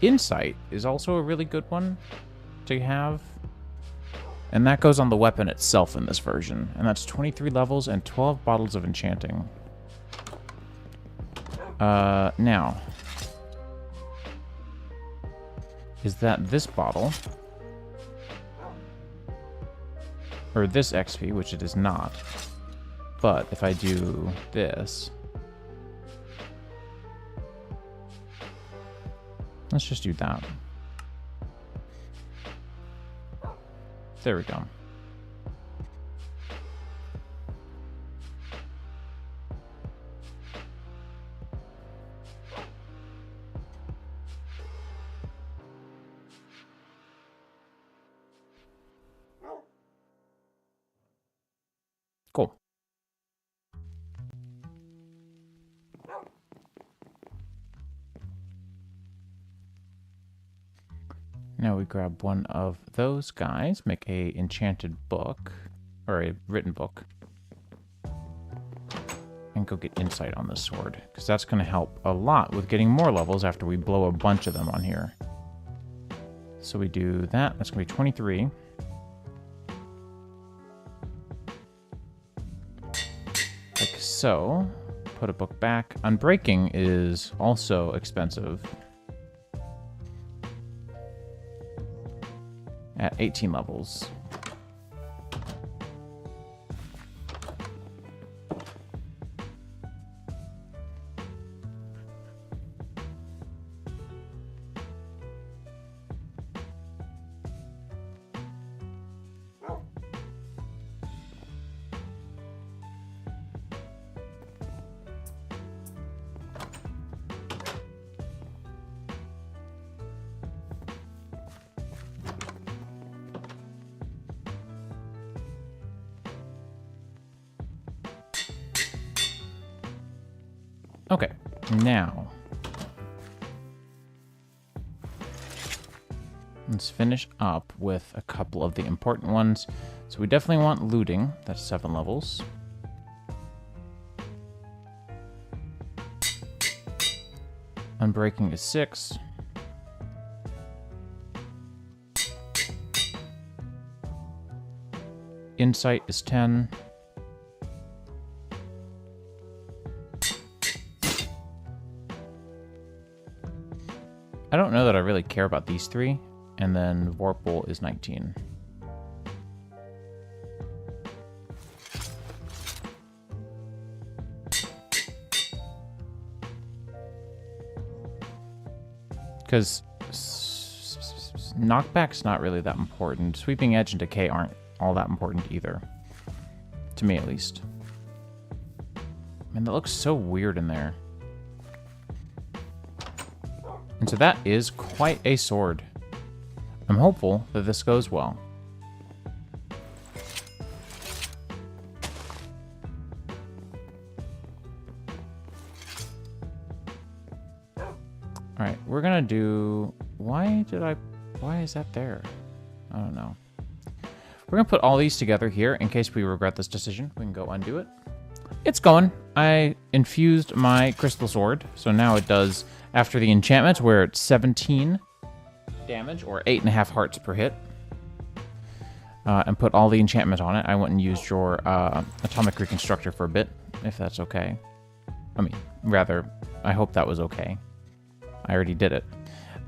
Insight is also a really good one to have. And that goes on the weapon itself in this version. And that's 23 levels and 12 bottles of enchanting. Now, is that this bottle, or this XP, which it is not. But if I do this, let's just do that. There we go. Cool. Now we grab one of those guys, make a enchanted book, or a written book, and go get insight on this sword, because that's going to help a lot with getting more levels after we blow a bunch of them on here. So we do that. That's going to be 23. Like so. Put a book back. Unbreaking is also expensive. At 18 levels. Okay, now Let's finish up with a couple of the important ones. So we definitely want looting. That's 7 levels. Unbreaking is 6. Insight is 10. I don't know that I really care about these 3. And then Vorpal is 19. Because knockback's not really that important. Sweeping Edge and Decay aren't all that important either. To me, at least. Man, that looks so weird in there. And so that is quite a sword. I'm hopeful that this goes well. Alright, we're gonna do... Why is that there? I don't know. We're gonna put all these together here in case we regret this decision. We can go undo it. It's going. I infused my crystal sword, so now it does, after the enchantment, where it's 17 damage, or 8.5 hearts per hit, and put all the enchantment on it. I went and used your Atomic Reconstructor for a bit, if that's okay. I mean, rather, I hope that was okay. I already did it.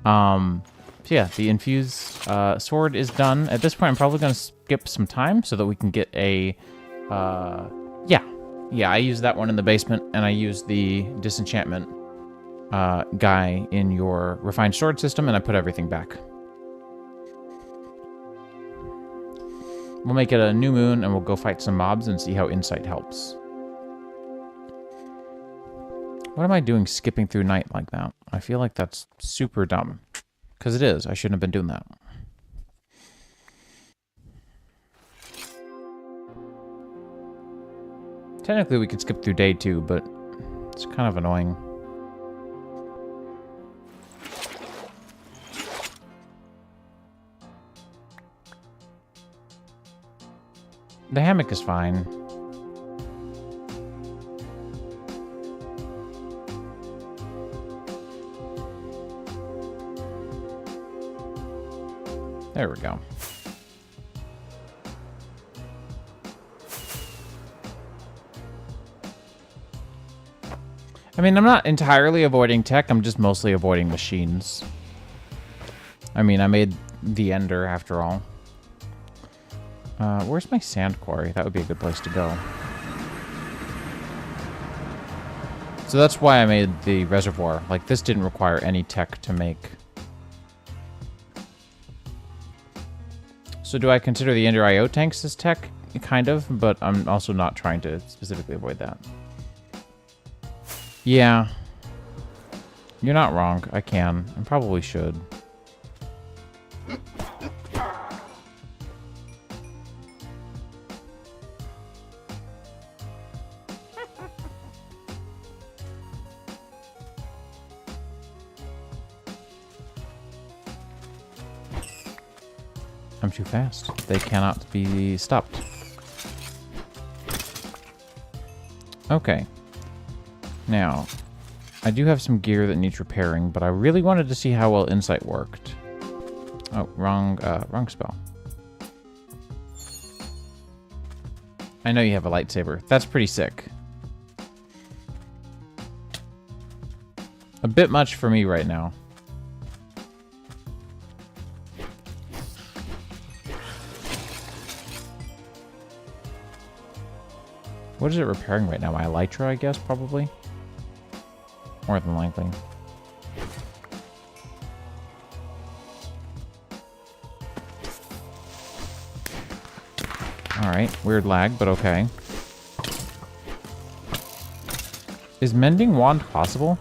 So yeah, the infused sword is done. At this point, I'm probably going to skip some time so that we can get a... Yeah, I used that one in the basement, and I used the disenchantment guy in your refined sword system, and I put everything back. We'll make it a new moon, and we'll go fight some mobs and see how insight helps. What am I doing skipping through night like that? I feel like that's super dumb. Because it is. I shouldn't have been doing that. Technically, we could skip through day 2, but it's kind of annoying. The hammock is fine. There we go. I mean, I'm not entirely avoiding tech, I'm just mostly avoiding machines. I mean, I made the Ender after all. Where's my sand quarry? That would be a good place to go. So that's why I made the reservoir. Like, this didn't require any tech to make. So do I consider the Ender IO tanks as tech? Kind of, but I'm also not trying to specifically avoid that. Yeah. You're not wrong. I can. I probably should. I'm too fast. They cannot be stopped. Okay. Now, I do have some gear that needs repairing, but I really wanted to see how well Insight worked. Oh, wrong spell. I know you have a lightsaber. That's pretty sick. A bit much for me right now. What is it repairing right now? My elytra, I guess, probably? More than likely. Alright, weird lag, but okay. Is Mending Wand possible?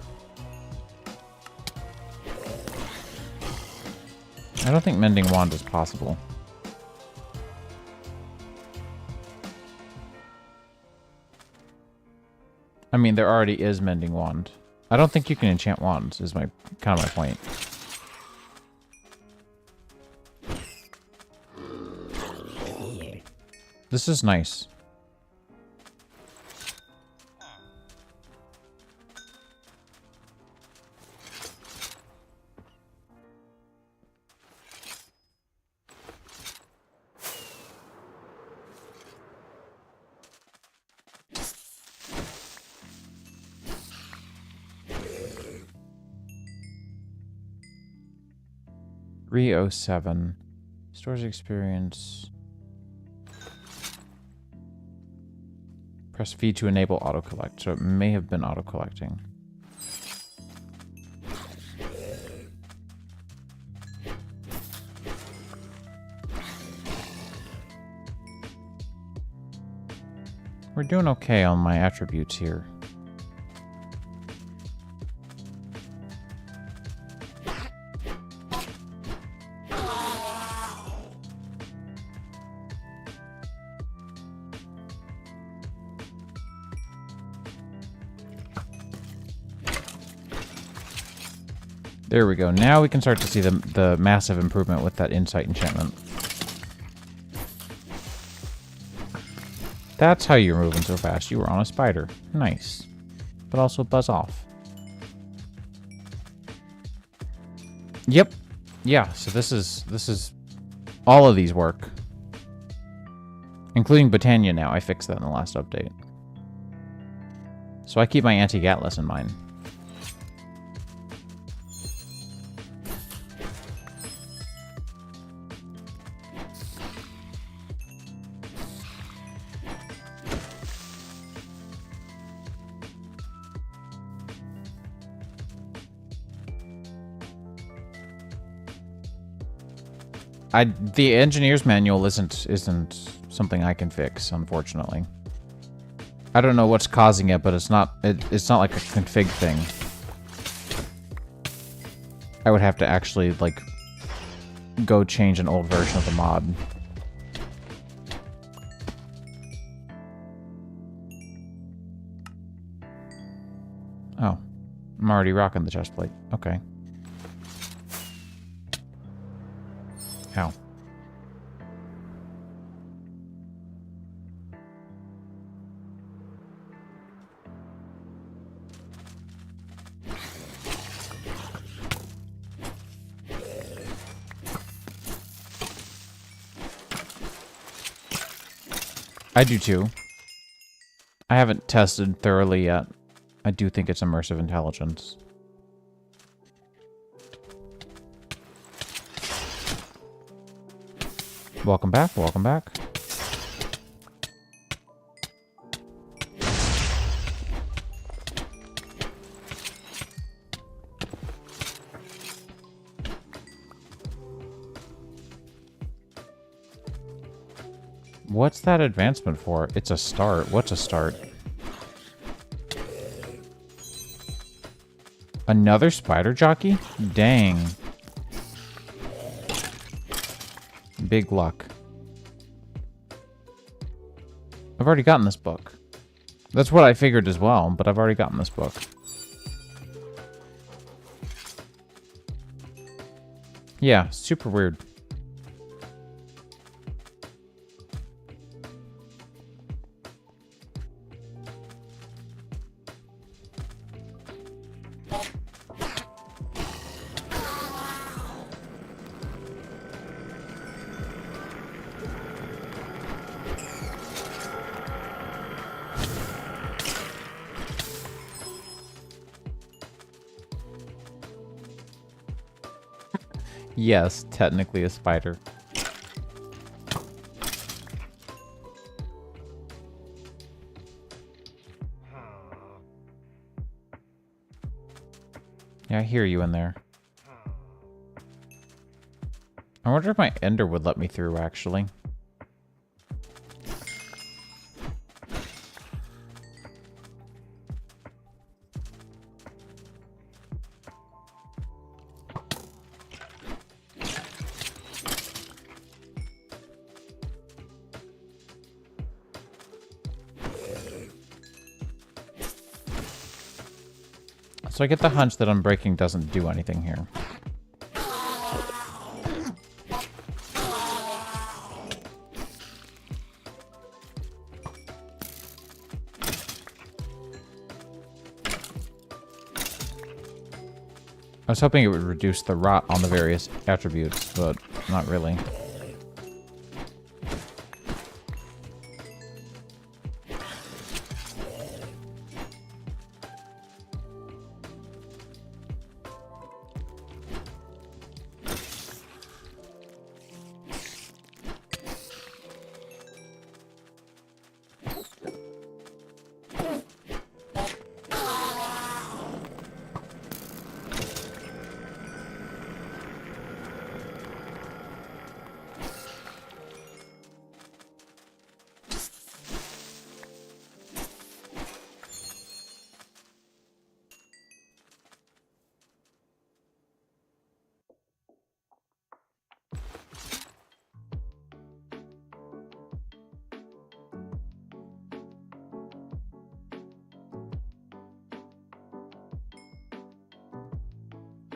I don't think Mending Wand is possible. I mean, there already is Mending Wand. I don't think you can enchant wands, is kind of my point. This is nice. .307 stores experience. Press V to enable auto collect, so it may have been auto collecting. We're doing okay on my attributes here. There we go. Now we can start to see the massive improvement with that insight enchantment. That's how you're moving so fast. You were on a spider. Nice. But also buzz off. Yep. Yeah, so this is all of these work. Including Botania now. I fixed that in the last update. So I keep my anti-Gatlas in mind. The engineer's manual isn't something I can fix, unfortunately. I don't know what's causing it, but it's not like a config thing. I would have to actually like go change an old version of the mod. Oh, I'm already rocking the chest plate. Okay. Ow. I do too. I haven't tested thoroughly yet. I do think it's immersive intelligence. Welcome back, welcome back. What's that advancement for? It's a start. What's a start? Another spider jockey? Dang. Big luck. I've already gotten this book. That's what I figured as well, but I've already gotten this book. Yeah, super weird. Yes, technically a spider. Yeah, I hear you in there. I wonder if my ender would let me through, actually. So I get the hunch that unbreaking doesn't do anything here. I was hoping it would reduce the rot on the various attributes, but not really.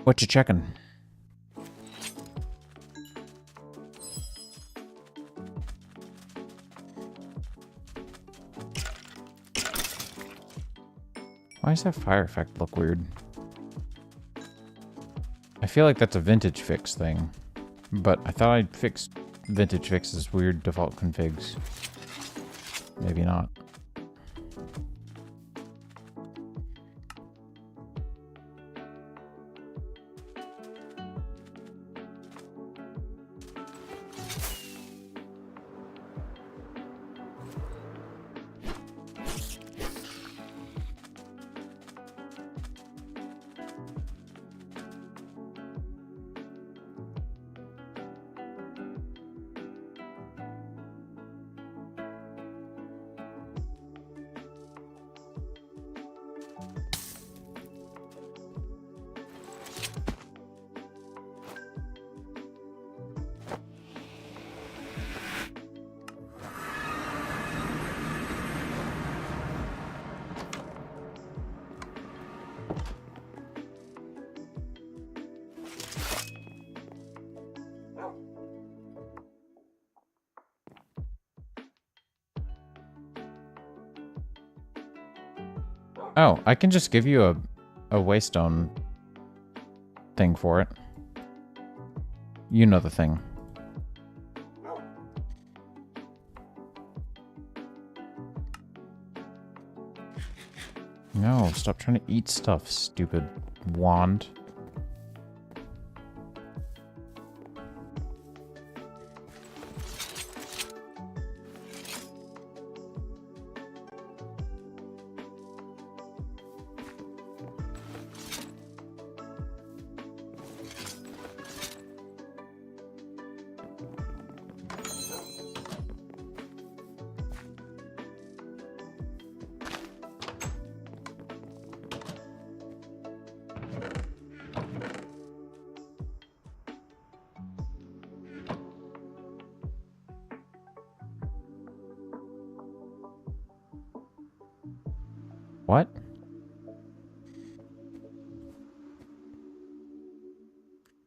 What you checking? Why does that fire effect look weird? I feel like that's a vintage fix thing, but I thought I'd fix vintage fixes weird default configs. Maybe not. Oh, I can just give you a waystone thing for it. You know the thing. No, stop trying to eat stuff, stupid wand. What?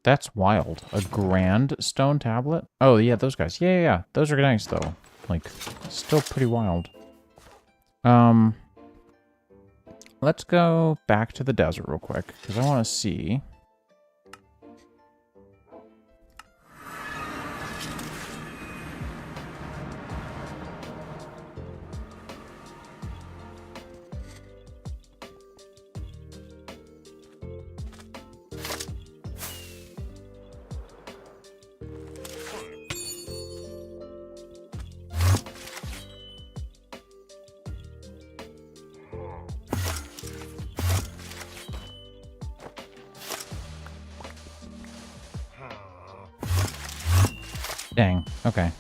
That's wild. A grand stone tablet? Oh, yeah, those guys. Yeah. Those are nice, though. Like, still pretty wild. Let's go back to the desert real quick, because I want to see... Dang, okay.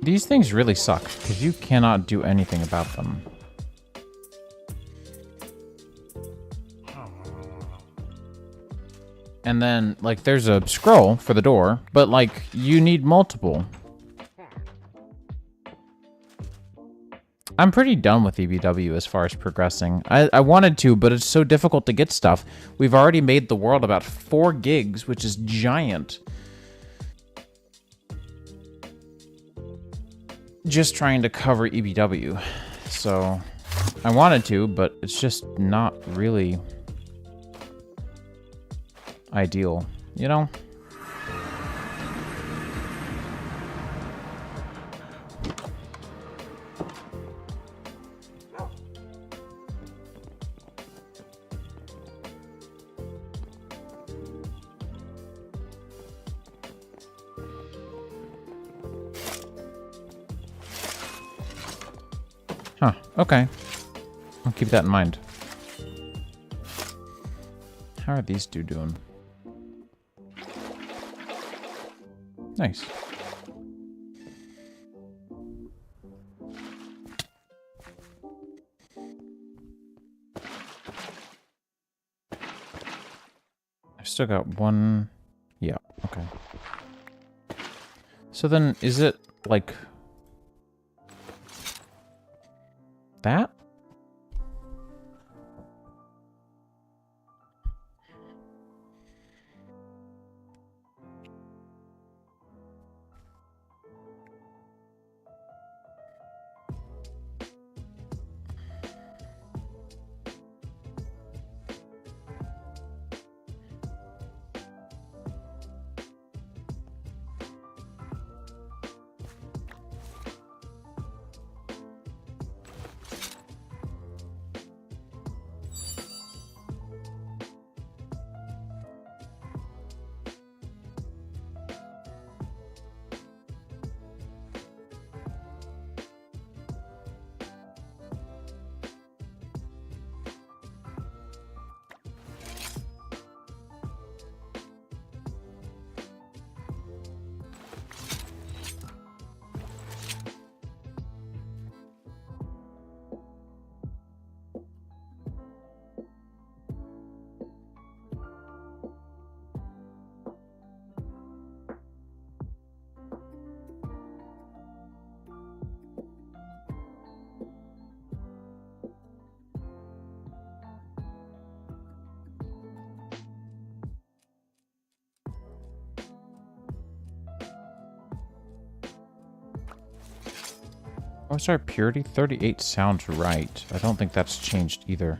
These things really suck, because you cannot do anything about them. And then, like, there's a scroll for the door, but, like, you need multiple. I'm pretty done with EBW as far as progressing. I wanted to, but it's so difficult to get stuff. We've already made the world about 4 gigs, which is giant. Just trying to cover EBW. So, I wanted to, but it's just not really ideal, you know? Huh, okay. I'll keep that in mind. How are these two doing? Nice. I've still got one... Yeah, okay. So then, is it, like... that? Oh, sorry, purity? 38 sounds right. I don't think that's changed either.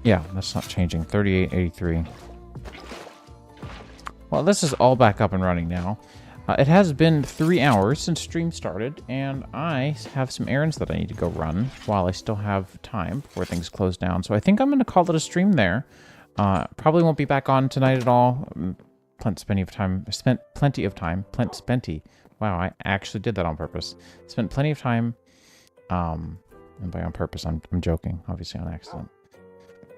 Yeah, that's not changing. 3883. Well, this is all back up and running now. It has been 3 hours since stream started, and I have some errands that I need to go run while I still have time before things close down. So I think I'm going to call it a stream there. Probably won't be back on tonight at all. Spent plenty of time. Wow, I actually did that on purpose. Spent plenty of time. And by on purpose, I'm joking. Obviously on accident.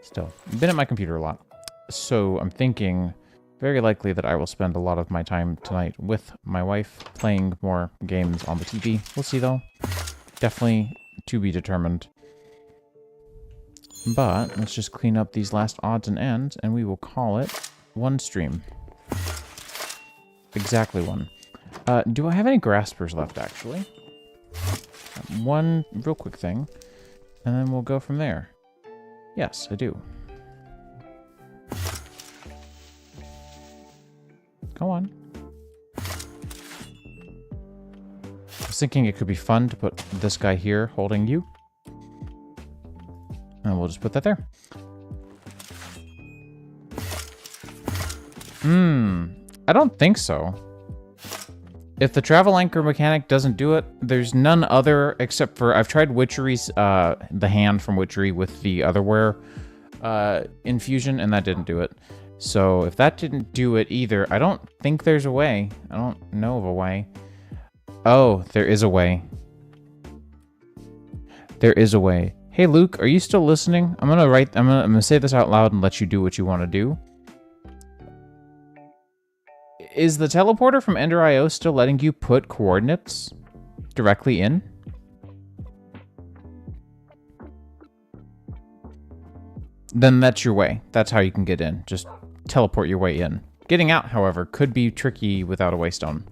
Still, been at my computer a lot. So I'm thinking... very likely that I will spend a lot of my time tonight with my wife playing more games on the TV. We'll see, though. Definitely to be determined. But let's just clean up these last odds and ends, and we will call it one stream. Exactly one. Do I have any graspers left, actually? One real quick thing, and then we'll go from there. Yes, I do. Go on. I was thinking it could be fun to put this guy here holding you. And we'll just put that there. I don't think so. If the travel anchor mechanic doesn't do it, there's none other except for... I've tried Witchery's, the hand from Witchery with the Otherware infusion, and that didn't do it. So if that didn't do it either, I don't think there's a way. I don't know of a way. Oh, there is a way. There is a way. Hey Luke, are you still listening? I'm gonna say this out loud and let you do what you want to do. Is the teleporter from Ender.io still letting you put coordinates directly in? Then that's your way. That's how you can get in. Just teleport your way in. Getting out, however, could be tricky without a waystone.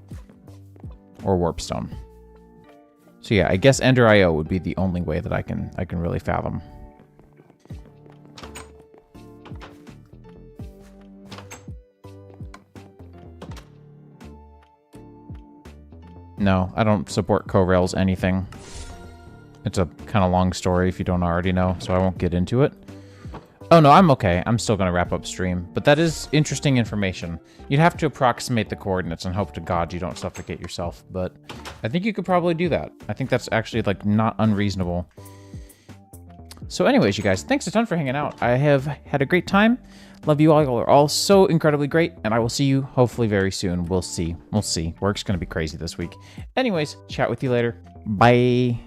Or warp stone. So yeah, I guess Ender.io would be the only way that I can really fathom. No, I don't support co-rails anything. It's a kind of long story if you don't already know, so I won't get into it. Oh no, I'm okay. I'm still going to wrap up stream. But that is interesting information. You'd have to approximate the coordinates and hope to God you don't suffocate yourself. But I think you could probably do that. I think that's actually, like, not unreasonable. So anyways, you guys, thanks a ton for hanging out. I have had a great time. Love you all. You all are all so incredibly great. And I will see you hopefully very soon. We'll see. We'll see. Work's going to be crazy this week. Anyways, chat with you later. Bye.